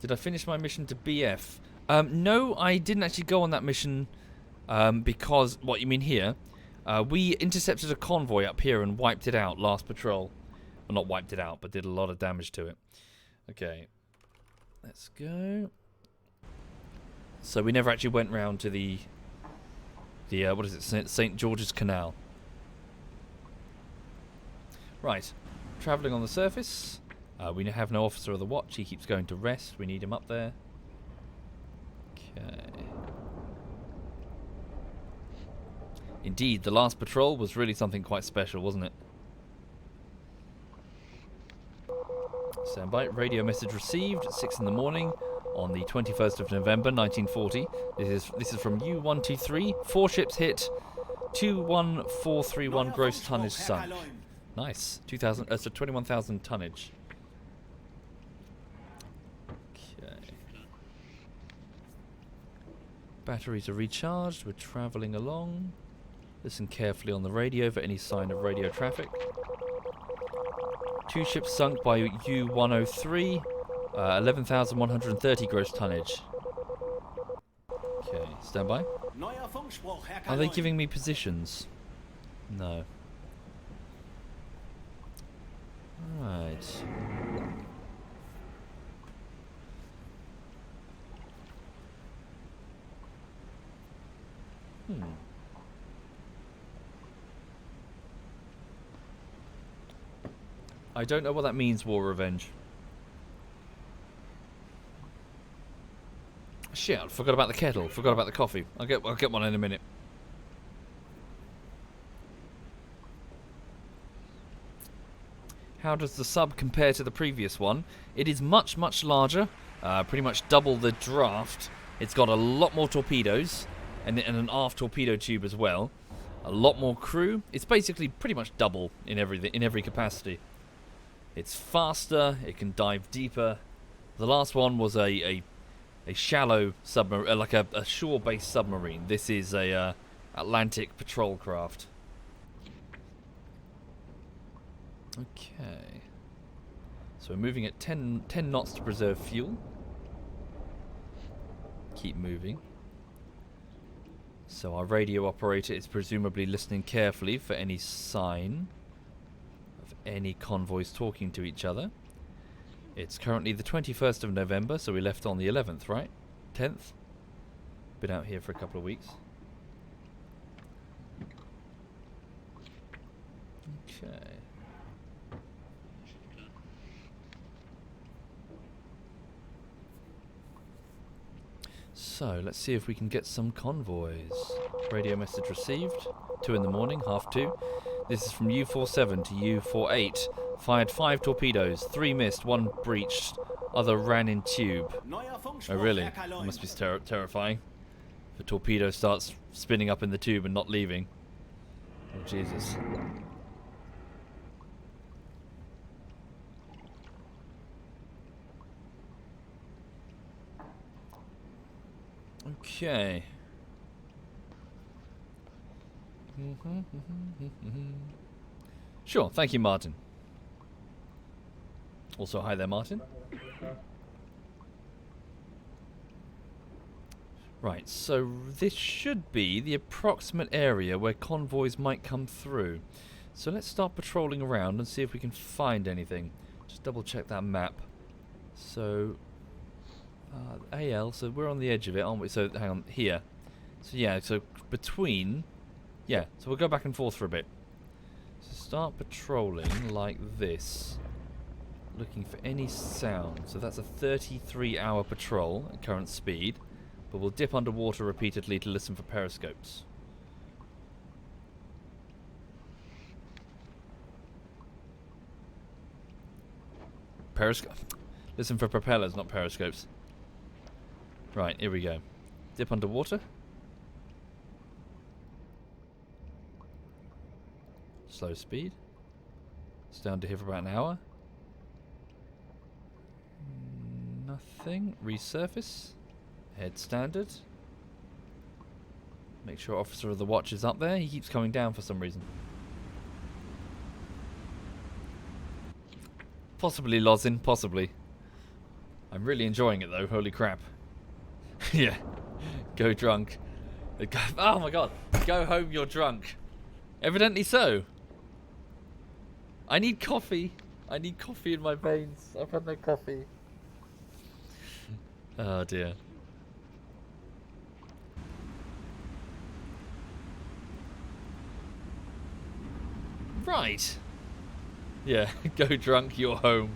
Speaker 1: Did I finish my mission to BF? No, I didn't actually go on that mission because... What, you mean here? We intercepted a convoy up here and wiped it out last patrol. Well, not wiped it out, but did a lot of damage to it. Okay. Let's go. So we never actually went round to the what is it? St. George's Canal. Right. Travelling on the surface. We have no officer of the watch. He keeps going to rest. We need him up there. Okay. Indeed, the last patrol was really something quite special, wasn't it? Stand by. Radio message received at 6 in the morning on the 21st of November 1940. This is from U-123. 4 ships hit. 21431 gross tonnage sunk. Nice. 21,000 tonnage. Okay. Batteries are recharged. We're travelling along. Listen carefully on the radio for any sign of radio traffic. 2 ships sunk by U-103. 11,130 gross tonnage. Okay, stand by. Are they giving me positions? No. Right. I don't know what that means, War Revenge. Shit, I forgot about the kettle, forgot about the coffee. I'll get one in a minute. How does the sub compare to the previous one? It is much, much larger, pretty much double the draft. It's got a lot more torpedoes, and an aft torpedo tube as well. A lot more crew. It's basically pretty much double in every capacity. It's faster, it can dive deeper. The last one was a shallow submarine, like a shore-based submarine. This is a Atlantic patrol craft. Okay. So we're moving at 10 knots to preserve fuel. Keep moving. So our radio operator is presumably listening carefully for any sign of any convoys talking to each other. It's currently the 21st of November, so we left on the 11th, right? 10th? Been out here for a couple of weeks. Okay. So, let's see if we can get some convoys. Radio message received. 2 in the morning, 2:30. This is from U-47 to U-48. Fired 5 torpedoes. 3 missed, 1 breached. Other ran in tube. Oh, really? That must be terrifying. The torpedo starts spinning up in the tube and not leaving. Oh, Jesus. Okay. Sure, thank you, Martin. Also, hi there, Martin. Right, so this should be the approximate area where convoys might come through. So let's start patrolling around and see if we can find anything. Just double check that map. So... AL, so we're on the edge of it, aren't we? So, hang on, here. So, yeah, so between... Yeah, so we'll go back and forth for a bit. So start patrolling like this. Looking for any sound. So that's a 33-hour patrol at current speed. But we'll dip underwater repeatedly to listen for periscopes. Listen for propellers, not periscopes. Right, here we go. Dip underwater. Slow speed. It's down to here for about an hour. Nothing. Resurface. Head standard. Make sure Officer of the Watch is up there. He keeps coming down for some reason. Possibly Lozin, possibly. I'm really enjoying it though, holy crap. Yeah. Go drunk. Oh my god. Go home, you're drunk. Evidently so. I need coffee. I need coffee in my veins. I've had no coffee. Oh dear. Right. Yeah, go drunk, you're home.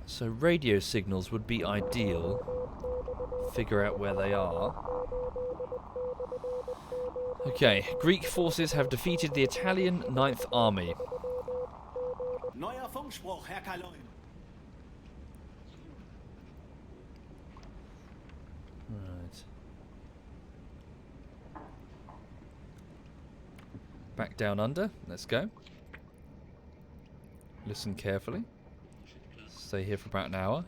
Speaker 1: So radio signals would be ideal. Figure out where they are. Okay, Greek forces have defeated the Italian 9th Army.
Speaker 4: Neuer Funkspruch, Herr Kaloin.
Speaker 1: Right. Back down under. Let's go. Listen carefully. Stay here for about an hour.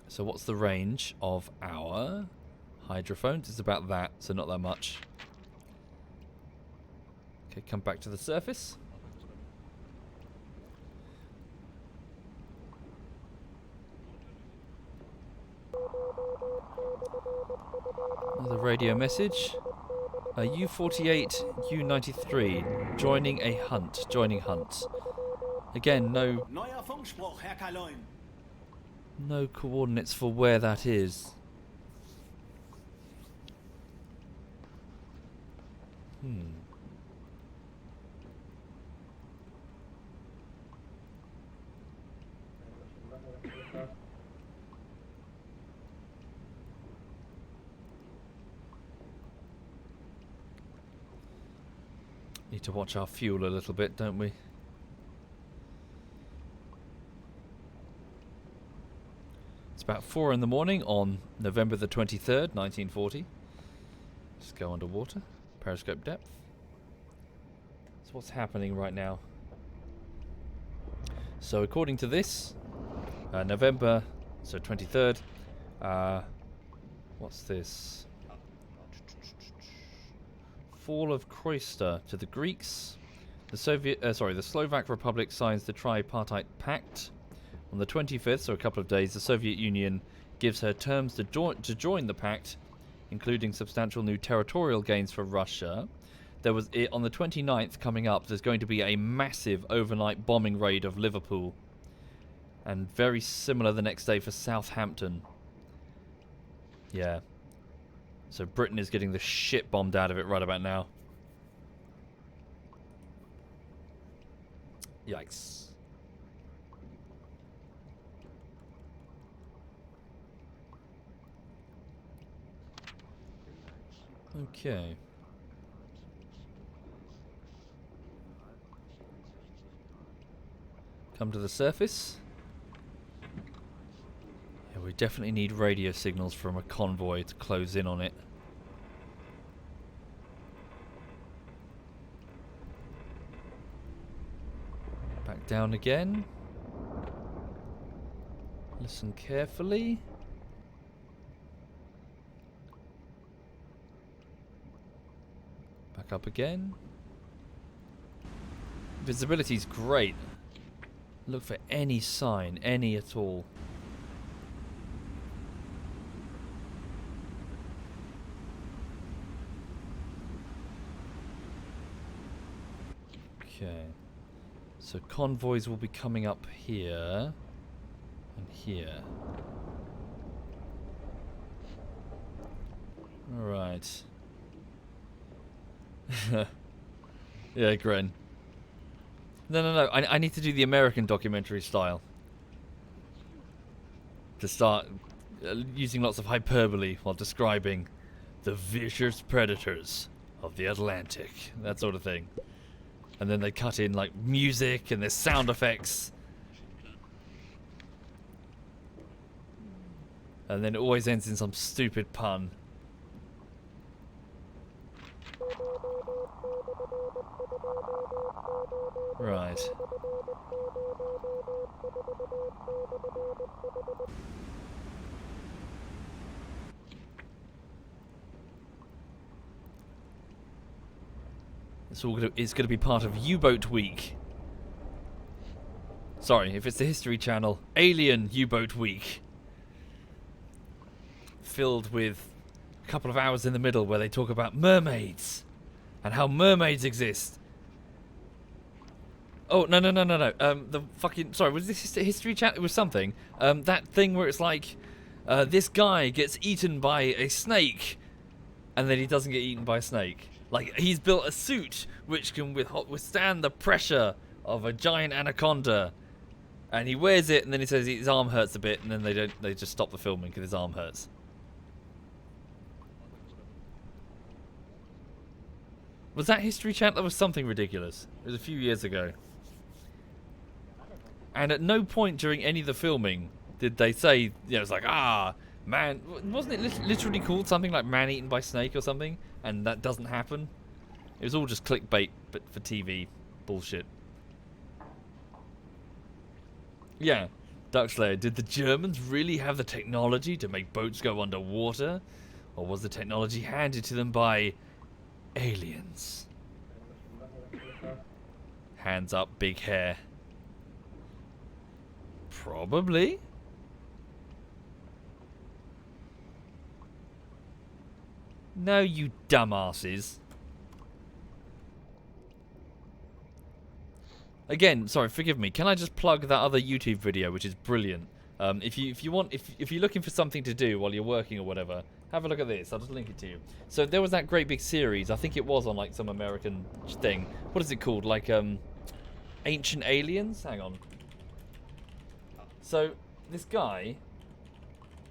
Speaker 1: So what's the range of our hydrophones? It's about that, so not that much. Okay, come back to the surface. Another radio message. U48, U93, joining a hunt. Joining hunt. Again, no
Speaker 4: Neuer Funkspruch, Herr Kaloin.
Speaker 1: no coordinates for where that is. Need to watch our fuel a little bit, don't we? It's about 4 in the morning on November the 23rd, 1940. Just go underwater. Periscope depth. So what's happening right now? So according to this, November, so 23rd, what's this? Fall of Croyster to the Greeks. The Slovak Republic signs the Tripartite Pact. On the 25th, so a couple of days, the Soviet Union gives her terms to join the pact, including substantial new territorial gains for Russia. There was on the 29th coming up, there's going to be a massive overnight bombing raid of Liverpool. And very similar the next day for Southampton. Yeah. So Britain is getting the shit bombed out of it right about now. Yikes. Okay. Come to the surface. Yeah, we definitely need radio signals from a convoy to close in on it. Back down again. Listen carefully. Back up again. Visibility's great. Look for any sign, any at all. Okay. So convoys will be coming up here and here. Alright. Yeah, Gren. No. I need to do the American documentary style. To start using lots of hyperbole while describing the vicious predators of the Atlantic. That sort of thing. And then they cut in like music and there's sound effects. And then it always ends in some stupid pun. Right. It's gonna be part of U-Boat Week. Sorry, if it's the History Channel, Alien U-Boat Week. Filled with a couple of hours in the middle where they talk about mermaids and how mermaids exist. Oh, no. The fucking... Sorry, was this History Channel? It was something. That thing where it's like, this guy gets eaten by a snake and then he doesn't get eaten by a snake. Like, he's built a suit which can withstand the pressure of a giant anaconda. And he wears it, and then he says his arm hurts a bit, and then they just stop the filming because his arm hurts. Was that History Channel? That was something ridiculous. It was a few years ago. And at no point during any of the filming did they say, you know, it's like, man, wasn't it literally called something like man eaten by snake or something? And that doesn't happen. It was all just clickbait, but for TV bullshit. Yeah, Duckslayer, did the Germans really have the technology to make boats go underwater? Or was the technology handed to them by aliens? Hands up, big hair. Probably. No, you dumbasses. Again, sorry, forgive me. Can I just plug that other YouTube video, which is brilliant? If you're looking for something to do while you're working or whatever, have a look at this. I'll just link it to you. So there was that great big series. I think it was on like some American thing. What is it called? Like Ancient Aliens. Hang on. So this guy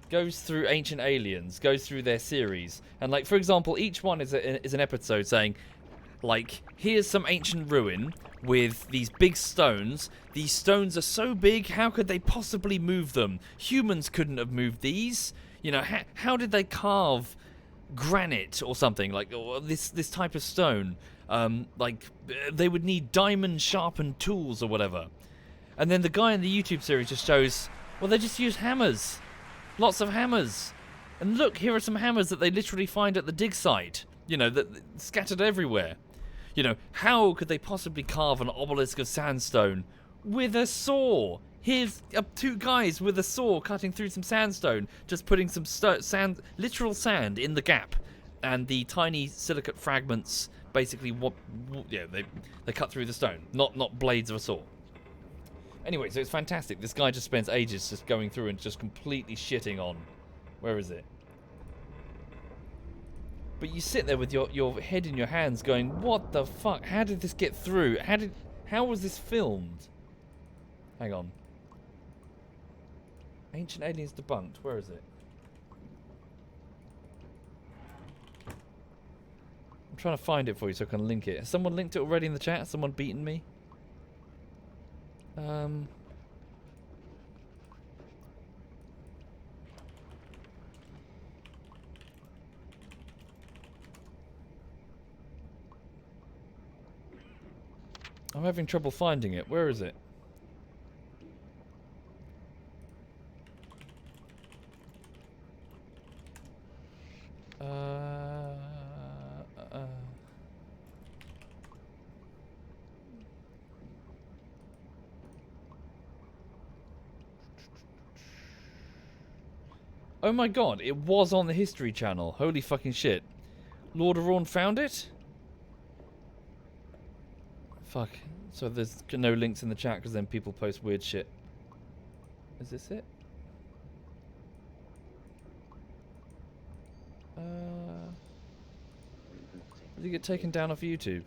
Speaker 1: goes through Ancient Aliens, goes through their series, and like for example, each one is an episode saying, like, here's some ancient ruin with these big stones. These stones are so big, how could they possibly move them? Humans couldn't have moved these. You know, how did they carve granite or something like this type of stone? Like they would need diamond sharpened tools or whatever. And then the guy in the YouTube series just shows, well, they just use hammers. Lots of hammers. And look, here are some hammers that they literally find at the dig site. You know, that scattered everywhere. You know, how could they possibly carve an obelisk of sandstone with a saw? Here's two guys with a saw cutting through some sandstone, just putting some literal sand in the gap, and the tiny silicate fragments basically they cut through the stone, not blades of a saw. Anyway, so it's fantastic. This guy just spends ages just going through and just completely shitting on. Where is it? But you sit there with your head in your hands going, what the fuck? How did this get through? How was this filmed? Hang on. Ancient Aliens Debunked. Where is it? I'm trying to find it for you so I can link it. Has someone linked it already in the chat? Has someone beaten me? I'm having trouble finding it. Where is it? Oh my god, it was on the History Channel. Holy fucking shit. Lord of Rawn found it? Fuck. So there's no links in the chat because then people post weird shit. Is this it? Did it get taken down off YouTube?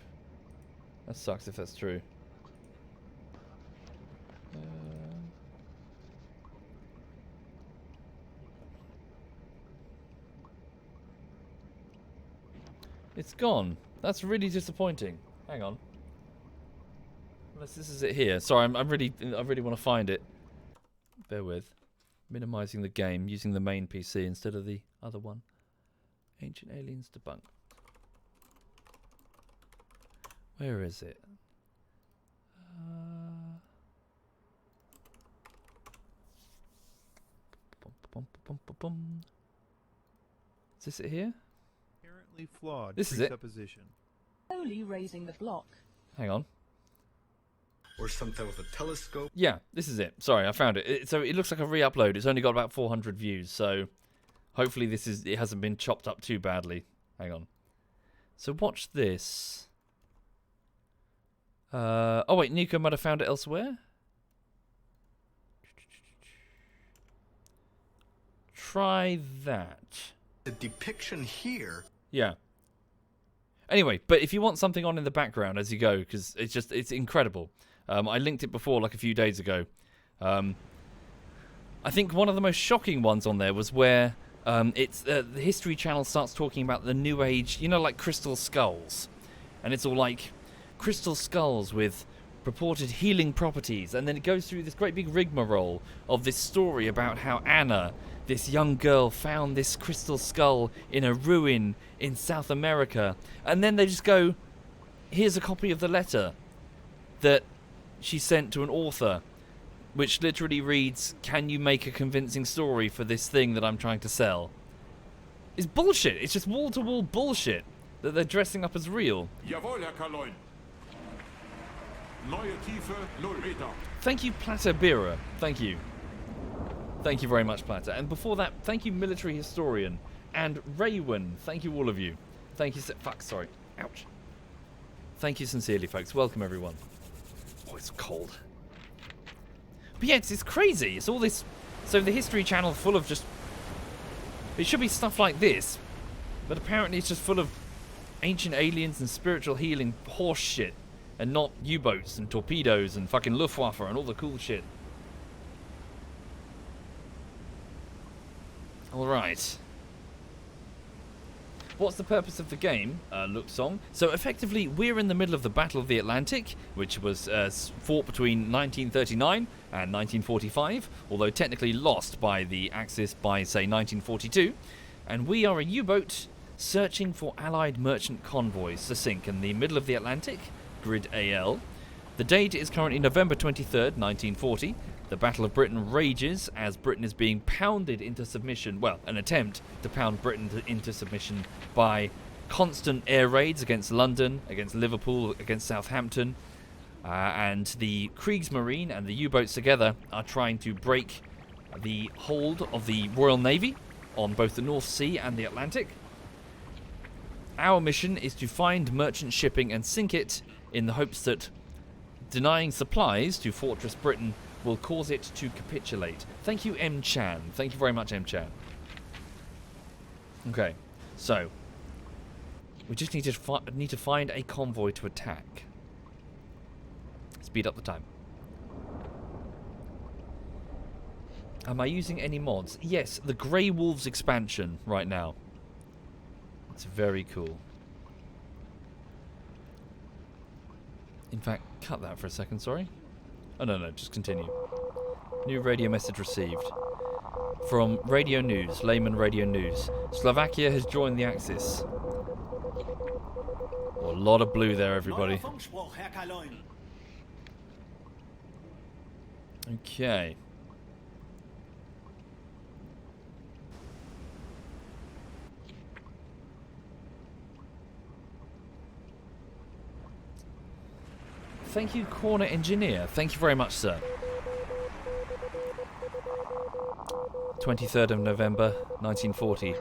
Speaker 1: That sucks if that's true. It's gone. That's really disappointing. Hang on. Unless this is it here. Sorry, I really want to find it. Bear with. Minimizing the game, using the main PC instead of the other one. Ancient Aliens Debunked. Where is it? Boom. Is this it here?
Speaker 5: Apparently flawed
Speaker 1: This is it.
Speaker 5: presupposition.
Speaker 6: Slowly raising the block.
Speaker 1: Hang on.
Speaker 7: Or something with a telescope.
Speaker 1: Yeah, this is it. Sorry, I found it. So it looks like a re-upload. It's only got about 400 views, so hopefully it hasn't been chopped up too badly. Hang on. So watch this. Oh wait, Nico might have found it elsewhere. Try that.
Speaker 7: The depiction here.
Speaker 1: Yeah. Anyway, but if you want something on in the background as you go, because it's incredible. I linked it before, like a few days ago. I think one of the most shocking ones on there was where the History Channel starts talking about the New Age, you know, like crystal skulls. And it's all like crystal skulls with purported healing properties. And then it goes through this great big rigmarole of this story about how Anna, this young girl, found this crystal skull in a ruin in South America. And then they just go, here's a copy of the letter that she sent to an author, which literally reads, can you make a convincing story for this thing that I'm trying to sell? It's bullshit. It's just wall-to-wall bullshit that they're dressing up as real.
Speaker 2: Jawohl, Herr Kaloin. Neue Tiefe, 0 Meter.
Speaker 1: Thank you, Plata Bira. Thank you. Thank you very much, Plata. And before that, thank you, Military Historian. And Raywin. Thank you, all of you. Thank you. Fuck, sorry. Ouch. Thank you sincerely, folks. Welcome, everyone. Oh, it's cold. But yeah, it's crazy. It's all this... So the History Channel full of just... It should be stuff like this. But apparently it's just full of ancient aliens and spiritual healing horse shit. And not U-boats and torpedoes and fucking Luftwaffe and all the cool shit. Alright. What's the purpose of the game? Look song. So effectively, we're in the middle of the Battle of the Atlantic, which was fought between 1939 and 1945, although technically lost by the Axis by, say, 1942. And we are a U-boat searching for Allied merchant convoys to sink in the middle of the Atlantic, grid AL. The date is currently November 23rd, 1940. The Battle of Britain rages as Britain is being pounded into submission, well, an attempt to pound Britain into submission by constant air raids against London, against Liverpool, against Southampton, and the Kriegsmarine and the U-boats together are trying to break the hold of the Royal Navy on both the North Sea and the Atlantic. Our mission is to find merchant shipping and sink it in the hopes that denying supplies to Fortress Britain will cause it to capitulate. Thank you, M. Chan. Thank you very much, M. Chan. Okay, so we just need to find a convoy to attack. Speed up the time. Am I using any mods? Yes, the Grey Wolves expansion right now. It's very cool. In fact, cut that for a second, sorry. Oh, no, just continue. New radio message received. From Radio News, Layman Radio News. Slovakia has joined the Axis. Oh, a lot of blue there, everybody.
Speaker 4: Neuer Funkspruch, Herr Kaloin.
Speaker 1: Okay. Thank you, Corner Engineer. Thank you very much, sir. 23rd of November, 1940.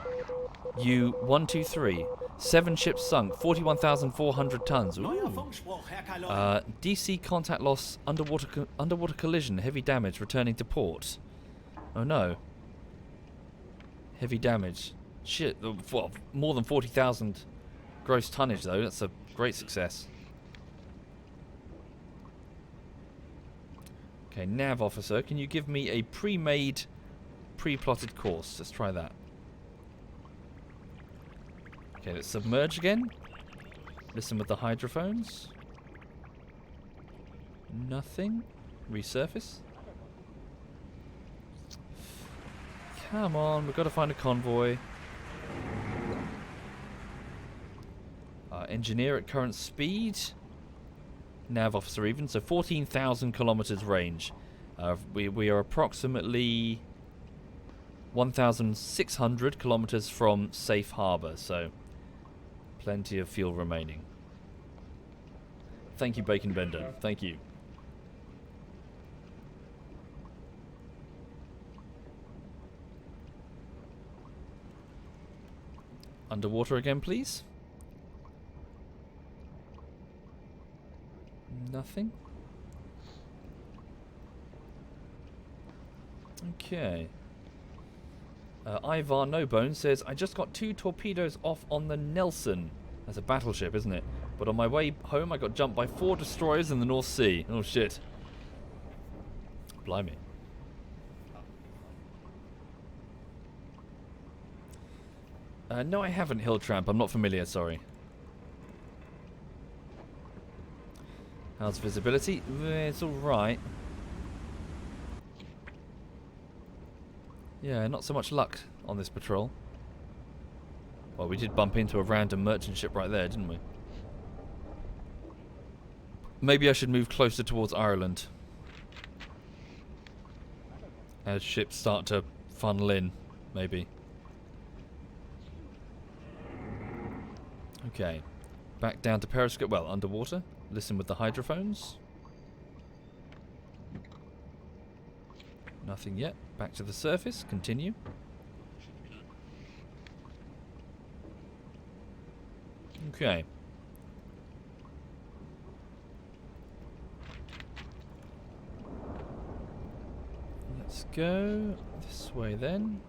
Speaker 1: U-123. 7 ships sunk, 41,400 tons.
Speaker 4: Neuer
Speaker 1: Ooh.
Speaker 4: Funkspruch, Herr Kaloin.
Speaker 1: DC contact loss, underwater collision, heavy damage, returning to port. Oh no. Heavy damage. Shit, well, more than 40,000 gross tonnage though. That's a great success. Okay, nav officer, can you give me a pre-made, pre-plotted course? Let's try that. Okay, let's submerge again. Listen with the hydrophones. Nothing. Resurface. Come on, we've got to find a convoy. Engineer at current speed. Nav officer even, so 14,000 kilometers range. We are approximately 1,600 kilometers from safe harbor, so plenty of fuel remaining. Thank you, Bacon Bender. Thank you. Underwater again, please. Nothing. Okay. Ivar No Bone says, I just got 2 torpedoes off on the Nelson. That's a battleship, isn't it? But on my way home, I got jumped by 4 destroyers in the North Sea. Oh, shit. Blimey. No, I haven't, Hill Tramp. I'm not familiar, sorry. How's visibility? It's alright. Yeah, not so much luck on this patrol. Well, we did bump into a random merchant ship right there, didn't we? Maybe I should move closer towards Ireland. As ships start to funnel in, maybe. Okay. Back down to periscope, well, underwater. Listen with the hydrophones. Nothing yet. Back to the surface. Continue. Okay. Let's go this way then.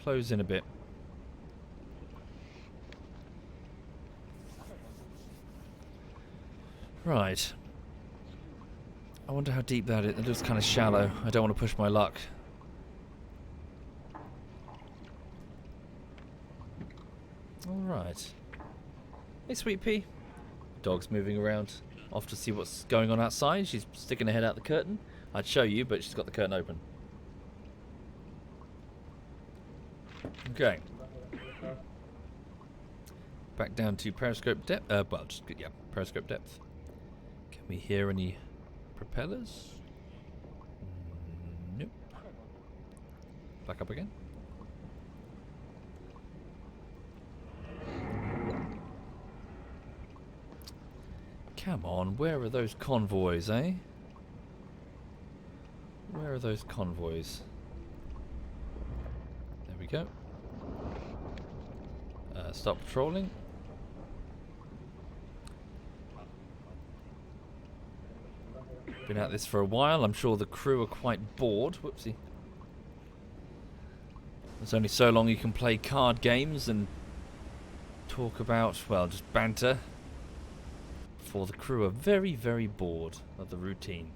Speaker 1: Close in a bit. Right. I wonder how deep that is. It looks kind of shallow. I don't want to push my luck. Alright. Hey, Sweet Pea. Dog's moving around. Off to see what's going on outside. She's sticking her head out the curtain. I'd show you, but she's got the curtain open. Okay. Back down to periscope depth. Well, just, yeah, periscope depth. Can we hear any propellers? Nope. Back up again. Come on, where are those convoys, eh? Where are those convoys? There we go. Stop patrolling. Been at this for a while. I'm sure the crew are quite bored. Whoopsie. There's only so long you can play card games and talk about, well, just banter. Before the crew are very, very bored of the routine.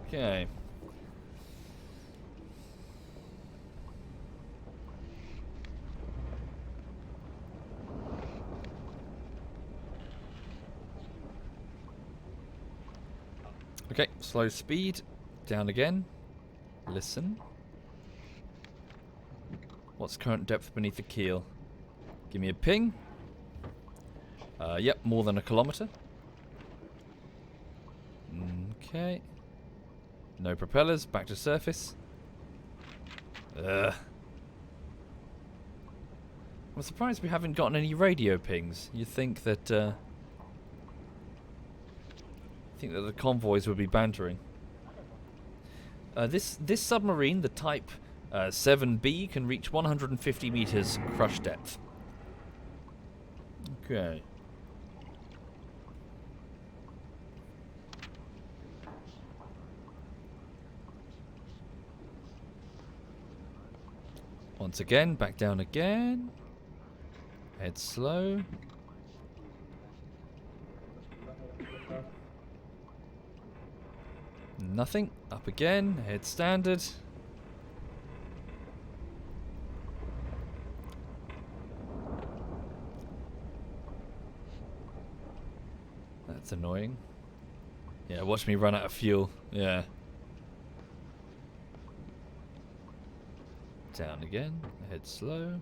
Speaker 1: Okay. Okay, slow speed. Down again. Listen. What's current depth beneath the keel? Give me a ping. Yep, more than a kilometer. Okay. No propellers, back to surface. I'm surprised we haven't gotten any radio pings. You'd think that the convoys would be bantering. This submarine, the Type 7B, can reach 150 meters crush depth. Okay. Once again, back down again. Head slow. Nothing. Up again. Head standard. That's annoying. Yeah, watch me run out of fuel. Yeah. Down again. Head slow.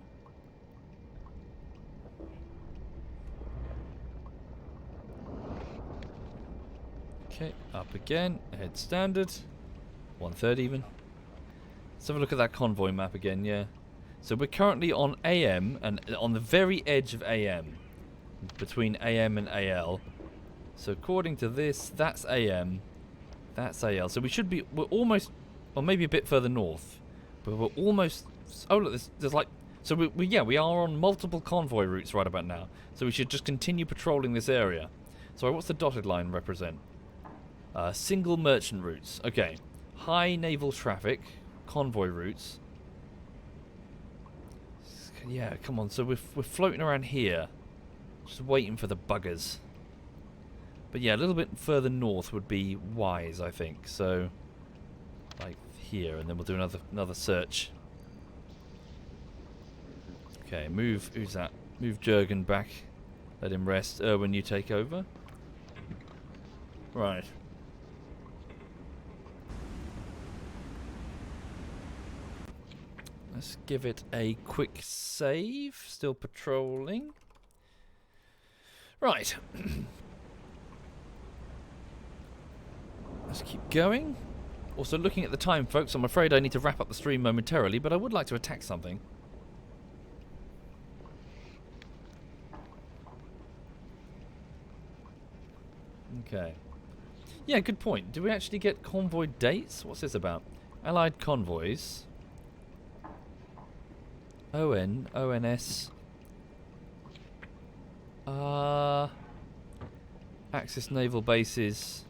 Speaker 1: Okay, up again. Ahead standard. 1/3 even. Let's have a look at that convoy map again, yeah. So we're currently on AM, and on the very edge of AM. Between AM and AL. So according to this, that's AM. That's AL. So we're almost, or maybe a bit further north. But we're almost, oh look, there's like, so we are on multiple convoy routes right about now. So we should just continue patrolling this area. Sorry, what's the dotted line represent? Single merchant routes. Okay. High naval traffic. Convoy routes. Yeah, come on. So we're floating around here. Just waiting for the buggers. But yeah, a little bit further north would be wise, I think. So, like here, and then we'll do another search. Okay, move. Who's that? Move Jurgen back. Let him rest. Erwin, you take over. Right. Let's give it a quick save. Still patrolling. Right. Let's keep going. Also, looking at the time, folks, I'm afraid I need to wrap up the stream momentarily, but I would like to attack something. Okay. Yeah, good point. Do we actually get convoy dates? What's this about? Allied convoys. ON, ONS. Axis naval bases.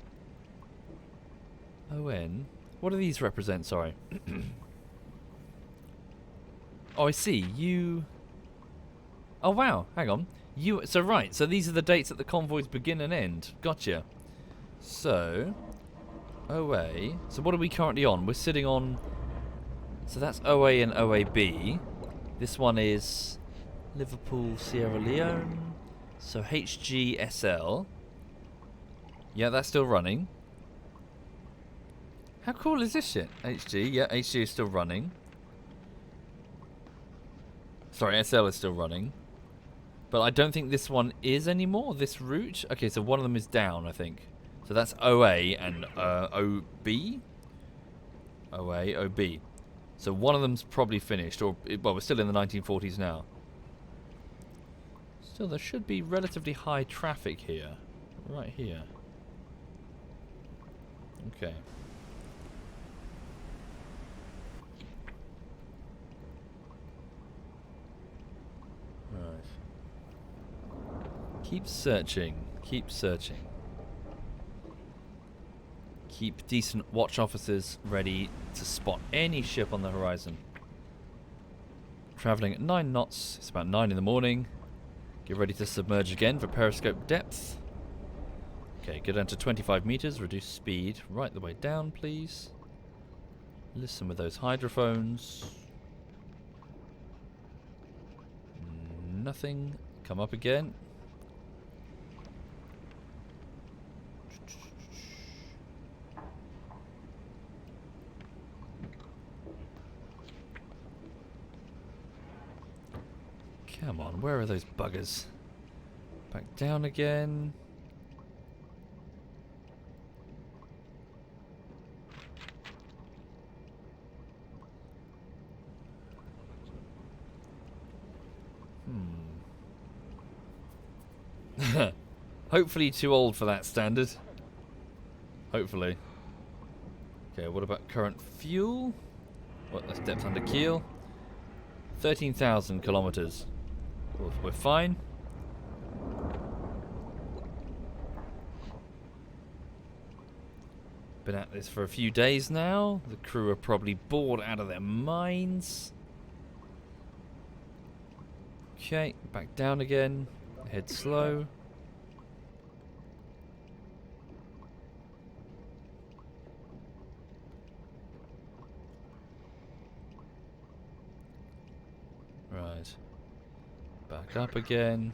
Speaker 1: ON. What do these represent? Sorry. Oh, I see. You. Oh wow. Hang on. So right. So these are the dates that the convoys begin and end. Gotcha. So OA. So what are we currently on? We're sitting on. So that's OA and OAB. This one is Liverpool, Sierra Leone. So HGSL. Yeah, that's still running. How cool is this shit? HG, yeah, HG is still running. Sorry, SL is still running. But I don't think this one is anymore, this route. Okay, so one of them is down, I think. So that's OA and OB? OA, OB. So one of them's probably finished, or, well, we're still in the 1940s now. Still, there should be relatively high traffic here. Right here. Okay. Right. Keep searching. Keep searching. Keep decent watch officers ready to spot any ship on the horizon. Travelling at 9 knots. It's about 9 in the morning. Get ready to submerge again for periscope depth. Okay, go down to 25 meters. Reduce speed right the way down, please. Listen with those hydrophones. Nothing. Come up again. Come on, where are those buggers? Back down again. Hopefully too old for that standard. Hopefully. Okay, what about current fuel? What, that's depth under keel. 13,000 kilometers. We're fine. Been at this for a few days now. The crew are probably bored out of their minds. Okay, back down again. Head slow. Right. Back up again.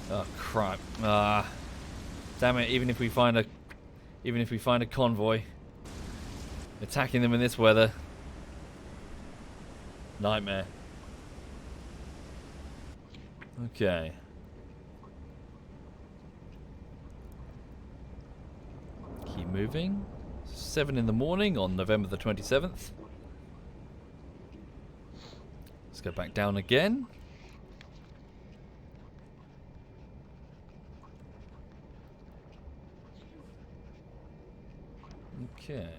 Speaker 1: Oh crap. Damn it, even if we find a convoy, attacking them in this weather. Nightmare. Okay. Keep moving. 7 in the morning on November the 27th. Let's go back down again. Okay.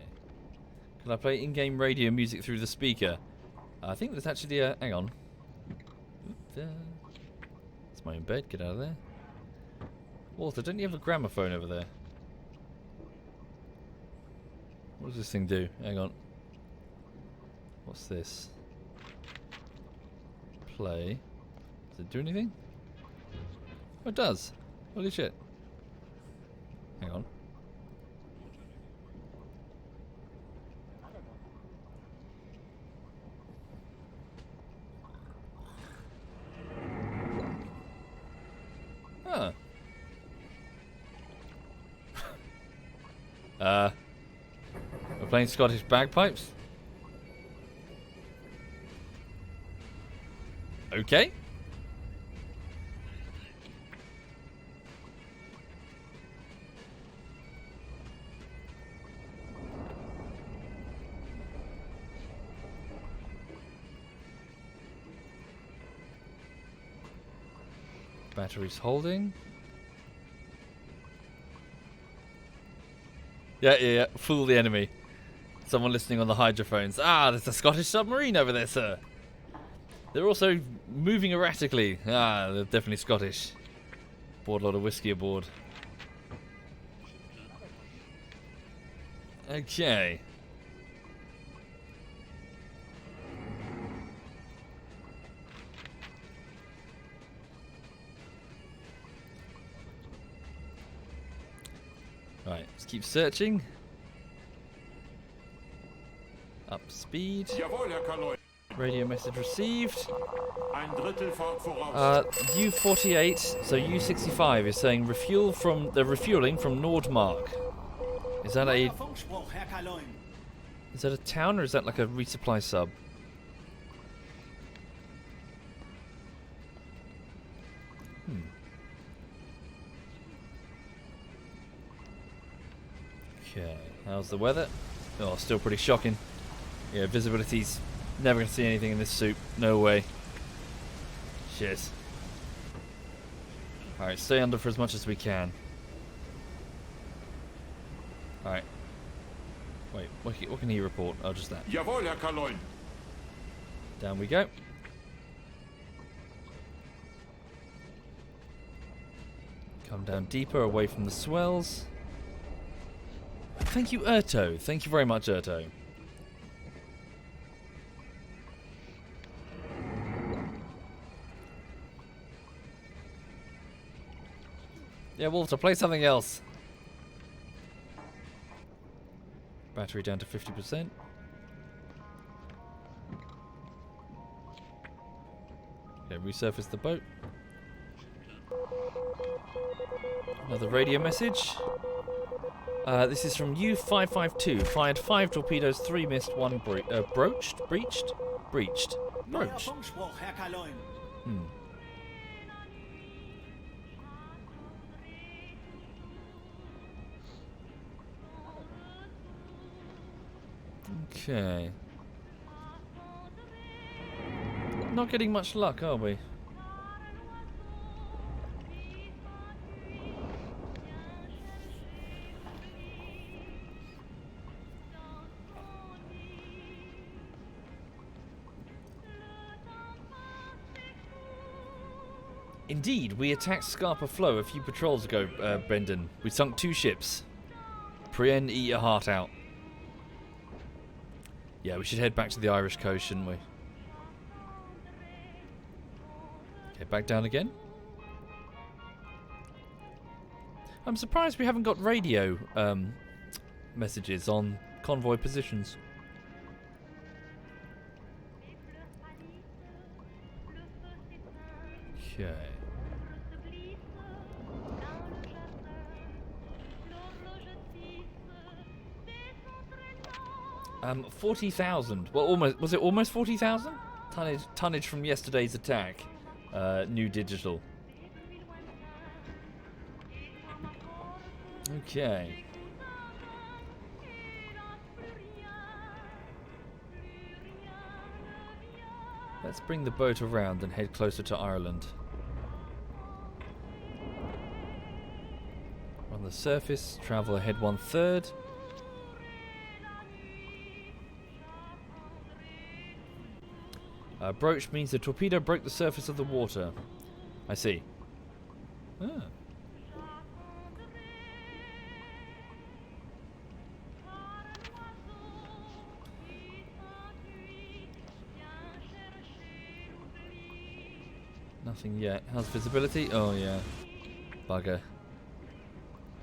Speaker 1: Can I play in-game radio music through the speaker? I think there's actually a... Hang on. It's my own bed. Get out of there. Walter, don't you have a gramophone over there? What does this thing do? Hang on. What's this? Play. Does it do anything? Oh, it does. Holy shit. Hang on. Huh. We're playing Scottish bagpipes? Okay. Batteries holding. Yeah. Fool the enemy. Someone listening on the hydrophones. Ah, there's a Scottish submarine over there, sir. They're also moving erratically. Ah, they're definitely Scottish. Bought a lot of whiskey aboard. Okay. Right, let's keep searching. Up speed.
Speaker 2: Jawohl, Herr Kaloin.
Speaker 1: Radio message received.
Speaker 2: Ein Drittel Fahrt voraus.
Speaker 1: U48, so U65 is saying they're refueling from Nordmark. Is that
Speaker 4: Neuer Funkspruch, Herr Kaloin.
Speaker 1: is that a town or is that like a resupply sub? Okay, how's the weather? Oh, still pretty shocking. Yeah, visibility's never gonna see anything in this soup. No way. Cheers. Alright, stay under for as much as we can. Alright. Wait, what can he report? Oh, just that.
Speaker 2: Jawohl, Herr Kaloin.
Speaker 1: Down we go. Come down deeper, away from the swells. Thank you, Erto. Thank you very much, Erto. Yeah, Walter, play something else. Battery down to 50%. Okay, resurface the boat. Another radio message. This is from U552. Fired 5 torpedoes, 3 missed, 1 breached.
Speaker 4: Neuer Funkspruch, Herr Kaloin.
Speaker 1: Okay. Not getting much luck, are we? Indeed, we attacked Scarpa Flow a few patrols ago, Brendan. We sunk 2 ships. Prien, eat your heart out. Yeah, we should head back to the Irish coast, shouldn't we? Okay, back down again. I'm surprised we haven't got radio messages on convoy positions. Okay. 40,000. Well, almost. Was it almost 40,000? Tonnage from yesterday's attack. new digital. Okay. Let's bring the boat around and head closer to Ireland. On the surface, travel ahead 1/3. Broach means the torpedo broke the surface of the water. I see. Ah. Nothing yet. How's visibility? Oh yeah. Bugger.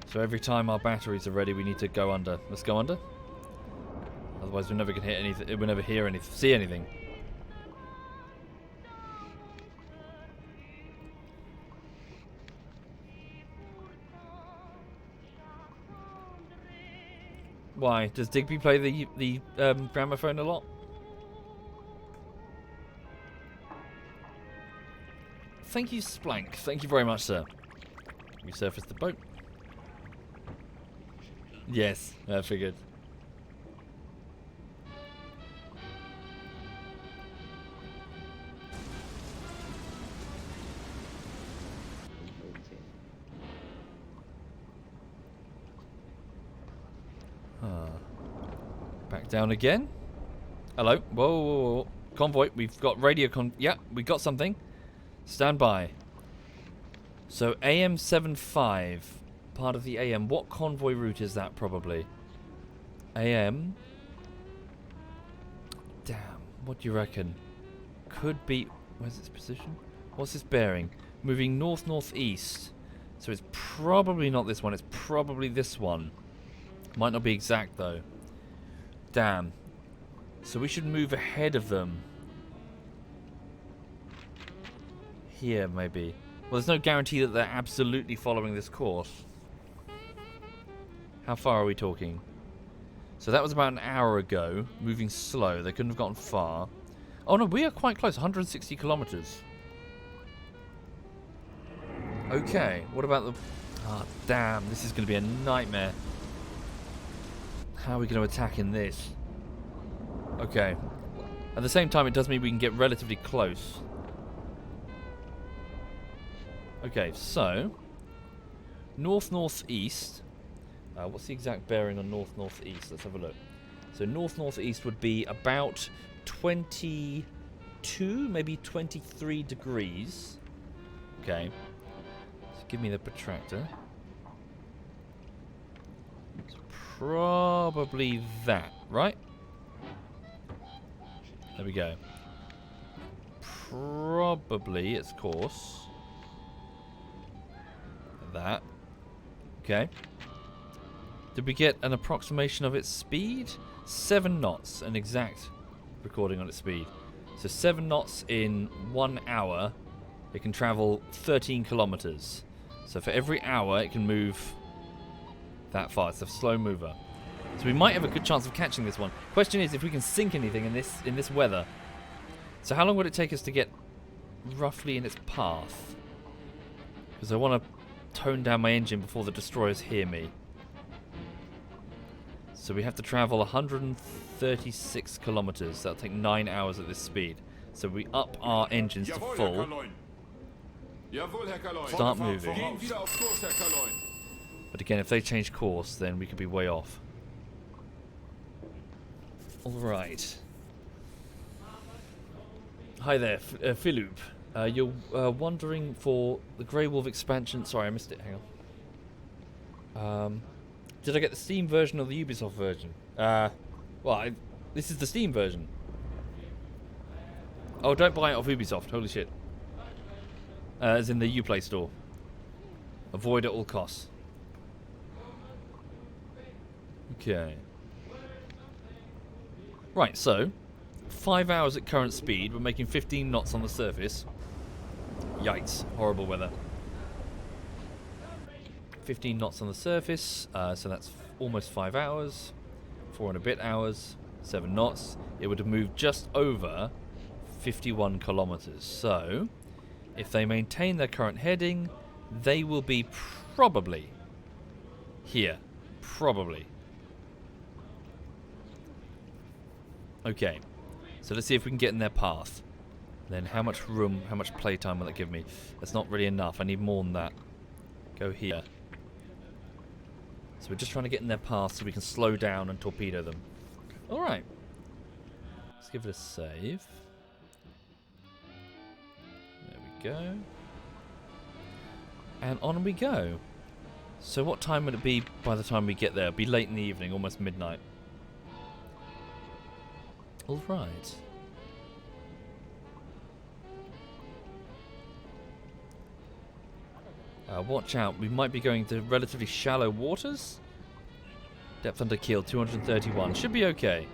Speaker 1: So every time our batteries are ready, we need to go under. Let's go under. Otherwise, we're never gonna hit anything. We'll never hear anything, see anything. Why? Does Digby play the gramophone a lot? Thank you, Splank. Thank you very much, sir. We surfaced the boat. Yes, I figured. Back down again. Hello. Whoa, whoa, whoa. Convoy. We've got radio yeah, we got something. Stand by. So AM75, part of the AM. What convoy route is that? Probably AM. Damn. What do you reckon? Could be. Where's its position? What's its bearing? Moving north northeast. So it's probably not this one. It's probably this one. Might not be exact though. Damn. So we should move ahead of them. Here, maybe. Well, there's no guarantee that they're absolutely following this course. How far are we talking? So that was about an hour ago. Moving slow. They couldn't have gotten far. Oh no, we are quite close. 160 kilometers. Okay. What about the... Ah, damn. This is going to be a nightmare. How are we going to attack in this? Okay. At the same time, it does mean we can get relatively close. Okay, so north-northeast. What's the exact bearing on north-northeast? Let's have a look. So north-northeast would be about 22, maybe 23 degrees. Okay. So give me the protractor. It's probably that, right? There we go. Probably its course. That. Okay. Did we get an approximation of its speed? 7 knots, an exact recording on its speed. So 7 knots in 1 hour, it can travel 13 kilometers. So for every hour, it can move that far. It's a slow mover. So we might have a good chance of catching this one. Question is if we can sink anything in this weather. So how long would it take us to get roughly in its path? Because I want to tone down my engine before the destroyers hear me. So we have to travel 136 kilometers. That'll take 9 hours at this speed. So we up our engines to full. Start moving. But again, if they change course, then we could be way off. Alright. Hi there, Philip. You're wondering for the Grey Wolf expansion. Sorry, I missed it. Hang on. Did I get the Steam version or the Ubisoft version? This is the Steam version. Oh, don't buy it off Ubisoft. Holy shit. As in the Uplay store. Avoid at all costs. Okay. Right, so 5 hours at current speed. We're making 15 knots on the surface. Yikes. Horrible weather. 15 knots on the surface. So that's almost 5 hours. 4 and a bit hours. 7 knots. It would have moved just over 51 kilometers. So If they maintain their current heading, they will be probably here. Probably. Okay. So let's see if we can get in their path. Then how much room, how much playtime will it give me? That's not really enough. I need more than that. Go here. So we're just trying to get in their path so we can slow down and torpedo them. Alright. Let's give it a save. There we go. And on we go. So what time would it be by the time we get there? It'll be late in the evening, almost midnight. Alright. Watch out, we might be going to relatively shallow waters. Depth under keel, 231. Should be okay.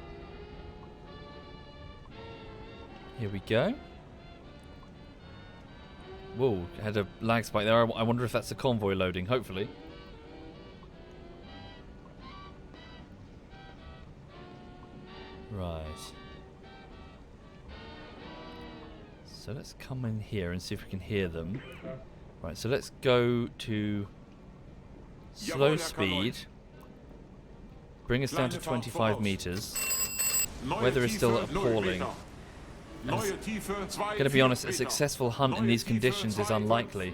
Speaker 1: Here we go. Whoa, had a lag spike there. I wonder if that's a convoy loading, hopefully. Right. So let's come in here and see if we can hear them. Right, so let's go to slow speed. Bring us down to 25 meters. Weather is still appalling. Gonna be honest, a successful hunt in these conditions is unlikely.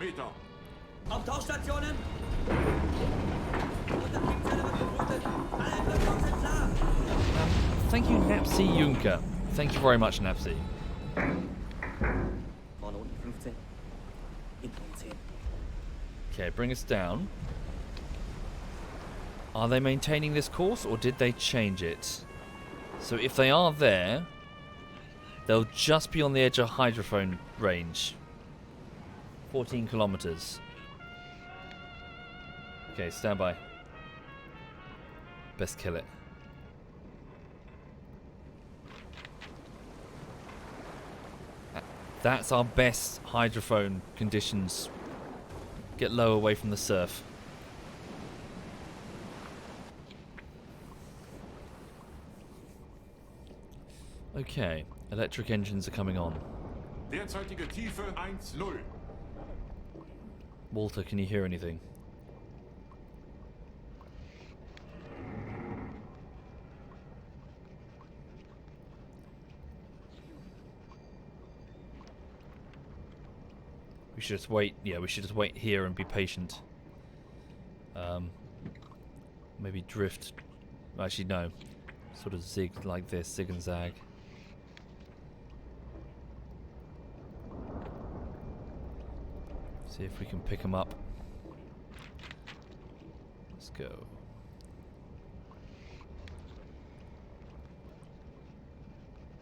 Speaker 1: Thank you, Napsi Juncker. Thank you very much, Napsi. Okay, bring us down. Are they maintaining this course or did they change it? So if they are there, they'll just be on the edge of hydrophone range. 14 kilometers. Okay, stand by. Best kill it. That's our best hydrophone conditions. Get low away from the surf. Okay, electric engines are coming on.
Speaker 2: Derzeitige Tiefe 1,0.
Speaker 1: Walter, can you hear anything? We should just wait. Yeah, we should just wait here and be patient. Maybe drift. Actually, no. Sort of zig like this, zig and zag. See if we can pick them up. Let's go.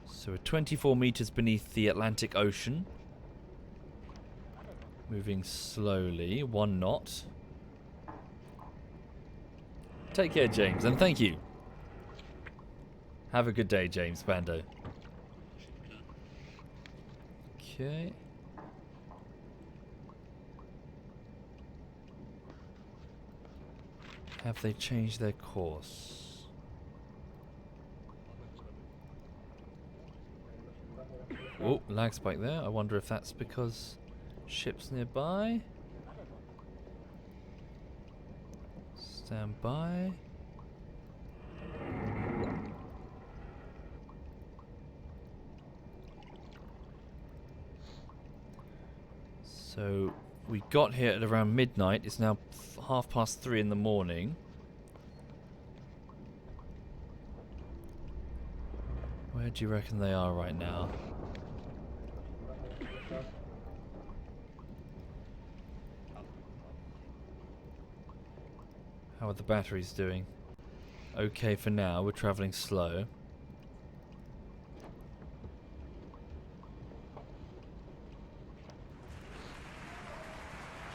Speaker 1: So we're 24 meters beneath the Atlantic Ocean. Moving slowly, 1 knot. Take care, James, and thank you. Have a good day, James Bando. Okay. Have they changed their course? Oh, lag spike there. I wonder if that's because ships nearby. Stand by. So we got here at around midnight. It's now 3:30 in the morning. Where do you reckon they are right now? How are the batteries doing? Okay for now, we're travelling slow.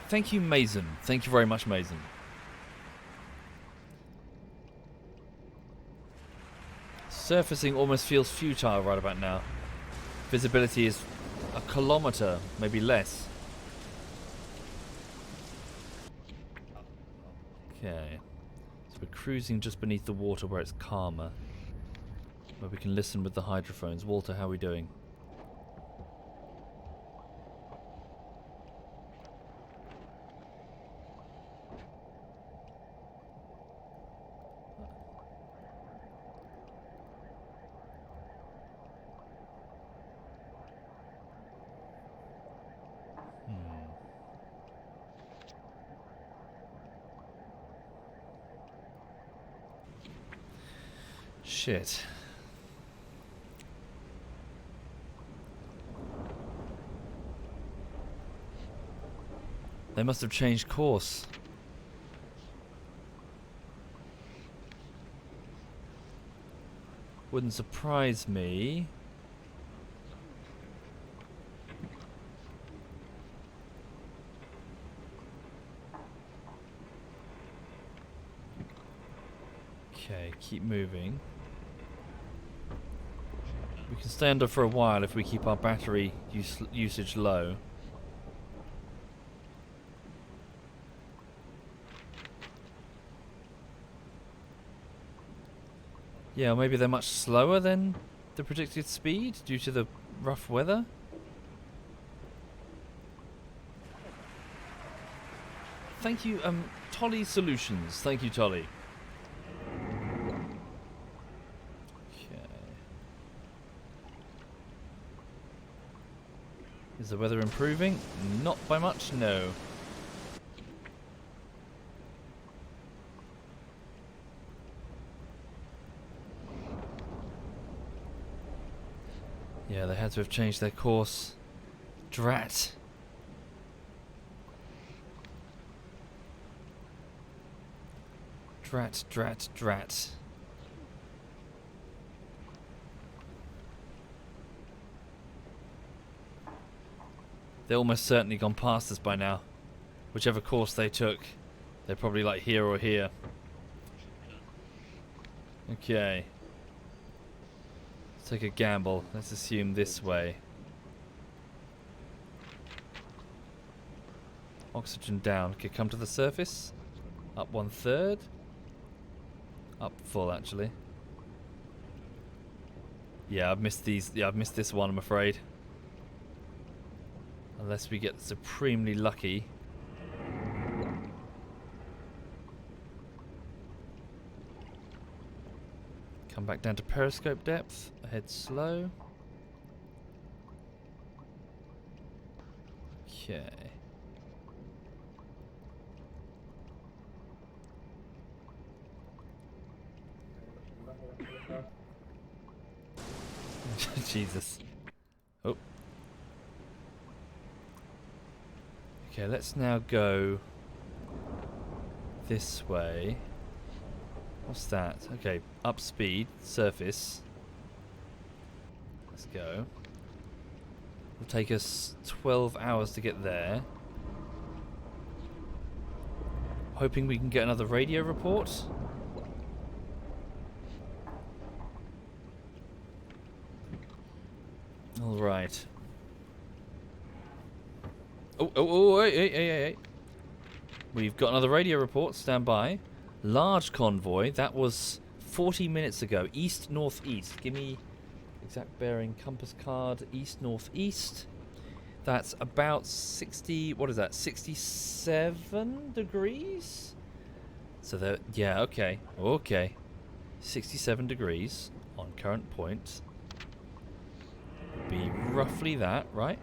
Speaker 1: Thank you, Mason. Thank you very much, Mason. Surfacing almost feels futile right about now. Visibility is a kilometre, maybe less. Okay. So we're cruising just beneath the water where it's calmer. Where we can listen with the hydrophones. Walter, how are we doing? Shit. They must have changed course. Wouldn't surprise me. Okay, keep moving. We can stay under for a while if we keep our battery usage low. Yeah, or maybe they're much slower than the predicted speed due to the rough weather. Thank you, Tolly Solutions. Thank you, Tolly. Okay. Is the weather improving? Not by much, no. Yeah, they had to have changed their course. Drat. Drat, drat, drat. They're almost certainly gone past us by now. Whichever course they took, they're probably like here or here. Okay. Let's take a gamble. Let's assume this way. Oxygen down. Okay, come to the surface. Up 1/3. Up full, actually. Yeah, I've missed these. Yeah, I've missed this one, I'm afraid. Unless we get supremely lucky. Come back down to periscope depth. Ahead slow. Okay. Jesus. Oh. Okay, let's now go this way. What's that? Okay, up speed, surface. Let's go. It'll take us 12 hours to get there. Hoping we can get another radio report. Alright. Oh, hey. We've got another radio report, stand by. Large convoy, that was 40 minutes ago. East-northeast. Give me exact bearing, compass card. East-northeast. That's about 60, what is that? 67 degrees? So that, yeah, okay. Okay. 67 degrees on current point. Be roughly that, right?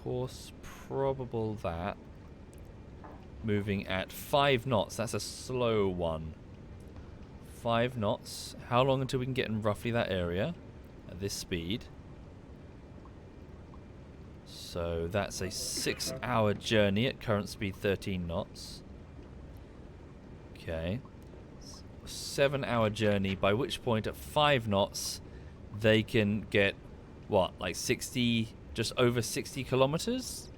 Speaker 1: Course probable that. Moving at 5 knots. That's a slow one. 5 knots. How long until we can get in roughly that area at this speed? So that's a 6-hour journey at current speed 13 knots. Okay. 7-hour journey, by which point at 5 knots they can get what, like 60, just over 60 kilometers?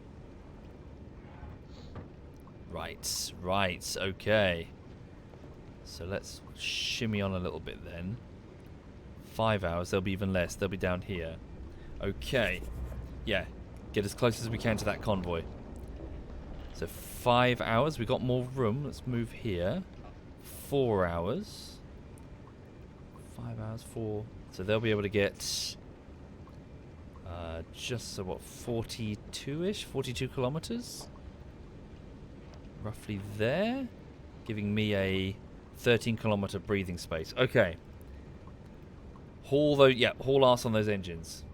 Speaker 1: Right, okay. So let's shimmy on a little bit then. 5 hours, they'll be even less, they'll be down here. Okay. Yeah, get as close as we can to that convoy. So 5 hours, we've got more room, let's move here. 4 hours. 5 hours, 4. So they'll be able to get just so what, 42-ish? 42 kilometers? Roughly there. Giving me a 13-kilometer breathing space. Okay. Haul ass on those engines.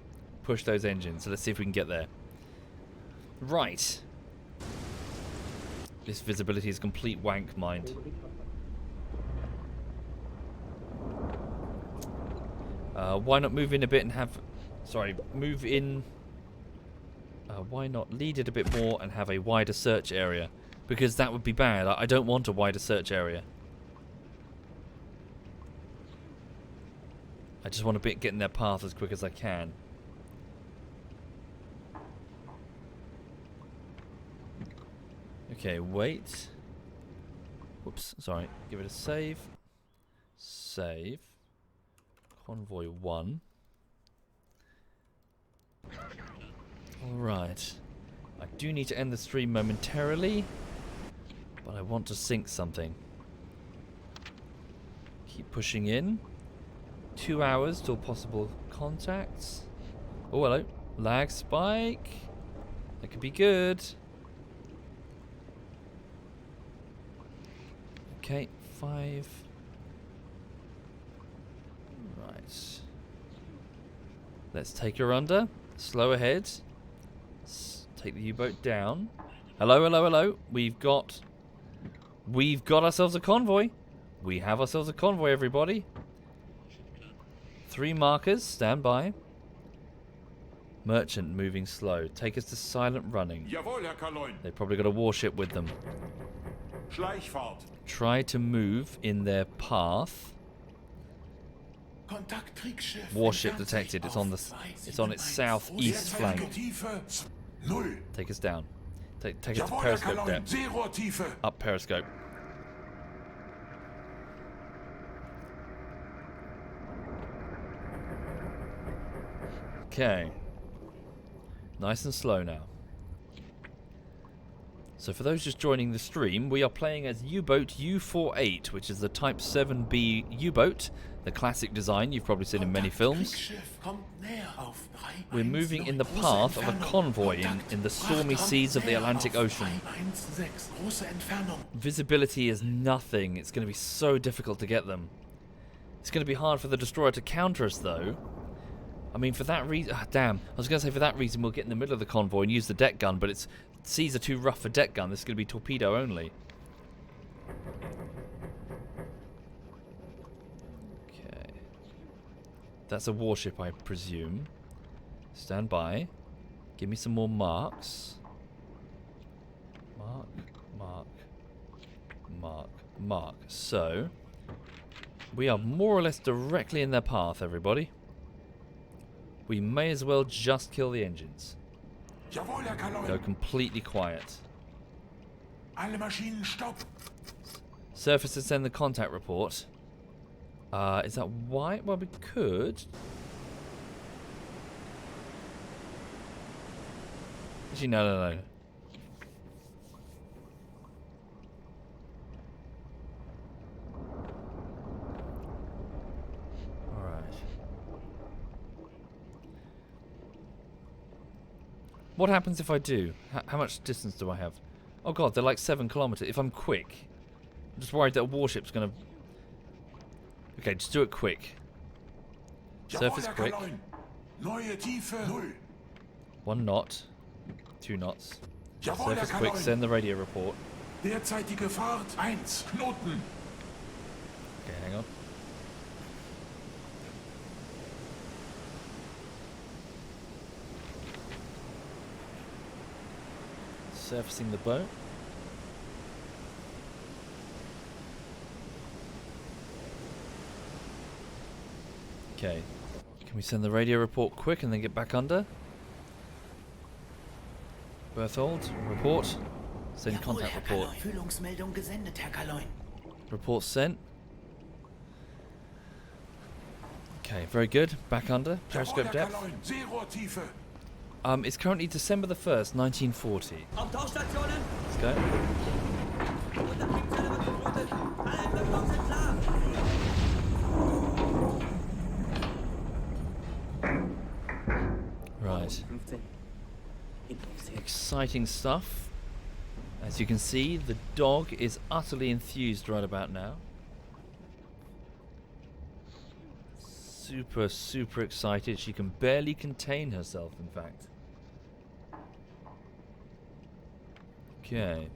Speaker 1: Push those engines. So let's see if we can get there. Right. This visibility is complete wank, mind. Why not move in a bit and have... Sorry, move in... why not lead it a bit more and have a wider search area? Because that would be bad. I don't want a wider search area. I just want to get in their path as quick as I can. Okay, wait. Whoops, sorry. Give it a save. Save. Convoy 1. Alright. I do need to end the stream momentarily, but I want to sync something. Keep pushing in. 2 hours till possible contacts. Oh, hello. Lag spike. That could be good. Okay, 5. Right. Let's take her under. Slow ahead. Take the U-boat down. Hello, hello, hello. We've got ourselves a convoy. We have ourselves a convoy, everybody. 3 markers. Stand by. Merchant moving slow. Take us to silent running.
Speaker 2: Jawohl, Herr Kaloin.
Speaker 1: They've probably got a warship with them.
Speaker 2: Schleichfahrt.
Speaker 1: Try to move in their path. Warship detected. It's on its southeast flank. Take us down. Take us to periscope depth. Up periscope. Okay. Nice and slow now. So for those just joining the stream, we are playing as U-boat U-48, which is the Type 7B U-boat, the classic design you've probably seen in many films. We're moving in the path of a convoy in the stormy seas of the Atlantic Ocean. Visibility is nothing. It's going to be so difficult to get them. It's going to be hard for the destroyer to counter us, though. I mean, for that reason... damn. I was going to say for that reason we'll get in the middle of the convoy and use the deck gun, but seas are too rough for deck gun. This is going to be torpedo only. Okay. That's a warship, I presume. Stand by. Give me some more marks. Mark, mark, mark, mark. So, we are more or less directly in their path, everybody. We may as well just kill the engines. Go completely quiet. Surface to send the contact report. Is that why? Well, we could. Actually, no. What happens if I do? How much distance do I have? Oh god, they're like 7 kilometers. If I'm quick, I'm just worried that a warship's gonna... Okay, just do it quick. Surface quick. 1 knot. 2 knots. Surface quick, send the radio report.
Speaker 2: Derzeitige Fahrt 1 Knoten.
Speaker 1: Okay, hang on. Surfacing the boat. Okay. Can we send the radio report quick and then get back under? Berthold, report. Send contact report. Report sent. Okay, very good. Back under. Periscope depth. It's currently December the 1st, 1940. Let's go. Right. Exciting stuff. As you can see, the dog is utterly enthused right about now. Super, super excited. She can barely contain herself, in fact. Okay.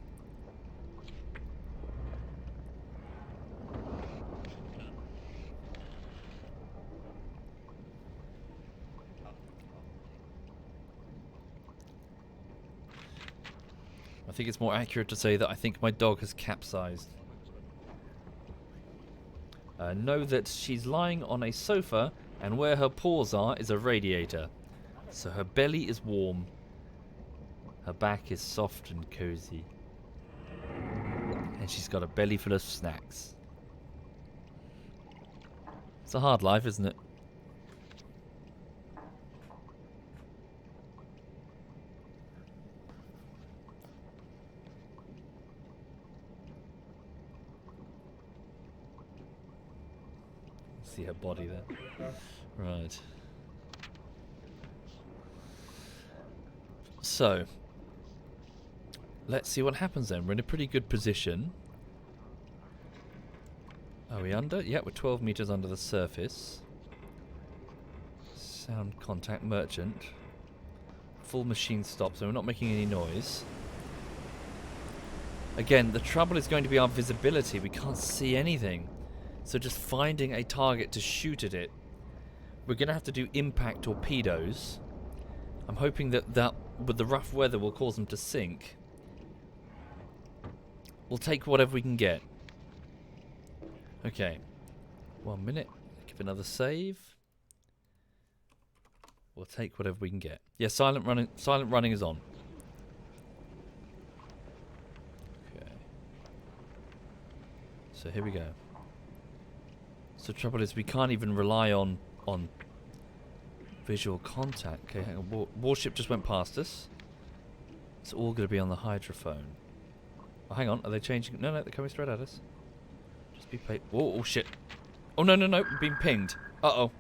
Speaker 1: think it's more accurate to say that I think my dog has capsized. Know that she's lying on a sofa, and where her paws are is a radiator. So her belly is warm. Her back is soft and cozy. And she's got a belly full of snacks. It's a hard life, isn't it? See her body there. Right. So, let's see what happens then. We're in a pretty good position. Are we under? Yeah, we're 12 meters under the surface. Sound contact merchant. Full machine stop, so we're not making any noise. Again, the trouble is going to be our visibility. We can't see anything. So just finding a target to shoot at it. We're going to have to do impact torpedoes. I'm hoping that with the rough weather will cause them to sink. We'll take whatever we can get. Okay. 1 minute. Give another save. We'll take whatever we can get. Yeah, silent running is on. Okay. So here we go. So the trouble is we can't even rely on visual contact. Okay, hang on. Warship just went past us. It's all going to be on the hydrophone. Oh, hang on. Are they changing? No, they're coming straight at us. Just be paid. Oh, shit. Oh, no. We're being pinged. Uh-oh.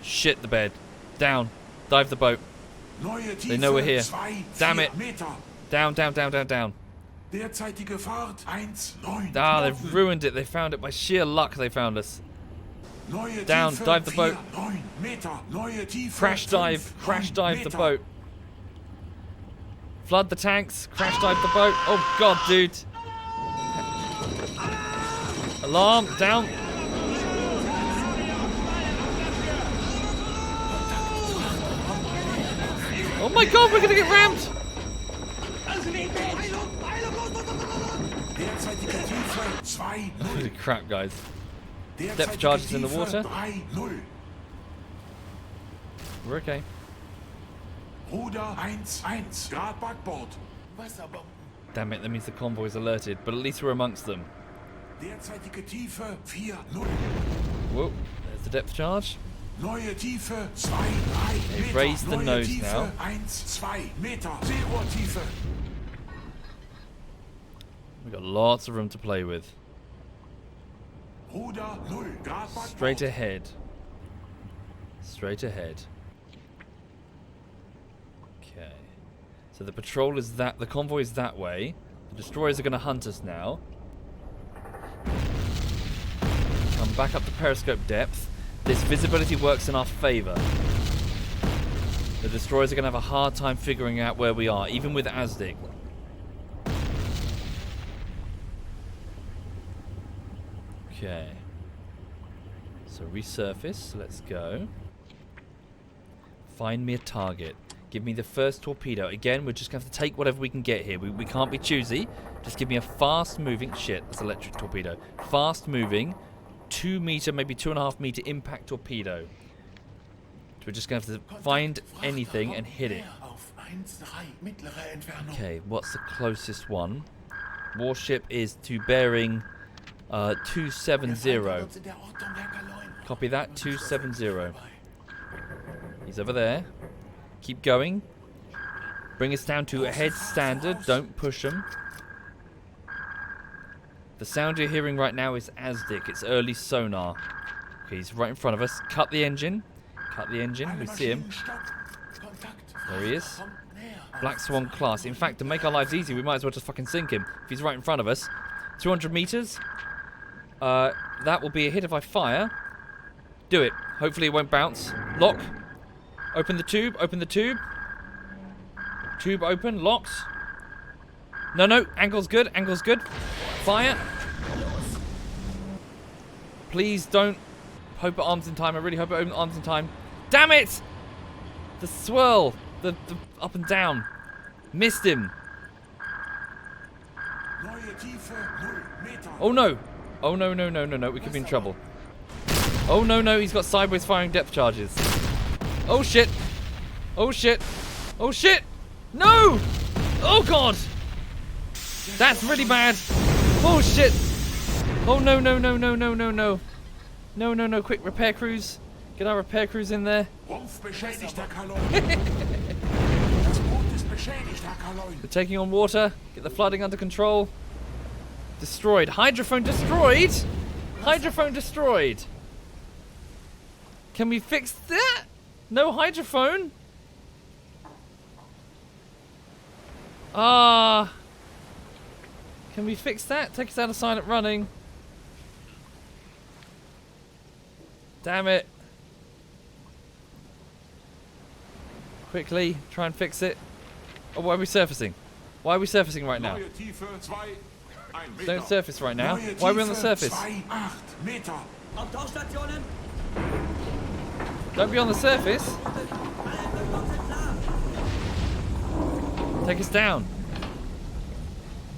Speaker 1: Shit the bed. Down. Dive the boat. They know we're here. Damn it. Down.
Speaker 2: Derzeitige Fahrt 1,9.
Speaker 1: Ah, they've ruined it. They found it by sheer luck. They found us. Down. Dive the boat. Crash dive the boat. Flood the tanks. Crash dive the boat. Oh, God, dude. Alarm. Down. Oh, my God. We're going to get rammed. Holy crap, guys. Depth charges in the water. We're okay.
Speaker 2: Ruder 1-1, Grad Backbord.
Speaker 1: Damn it, that means the convoy's alerted, but at least we're amongst them.
Speaker 2: Derzeitige Tiefe 4-0.
Speaker 1: Whoa, there's the depth charge.
Speaker 2: Neue Tiefe 2-3
Speaker 1: They've raised the nose now.
Speaker 2: 1-2 Meter. Seerohrtiefe.
Speaker 1: We've got lots of room to play with.
Speaker 2: Ruder 0, Grad Backbord.
Speaker 1: Straight ahead. Straight ahead. Okay. So the patrol is that, the convoy is that way. The destroyers are going to hunt us now. Come back up to periscope depth. This visibility works in our favour. The destroyers are going to have a hard time figuring out where we are, even with ASDIC. Okay. So resurface, let's go. Find me a target. Give me the first torpedo. Again, we're just going to have to take whatever we can get here. We can't be choosy. Just give me a fast moving... Shit, that's electric torpedo. Fast moving, 2 meter, maybe 2.5 meter impact torpedo. So we're just going to have to find anything and hit it. Okay, what's the closest one? Warship is to bearing 270. Copy that, 270. He's over there. Keep going. Bring us down to a head standard. Don't push him. The sound you're hearing right now is ASDIC. It's early sonar. Okay, he's right in front of us. Cut the engine. Cut the engine. We see him. There he is. Black Swan class. In fact, to make our lives easy, we might as well just fucking sink him. If he's right in front of us. 200 meters. That will be a hit if I fire. Do it. Hopefully it won't bounce. Lock. Open the tube. Open the tube. Tube open. Locked. No. Angle's good. Angle's good. Fire. Please don't. Hope it arms in time. I really hope it arms in time. Damn it! The swirl. The up and down. Missed him.
Speaker 2: Neue Tiefe 0 Meter.
Speaker 1: Oh no. Oh no, no, no, no, no. We could be in trouble. Oh no, no. He's got sideways firing depth charges. Oh shit. Oh shit. Oh shit. No. Oh god. That's really bad. Oh shit. Oh no, no, no, no, no, no, no. No, no, no. Quick repair crews. Get our repair crews in there.
Speaker 2: Rumpf beschädigt, Herr Kaloin. Das Boot ist beschädigt, Herr Kaloin.
Speaker 1: We're taking on water. Get the flooding under control. Destroyed. Hydrophone destroyed? Hydrophone destroyed. Can we fix that? No hydrophone? Ah. Can we fix that? Take us out of silent running. Damn it. Quickly, try and fix it. Oh, why are we surfacing? Why are we surfacing right now?
Speaker 2: Neue Tiefe 2 1 Meter.
Speaker 1: Don't surface right now.
Speaker 2: Neue
Speaker 1: Why are we on the
Speaker 2: Tiefe
Speaker 1: surface?
Speaker 2: 2 8 Meter.
Speaker 4: Tauchstationen.
Speaker 1: Don't be on the surface. Take us down.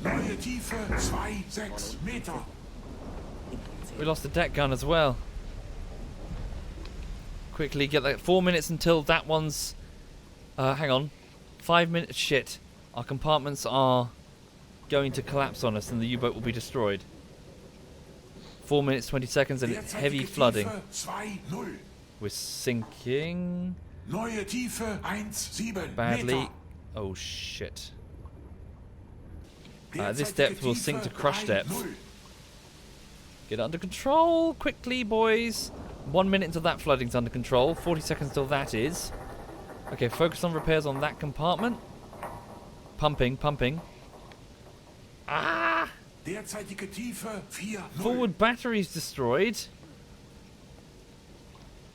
Speaker 2: Neue Tiefe 2 6 Meter.
Speaker 1: We lost the deck gun as well. Quickly get that. 4 minutes until that one's. Hang on. 5 minutes. Shit. Our compartments are going to collapse on us and the U-boat will be destroyed. 4 minutes 20 seconds and it's heavy flooding.
Speaker 2: Tiefe 2 0.
Speaker 1: We're sinking
Speaker 2: Neue Tiefe 1 7
Speaker 1: badly.
Speaker 2: Meter.
Speaker 1: Oh shit. This depth will sink to crush depth. Get it under control quickly, boys. 1 minute until that flooding's under control. 40 seconds till that is. Okay, focus on repairs on that compartment. Pumping, pumping. Ah!
Speaker 2: Derzeitige Tiefe 4 0.
Speaker 1: Forward batteries destroyed.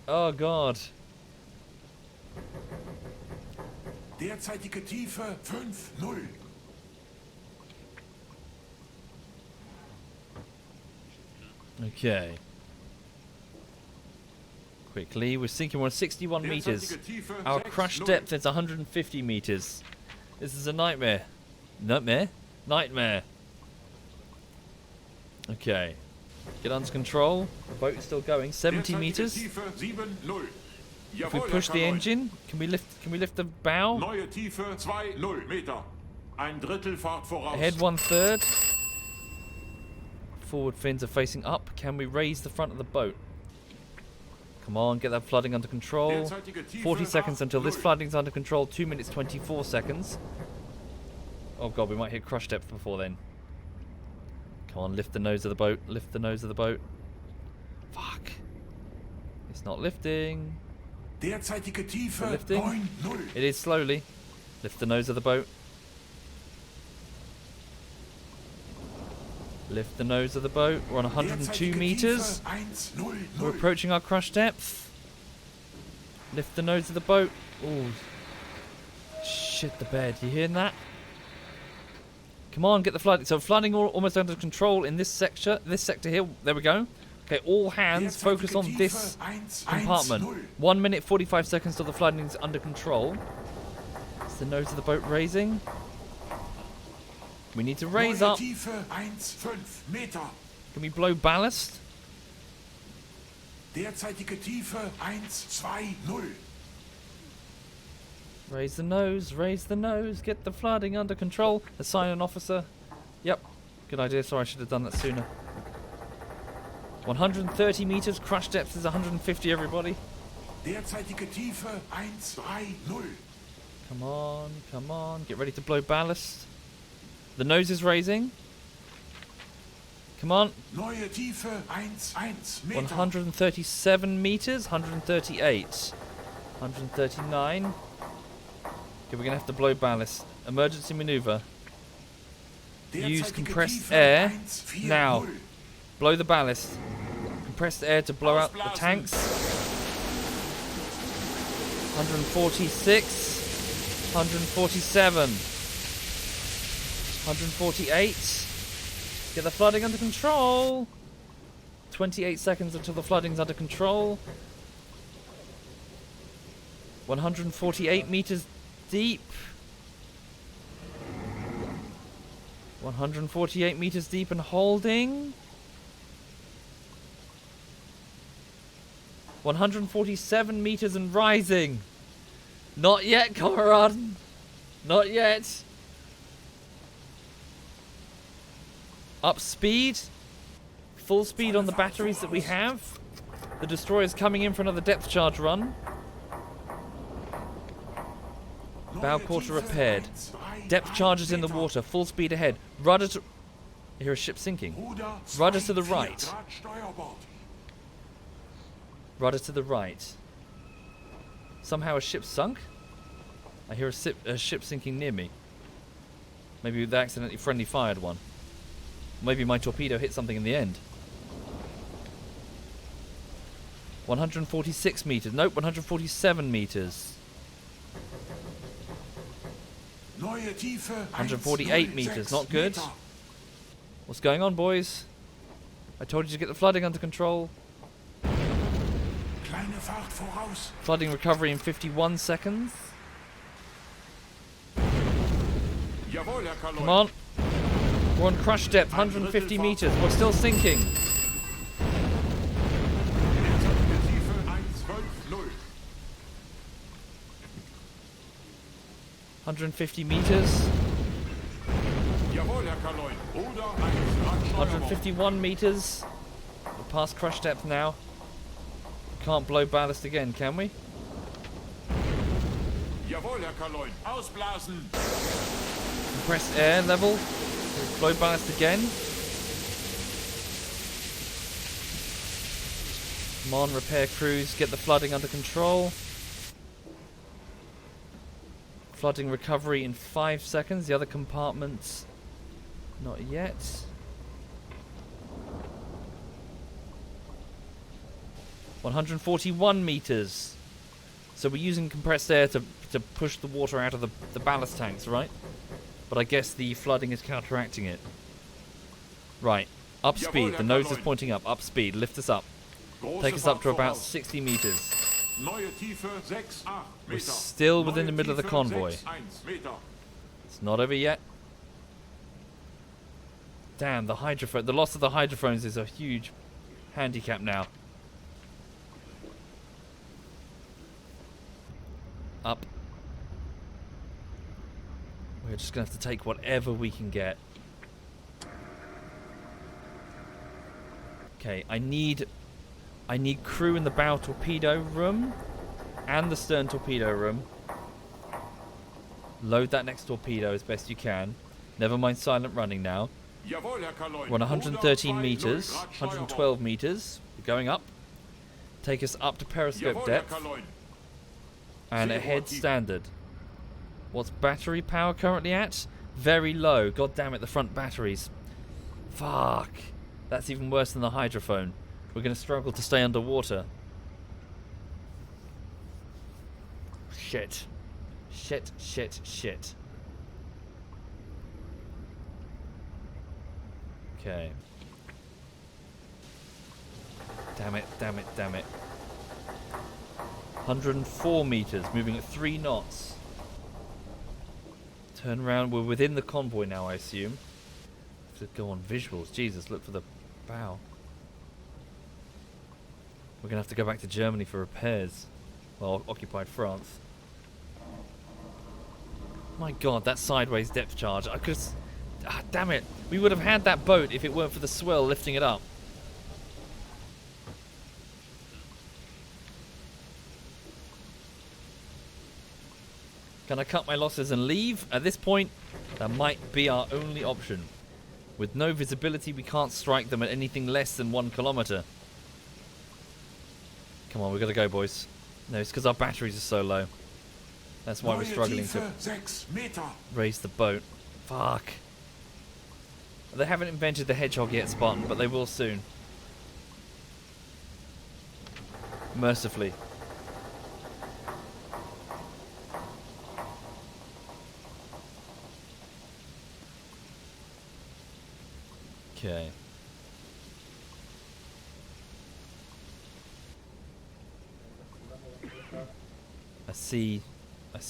Speaker 1: Oh god.
Speaker 2: Derzeitige Tiefe 5 0.
Speaker 1: Okay. Quickly, we're sinking. We're on 61 meters.
Speaker 2: Derzeitige Tiefe
Speaker 1: Our
Speaker 2: 6
Speaker 1: crush
Speaker 2: 0.
Speaker 1: depth is 150 meters. This is a nightmare. Nightmare? Nightmare. Okay. Get under control. The boat is still going. 70
Speaker 2: Derzeitige
Speaker 1: meters.
Speaker 2: Tiefe 7 0.
Speaker 1: If we
Speaker 2: Jawohl,
Speaker 1: push
Speaker 2: Herr
Speaker 1: the
Speaker 2: Kaloin.
Speaker 1: engine, can we lift the bow?
Speaker 2: Neue Tiefe 2 0 Meter. Ein Drittel Fahrt voraus.
Speaker 1: Ahead 1/3. Forward fins are facing up. Can we raise the front of the boat? Come on, get that flooding under control.
Speaker 2: Derzeitige Tiefe
Speaker 1: 40 seconds
Speaker 2: 8
Speaker 1: until this
Speaker 2: 0.
Speaker 1: flooding's under control. 2 minutes 24 seconds. Oh god, we might hit crush depth before then. Come on, lift the nose of the boat. Lift the nose of the boat. Fuck. It's not lifting.
Speaker 2: Derzeitige Tiefe
Speaker 1: We're lifting.
Speaker 2: 9 0.
Speaker 1: It is slowly. Lift the nose of the boat. Lift the nose of the boat. We're on 102 meters.
Speaker 2: 1 0
Speaker 1: We're
Speaker 2: 0.
Speaker 1: approaching our crush depth. Lift the nose of the boat. Ooh. Shit the bed. You hearing that? Come on, get the flooding. So flooding almost under control in this sector here. There we go. Okay, all hands focus on this compartment. 1 minute 45 seconds till the flooding's under control. Is the nose of the boat raising? We need to raise up.
Speaker 2: Tiefe 1 5 Meter.
Speaker 1: Can we blow ballast?
Speaker 2: Derzeitige Tiefe 1 2 0.
Speaker 1: Raise the nose, get the flooding under control. Assign an officer. Yep, good idea. Sorry, I should have done that sooner. 130 meters, crush depth is 150, everybody.
Speaker 2: Derzeitige Tiefe 1 3 0.
Speaker 1: Come on, come on. Get ready to blow ballast. The nose is raising. Come on.
Speaker 2: Neue Tiefe 1 1 Meter.
Speaker 1: 137 meters, 138. 139. Okay, we're going to have to blow ballast. Emergency maneuver. Use
Speaker 2: Derzeitige
Speaker 1: compressed
Speaker 2: Tiefe
Speaker 1: air
Speaker 2: 1 4
Speaker 1: now.
Speaker 2: 0.
Speaker 1: Blow the ballast. Compressed air to blow out the tanks. 146. 147. 148. Get the flooding under control. 28 seconds until the flooding's under control. 148 meters deep. 148 meters deep and holding. 147 meters and rising. Not yet, Cameron. Not yet. Up speed. Full speed on the batteries that we have. The destroyer's coming in for another depth charge run. Bow quarter repaired. Depth charges in the water. Full speed ahead. Rudder to... I hear a ship sinking. Rudder to the right. Rudder to the right. Somehow a ship sunk? I hear a ship sinking near me. Maybe they accidentally friendly fired one. Maybe my torpedo hit something in the end. 146 meters. Nope, 147 meters. 148 meters. Not good. What's going on, boys? I told you to get the flooding under control. Flooding recovery in 51 seconds. Come on. We're on crush depth, 150 meters. We're still sinking. 150 meters. 151 meters. We're past crush depth now. Can't blow ballast again, can we? Compressed air level. Blow ballast again. Come on, repair crews, get the flooding under control. Flooding recovery in 5 seconds. The other compartments, not yet. ...141 meters. So we're using compressed air to push the water out of the ballast tanks, right? But I guess the flooding is counteracting it. Right. Up speed. The nose is pointing up. Up speed. Lift us up. Take us up to about 60 meters. We're still within the middle of the convoy. It's not over yet. Damn, the hydrophone. The loss of the hydrophones is a huge handicap now. Up. We're just going to have to take whatever we can get. Okay, I need crew in the bow torpedo room and the stern torpedo room. Load that next torpedo as best you can. Never mind silent running now. We're on 113 meters, 112 meters. We're going up. Take us up to periscope depth. And ahead standard. What's battery power currently at? Very low. God damn it, the front batteries. Fuck. That's even worse than the hydrophone. We're going to struggle to stay underwater. Shit. Shit, shit, shit. Okay. Damn it, damn it, damn it. 104 meters, moving at 3 knots. Turn around, we're within the convoy now, I assume. Have to go on visuals. Jesus, look for the bow. We're going to have to go back to Germany for repairs. Well, occupied France. My god, that sideways depth charge. I could have... damn it. We would have had that boat if it weren't for the swell lifting it up. Can I cut my losses and leave? At this point, that might be our only option. With no visibility, we can't strike them at anything less than 1 kilometer. Come on, we've got to go, boys. No, it's because our batteries are so low. That's why we're struggling to raise the boat. Fuck. They haven't invented the hedgehog yet, Spartan, but they will soon. Mercifully. Okay. I see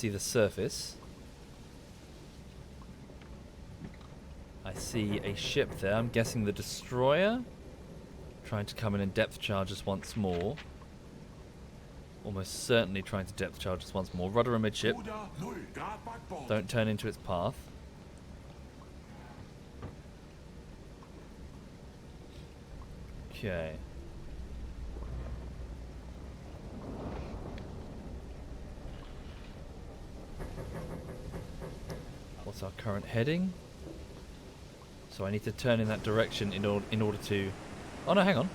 Speaker 1: the surface. I see a ship there. I'm guessing the destroyer. Trying to come in and depth charge us once more. Almost certainly trying to depth charge us once more. Rudder amidship. Don't turn into its path. Okay. What's our current heading? So I need to turn in that direction in order to... Oh no, hang on.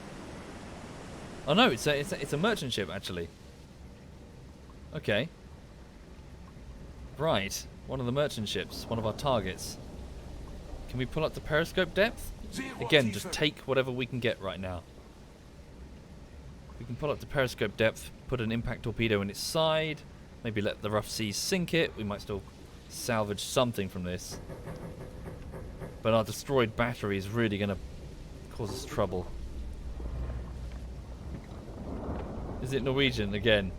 Speaker 1: Oh no, it's a merchant ship actually. Okay. Right, one of the merchant ships, one of our targets. Can we pull up to periscope depth? Again, just take whatever we can get right now. We can pull up to periscope depth, put an impact torpedo in its side, maybe let the rough seas sink it. We might still salvage something from this. But our destroyed battery is really going to cause us trouble. Is it Norwegian again?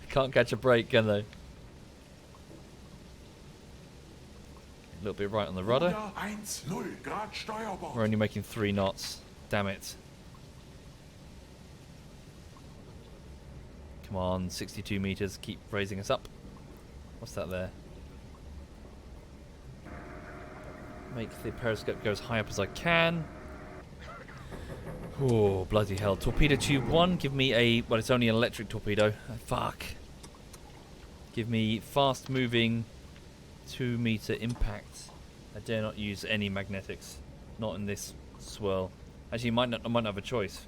Speaker 1: Can't catch a break, can they? A little bit right on the rudder. We're only making 3 knots. Damn it. Come on, 62 meters. Keep raising us up. What's that there? Make the periscope go as high up as I can. Oh, bloody hell. Torpedo tube 1, give me a... Well, it's only an electric torpedo. Fuck. Give me fast moving 2 meter impact. I dare not use any magnetics. Not in this swirl. Actually, I might not have a choice.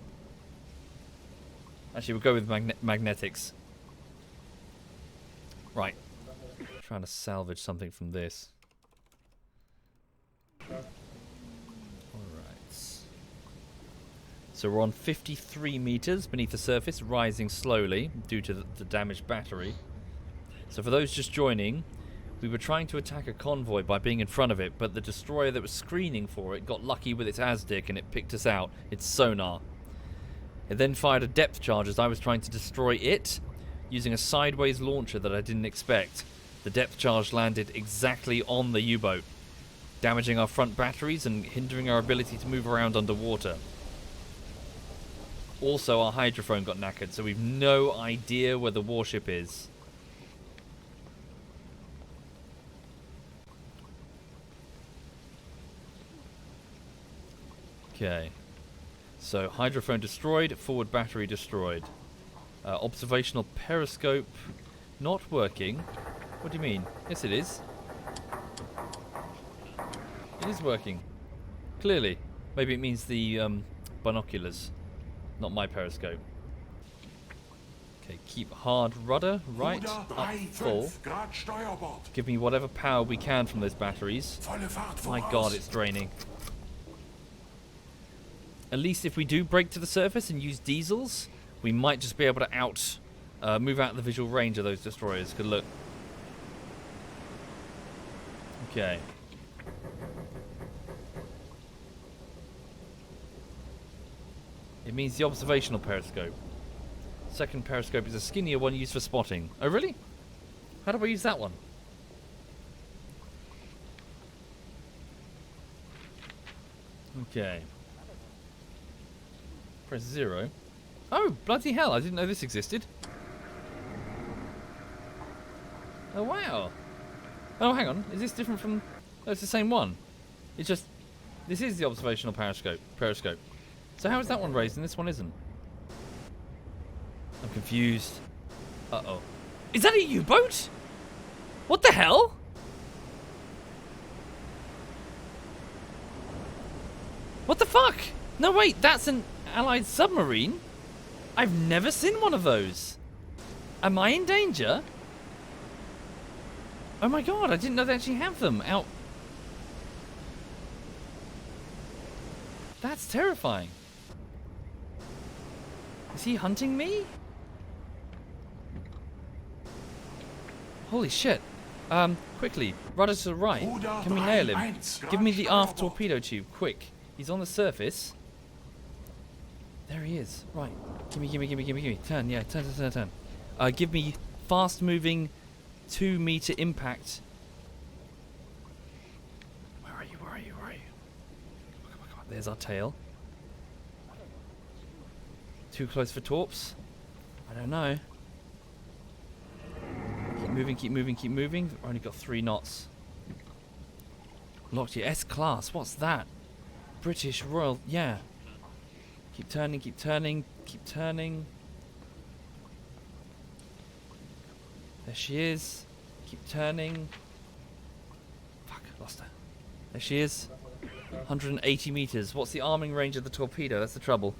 Speaker 1: Actually, we'll go with magnetics. Right. Trying to salvage something from this. Alright. So we're on 53 meters beneath the surface, rising slowly due to the damaged battery. So for those just joining, we were trying to attack a convoy by being in front of it, but the destroyer that was screening for it got lucky with its ASDIC and it picked us out, its sonar. It then fired a depth charge as I was trying to destroy it, using a sideways launcher that I didn't expect. The depth charge landed exactly on the U-boat, damaging our front batteries and hindering our ability to move around underwater. Also, our hydrophone got knackered, so we've no idea where the warship is. Okay. So, hydrophone destroyed, forward battery destroyed. Observational periscope not working. What do you mean? Yes, it is. It is working. Clearly. Maybe it means the binoculars. Not my periscope. Okay, keep hard rudder, right, up full. Give me whatever power we can from those batteries. My god, it's draining. At least if we do break to the surface and use diesels, we might just be able to move out of the visual range of those destroyers. Good look. Okay. It means the observational periscope. Second periscope is a skinnier one used for spotting. Oh, really? How do I use that one? Okay. Press 0. Oh, bloody hell, I didn't know this existed. Oh, wow. Oh, hang on. Is this different from... Oh, it's the same one. It's just... This is the observational periscope. So how is that one raised and this one isn't? I'm confused. Uh-oh. Is that a U-boat? What the hell? What the fuck? No, wait, that's an Allied submarine? I've never seen one of those. Am I in danger? Oh my god, I didn't know they actually have them out. That's terrifying. Is he hunting me? Holy shit. Quickly, rudder to the right. Can we nail him? Give me the aft torpedo tube, quick. He's on the surface. There he is. Right. Gimme. Turn, yeah, turn. Give me fast moving 2 meter impact. There's our tail. Too close for torps? I don't know. Keep moving, keep moving, keep moving. We've only got 3 knots. Locked here. S-Class. What's that? British Royal. Yeah. Keep turning, keep turning, keep turning. There she is. Keep turning. Fuck, lost her. There she is. 180 meters. What's the arming range of the torpedo? That's the trouble.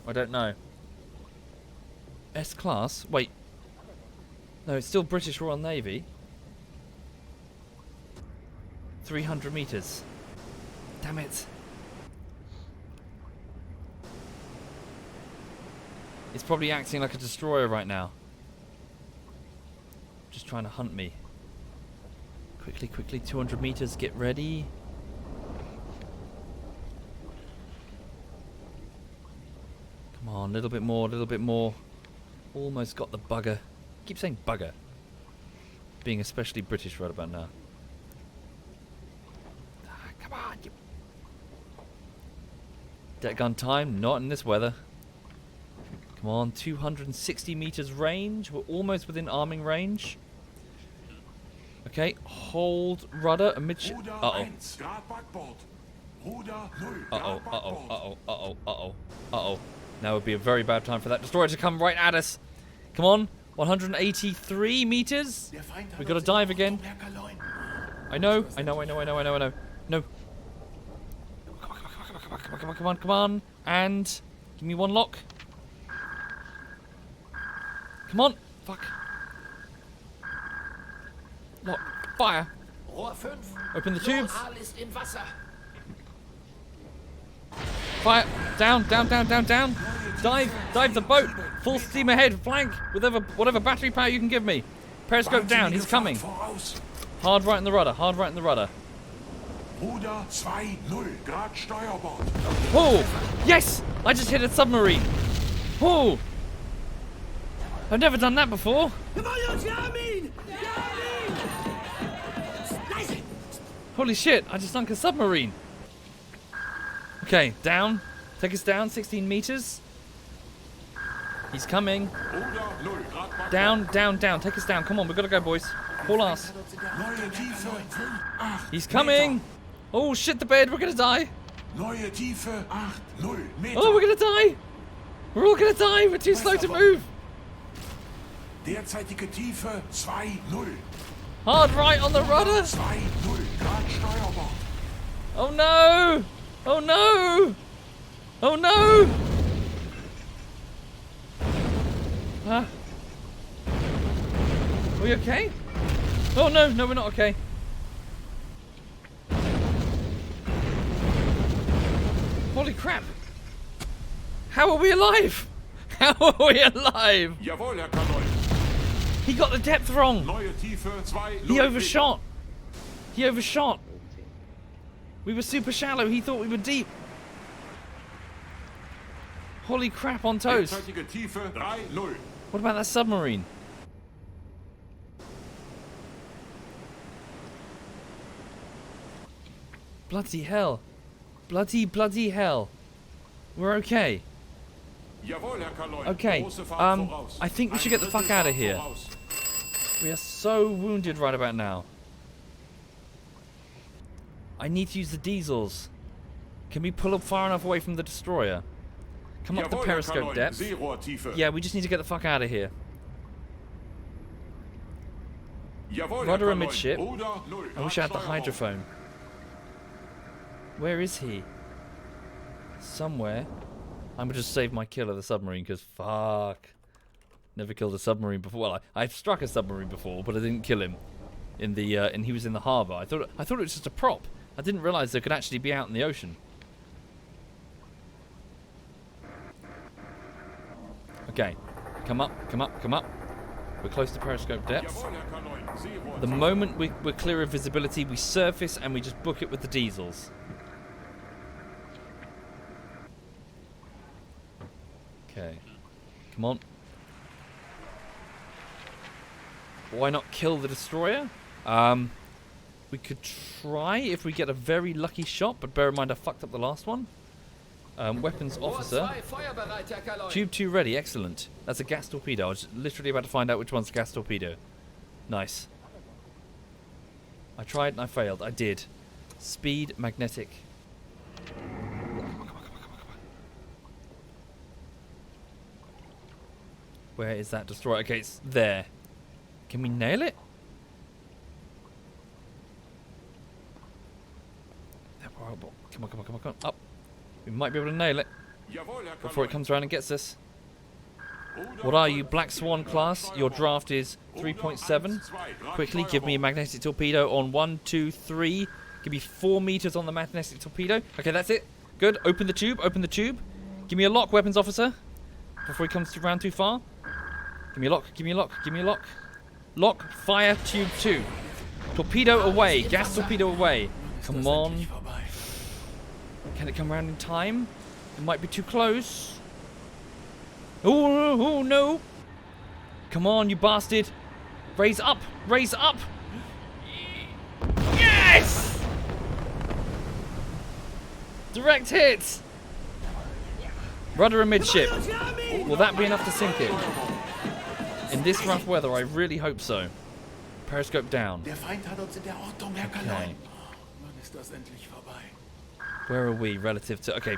Speaker 1: I don't know. S-Class? Wait. No, it's still British Royal Navy. 300 meters. Damn it. It's probably acting like a destroyer right now. Just trying to hunt me. Quickly, quickly, 200 meters, get ready. Come on, a little bit more, a little bit more. Almost got the bugger. Keep saying bugger. Being especially British right about now. Ah, come on, you. Deck gun time, not in this weather. Come on, 260 meters range. We're almost within arming range. Okay, hold rudder amidship. Uh-oh. Uh-oh, uh-oh, uh-oh, uh-oh, uh-oh, uh-oh. Now would be a very bad time for that destroyer to come right at us. Come on, 183 meters. We've got to dive again. I know. No. Come on. And give me 1 lock. Come on. Fuck. Lock. Fire. Open the tube. Fire. Down. Dive the boat. Full steam ahead. Flank. With whatever battery power you can give me. Periscope down. He's coming. Hard right in the rudder. Oh! Yes! I just hit a submarine. Oh! I've never done that before. Holy shit, I just sunk a submarine. Okay, down. Take us down, 16 meters. He's coming. Down. Take us down. Come on, we've got to go, boys. Haul ass. He's coming. Oh, shit the bed. We're going to die. Oh, we're going to die. We're all going to die. We're too slow to move.
Speaker 2: Derzeitige Tiefe 2-0.
Speaker 1: Hard right on the rudder.
Speaker 2: 2-0 Grad Steuerbord.
Speaker 1: Oh no! Oh no! Oh no! Are we okay? Oh no, we're not okay. Holy crap! How are we alive? How are we alive?
Speaker 2: Jawohl, Herr Kaloy.
Speaker 1: He got the depth wrong.
Speaker 2: Neue Tiefe 2-0.
Speaker 1: He overshot. We were super shallow. He thought we were deep. Holy crap on toast.
Speaker 2: Derzeitige Tiefe 3-0.
Speaker 1: What about that submarine? Bloody hell. Bloody hell. We're okay.
Speaker 2: Jawohl, Herr Kaloy.
Speaker 1: Okay,
Speaker 2: Große Fahrt voraus.
Speaker 1: I think we should get the fuck out of here. We are so wounded right about now. I need to use the diesels. Can we pull up far enough away from the destroyer? Come up the periscope depth. Yeah, we just need to get the fuck out of here. Rudder amidship. I wish I had the hydrophone. Where is he? Somewhere. I'm gonna just save my kill of the submarine because fuck. Never killed a submarine before. Well, I've struck a submarine before, but I didn't kill him. And he was in the harbour. I thought it was just a prop. I didn't realise they could actually be out in the ocean. Okay, come up. We're close to periscope depth. The moment we're clear of visibility, we surface and we just book it with the diesels. Okay, come on. Why not kill the destroyer? We could try if we get a very lucky shot, but bear in mind I fucked up the last one. Weapons
Speaker 3: Rohr
Speaker 1: officer.
Speaker 3: 2 feuerbereit, Herr Kaloin.
Speaker 1: Tube 2 ready. Excellent. That's a gas torpedo. I was literally about to find out which one's a gas torpedo. Nice. I tried and I failed. I did. Speed, magnetic. Where is that destroyer? Okay, it's there. Can we nail it? Come on, come on, come on, come on. Up. We might be able to nail it
Speaker 2: Jawohl, Herr
Speaker 1: before it
Speaker 2: Kaloin.
Speaker 1: comes around and gets us. What are you, Black Swan class? Your draft is 3.7. Quickly, give me a magnetic torpedo on 1, 2, 3. Give me 4 meters on the magnetic torpedo. Okay, that's it. Good. Open the tube. Open the tube. Give me a lock, weapons officer. Before he comes around too far. Give me a lock. Give me a lock. Give me a lock. Lock. Fire tube 2. Torpedo away. Gas torpedo away. Come on. Can it come around in time? It might be too close. Oh no! Come on, you bastard! Raise up! Raise up! Yes! Direct hit! Rudder amidship. Will that be enough to sink it? In this rough weather, I really hope so. Periscope down.
Speaker 4: Der Feind hat uns in der Ortung, Herr
Speaker 1: Okay.
Speaker 4: Kaloin. Wann ist das endlich vorbei?
Speaker 1: Where are we relative to... Okay,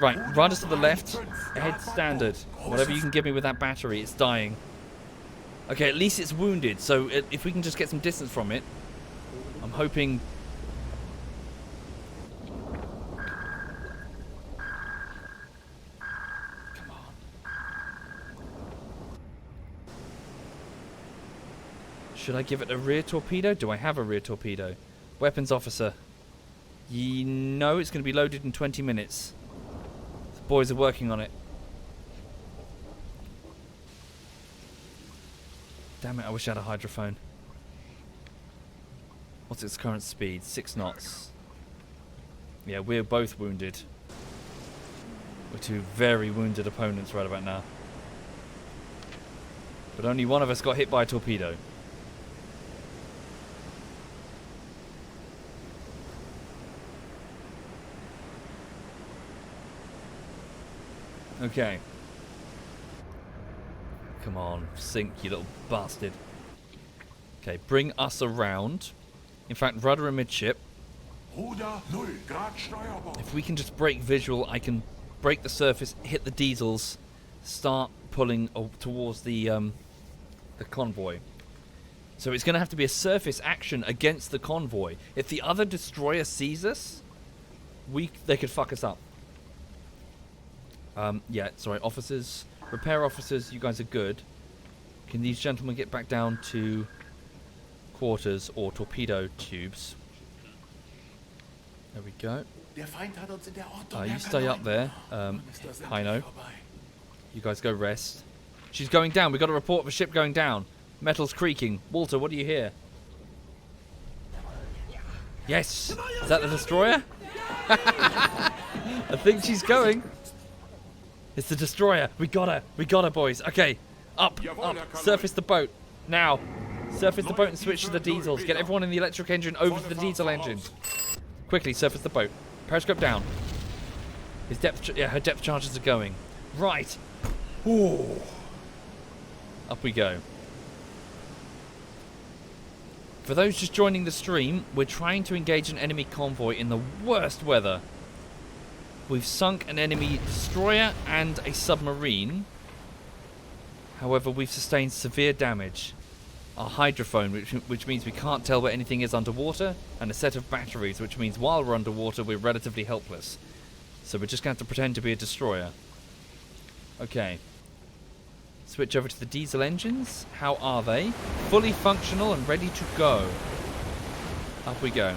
Speaker 1: right, rudders to the left. Head standard. Whatever you can give me with that battery, it's dying. Okay, at least it's wounded, so if we can just get some distance from it, I'm hoping... Come on. Should I give it a rear torpedo? Do I have a rear torpedo? Weapons officer. No, it's going to be loaded in 20 minutes. The boys are working on it. Damn it, I wish I had a hydrophone. What's its current speed? 6 knots. Yeah, we're both wounded. We're two very wounded opponents right about now. But only one of us got hit by a torpedo. Okay. Come on, sink, you little bastard. Okay, bring us around. In fact, rudder amidship.
Speaker 2: Ruder 0 Grad Steuerbord.
Speaker 1: If we can just break visual, I can break the surface, hit the diesels, start pulling towards the convoy. So it's going to have to be a surface action against the convoy. If the other destroyer sees us, they could fuck us up. Yeah, sorry, officers, repair officers, you guys are good. Can these gentlemen get back down to quarters or torpedo tubes? There we go.
Speaker 4: Der Feind hat uns in der Ortung,
Speaker 1: You
Speaker 4: Herr
Speaker 1: stay up
Speaker 4: Kaloin.
Speaker 1: there.
Speaker 4: Wann ist das endlich
Speaker 1: Heino.
Speaker 4: vorbei?
Speaker 1: You guys go rest. She's going down. We got a report of a ship going down. Metal's creaking. Walter, what do you hear? Yes! Is that the destroyer? I think she's going. It's the destroyer. We got her. We got her, boys. Okay. Up. Up. Surface the boat. Now. Surface the boat and switch to the diesels. Get everyone in the electric engine over to the diesel engine. Quickly, surface the boat. Periscope down. His depth. Yeah, her depth charges are going. Right. Ooh. Up we go. For those just joining the stream, we're trying to engage an enemy convoy in the worst weather. We've sunk an enemy destroyer and a submarine. However, we've sustained severe damage. Our hydrophone, which means we can't tell where anything is underwater, and a set of batteries, which means while we're underwater, we're relatively helpless. So we're just going to have to pretend to be a destroyer. Okay. Switch over to the diesel engines. How are they? Fully functional and ready to go. Up we go.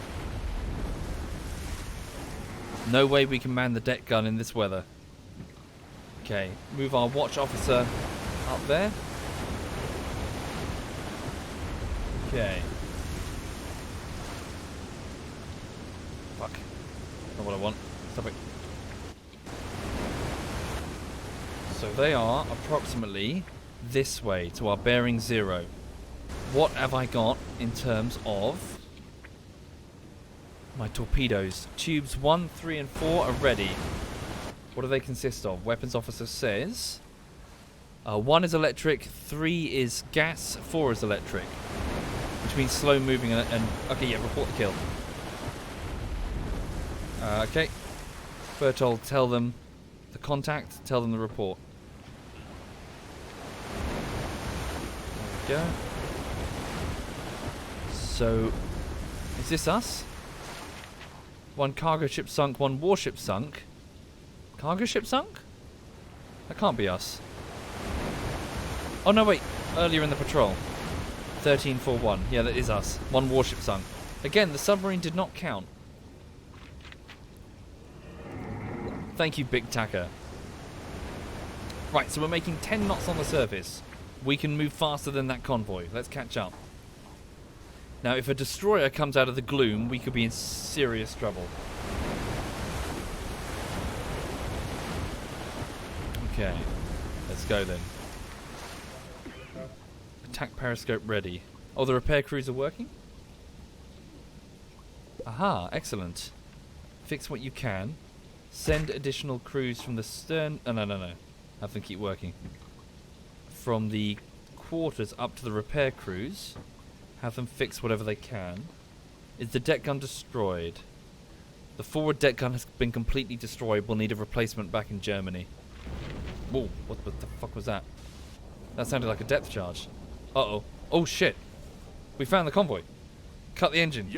Speaker 1: No way we can man the deck gun in this weather. Okay, move our watch officer up there. Okay. Fuck. Not what I want. Stop it. So they are approximately this way to our bearing 0. What have I got in terms of My torpedoes. Tubes 1, 3, and 4 are ready. What do they consist of? Weapons officer says 1 is electric, 3 is gas, 4 is electric. Which means slow moving and okay, yeah, report the kill. Okay. Bertold, tell them the contact, tell them the report. There we go. So, is this us? 1 cargo ship sunk, 1 warship sunk. Cargo ship sunk? That can't be us. Oh no, wait. Earlier in the patrol. 1341. Yeah, that is us. 1 warship sunk. Again, the submarine did not count. Thank you, Big Tacker. Right, so we're making 10 knots on the surface. We can move faster than that convoy. Let's catch up. Now, if a destroyer comes out of the gloom, we could be in serious trouble. Okay, let's go then. Attack periscope ready. Oh, the repair crews are working? Aha, excellent. Fix what you can. Send additional crews from the stern... Oh, no. Have them keep working. From the quarters up to the repair crews. Have them fix whatever they can. Is the deck gun destroyed? The forward deck gun has been completely destroyed. We'll need a replacement back in Germany. Whoa, what the fuck was that? That sounded like a depth charge. Uh-oh. Oh, shit. We found the convoy. Cut the engine.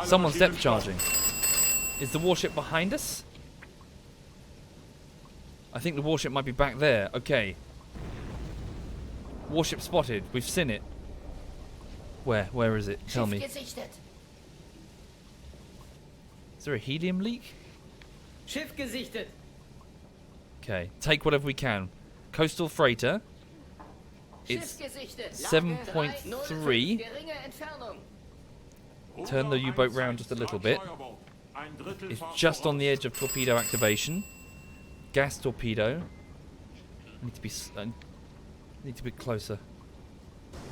Speaker 1: Someone's depth charging. Is the warship behind us? I think the warship might be back there. Okay. Warship spotted. We've seen it. Where? Where is it? Tell me. Is there a helium leak?
Speaker 3: Schiff gesichtet.
Speaker 1: Okay. Take whatever we can. Coastal freighter. It's 7.3. Turn the U-boat round just a little bit. It's just on the edge of torpedo activation. Gas torpedo. Need to be closer.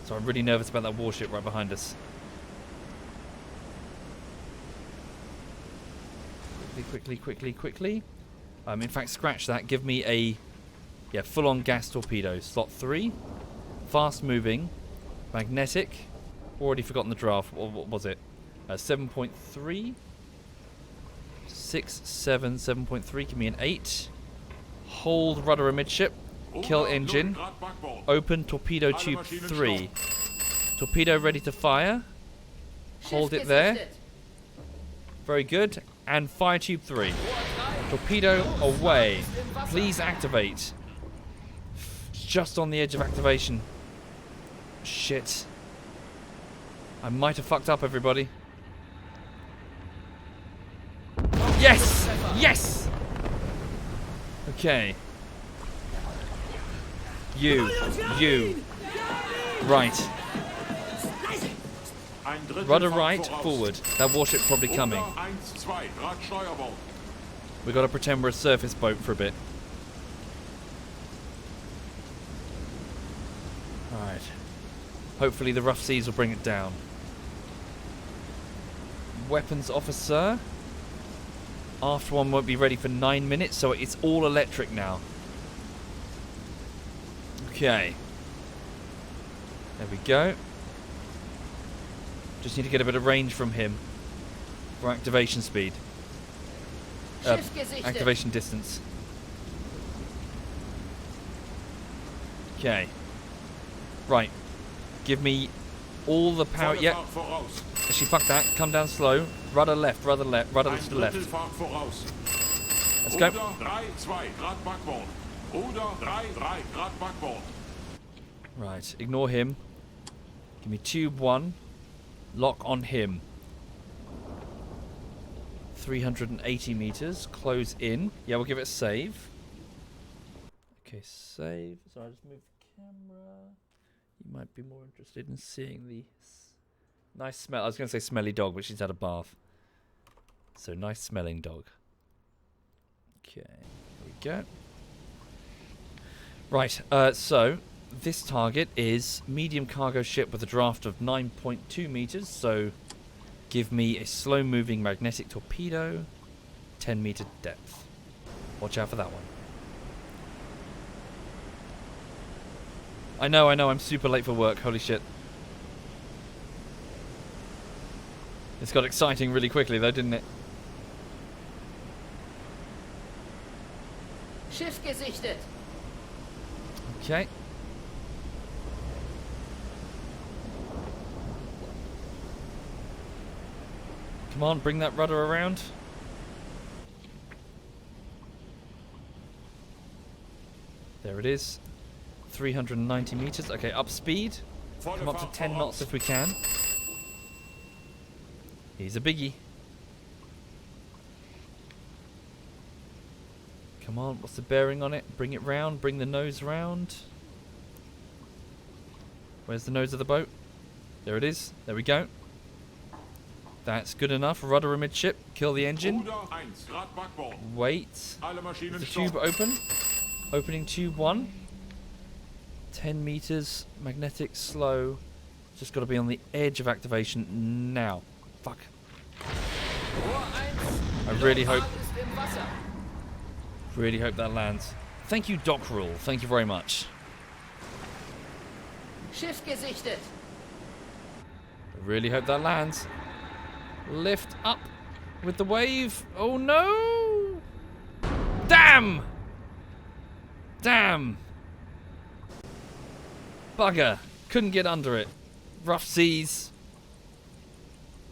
Speaker 1: So I'm really nervous about that warship right behind us. Quickly. In fact, scratch that. Give me a full-on gas torpedo. Slot 3. Fast moving. Magnetic. Already forgotten the draft. What was it? 7.3. 6, 7, 7.3. Give me an 8. Hold rudder amidship. Kill engine. Open torpedo tube 3. Torpedo ready to fire. Hold it there. Very good. And fire tube 3. Torpedo away. Please activate. Just on the edge of activation. Shit. I might have fucked up, everybody. Yes! Yes! Okay. You. Right. Rudder right, forward. That warship's probably coming. We gotta pretend we're a surface boat for a bit. Alright. Hopefully the rough seas will bring it down. Weapons officer. After one won't be ready for 9 minutes, so it's all electric now. Okay. There we go. Just need to get a bit of range from him for activation speed. Activation distance. Okay. Right. Give me all the power. Yep. Actually, fuck that. Come down slow. Rudder left, rudder to the left. Let's go. Right. Ignore him. Give me tube 1. Lock on him. 380 meters. Close in. Yeah, we'll give it a save. Okay, save. So I just moved the camera. You might be more interested in seeing the nice smell. I was going to say smelly dog, but she's had a bath. So nice smelling dog. Okay, there we go. Right, so this target is medium cargo ship with a draft of 9.2 meters. So Give me a slow-moving magnetic torpedo. 10-meter depth. Watch out for that one. I know, I'm super late for work. Holy shit. It's got exciting really quickly though, didn't it?
Speaker 3: Schiff gesichtet.
Speaker 1: Okay. Come on, bring that rudder around. There it is. 390 meters. Okay, up speed. Come up to 10 knots if we can. He's a biggie. Come on, what's the bearing on it? Bring it round, bring the nose round. Where's the nose of the boat? There it is. There we go. That's good enough. Rudder amidship. Kill the engine. Wait. Is the tube open? Opening tube 1. 10 meters. Magnetic slow. Just got to be on the edge of activation now. Fuck. I really hope that lands. Thank you, Doc Rule. Thank you very much.
Speaker 3: Schiff gesichtet.
Speaker 1: I really hope that lands. Lift up with the wave. Oh no! Damn! Damn! Bugger. Couldn't get under it. Rough seas.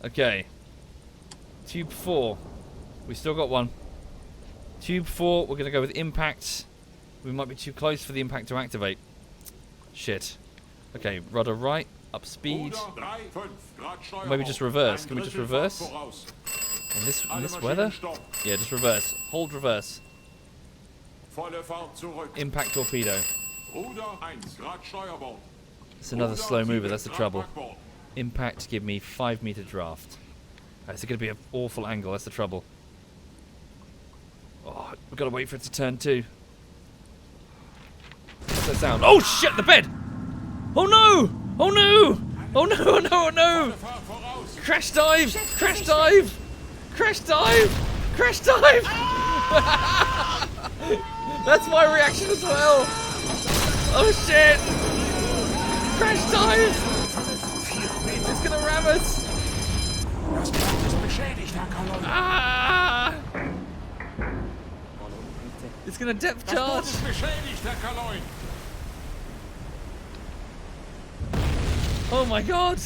Speaker 1: Okay. Tube 4. We still got one. Tube 4, we're going to go with impact. We might be too close for the impact to activate. Shit. Okay, rudder right, up speed. Maybe just reverse. Can we just reverse? In this weather? Yeah, just reverse. Hold reverse. Impact torpedo. It's another slow mover, that's the trouble. Impact, give me 5-meter draft. It's going to be an awful angle, that's the trouble. Oh, we've got to wait for it to turn too. What's that sound? Oh shit, the bed! Oh no! Oh no! Oh no, oh no, oh no! Crash dive! Crash dive! Crash dive! Crash dive! That's my reaction as well! Oh shit! Crash dive! It's gonna ram us! Ah! It's gonna depth charge! Oh my god!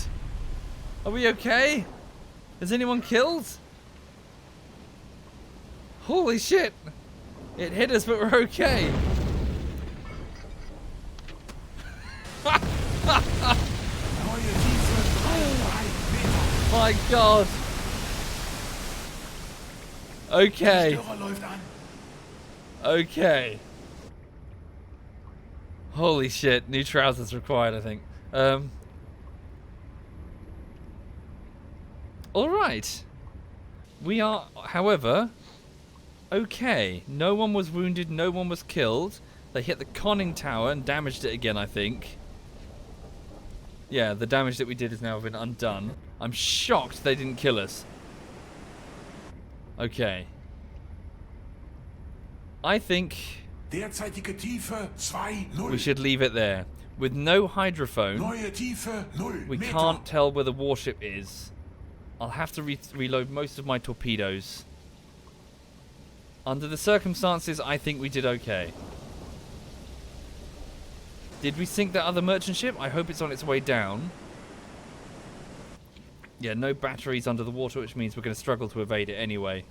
Speaker 1: Are we okay? Is anyone killed? Holy shit! It hit us, but we're okay. My god. Okay. Okay. Holy shit. New trousers required, I think. Alright. We are, however, okay. No one was wounded, no one was killed. They hit the conning tower and damaged it again, I think. Yeah, the damage that we did has now been undone. I'm shocked they didn't kill us. Okay. I think
Speaker 2: Derzeitige Tiefe 2-0.
Speaker 1: we should leave it there. With no hydrophone,
Speaker 2: Neue Tiefe 0
Speaker 1: we
Speaker 2: Meter.
Speaker 1: can't tell where the warship is. I'll have to reload most of my torpedoes. Under the circumstances, I think we did okay. Did we sink that other merchant ship? I hope it's on its way down. Yeah, no batteries under the water, which means we're going to struggle to evade it anyway.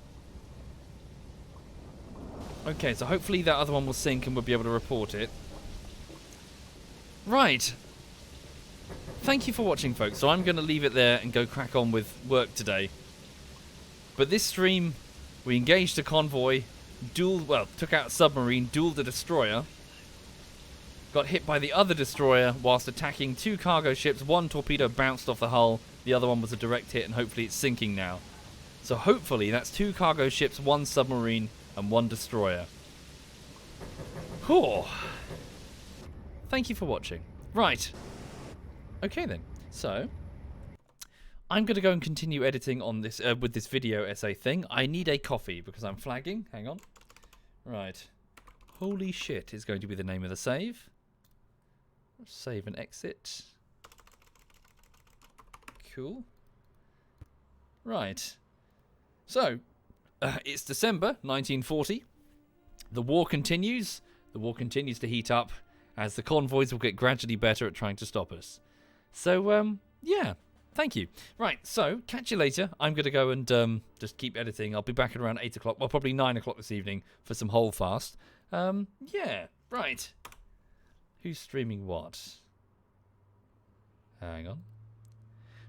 Speaker 1: Okay, so hopefully that other one will sink and we'll be able to report it. Right. Thank you for watching, folks. So I'm going to leave it there and go crack on with work today. But this stream, we engaged a convoy, took out a submarine, dueled a destroyer, got hit by the other destroyer whilst attacking 2 cargo ships. 1 torpedo bounced off the hull, the other one was a direct hit, and hopefully it's sinking now. So hopefully that's 2 cargo ships, 1 submarine, and 1 destroyer. Cool. Thank you for watching. Right. Okay then. So, I'm going to go and continue editing on this with this video essay thing. I need a coffee because I'm flagging. Hang on. Right. Holy shit is going to be the name of the save. Save and exit. Cool. Right. So, it's December 1940. The war continues. The war continues to heat up as the convoys will get gradually better at trying to stop us. So, yeah. Thank you. Right, so, catch you later. I'm going to go and just keep editing. I'll be back at around 8 o'clock. Well, probably 9 o'clock this evening for some Holdfast. Yeah, right. Who's streaming what? Hang on.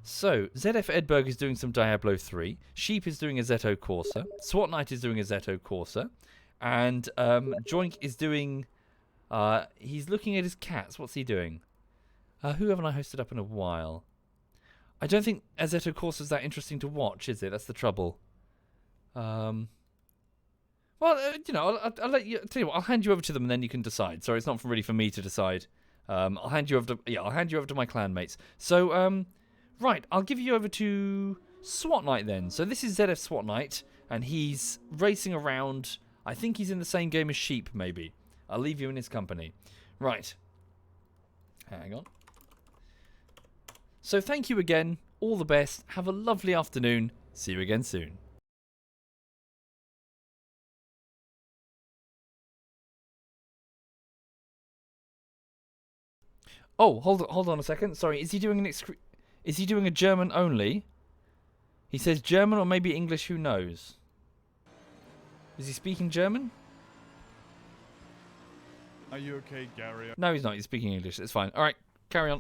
Speaker 1: So, ZF Edberg is doing some Diablo 3. Sheep is doing a Zetto Corsa. SWAT Knight is doing a Zetto Corsa. And Joink is doing... he's looking at his cats. What's he doing? Who haven't I hosted up in a while? I don't think Zetto Corsa is that interesting to watch, is it? That's the trouble. Well, you know, I'll let you... Tell you what, I'll hand you over to them and then you can decide. Sorry, it's not really for me to decide. I'll hand you over to... Yeah, I'll hand you over to my clanmates. So, right, I'll give you over to SWAT Knight then. So this is ZF SWAT Knight, and he's racing around. I think he's in the same game as Sheep, maybe. I'll leave you in his company. Right. Hang on. So thank you again. All the best. Have a lovely afternoon. See you again soon. Oh, hold on a second. Sorry, is he doing is he doing a German only? He says German or maybe English, who knows? Is he speaking German?
Speaker 5: Are you okay, Gary?
Speaker 1: No, he's not. He's speaking English. It's fine. All right, carry on.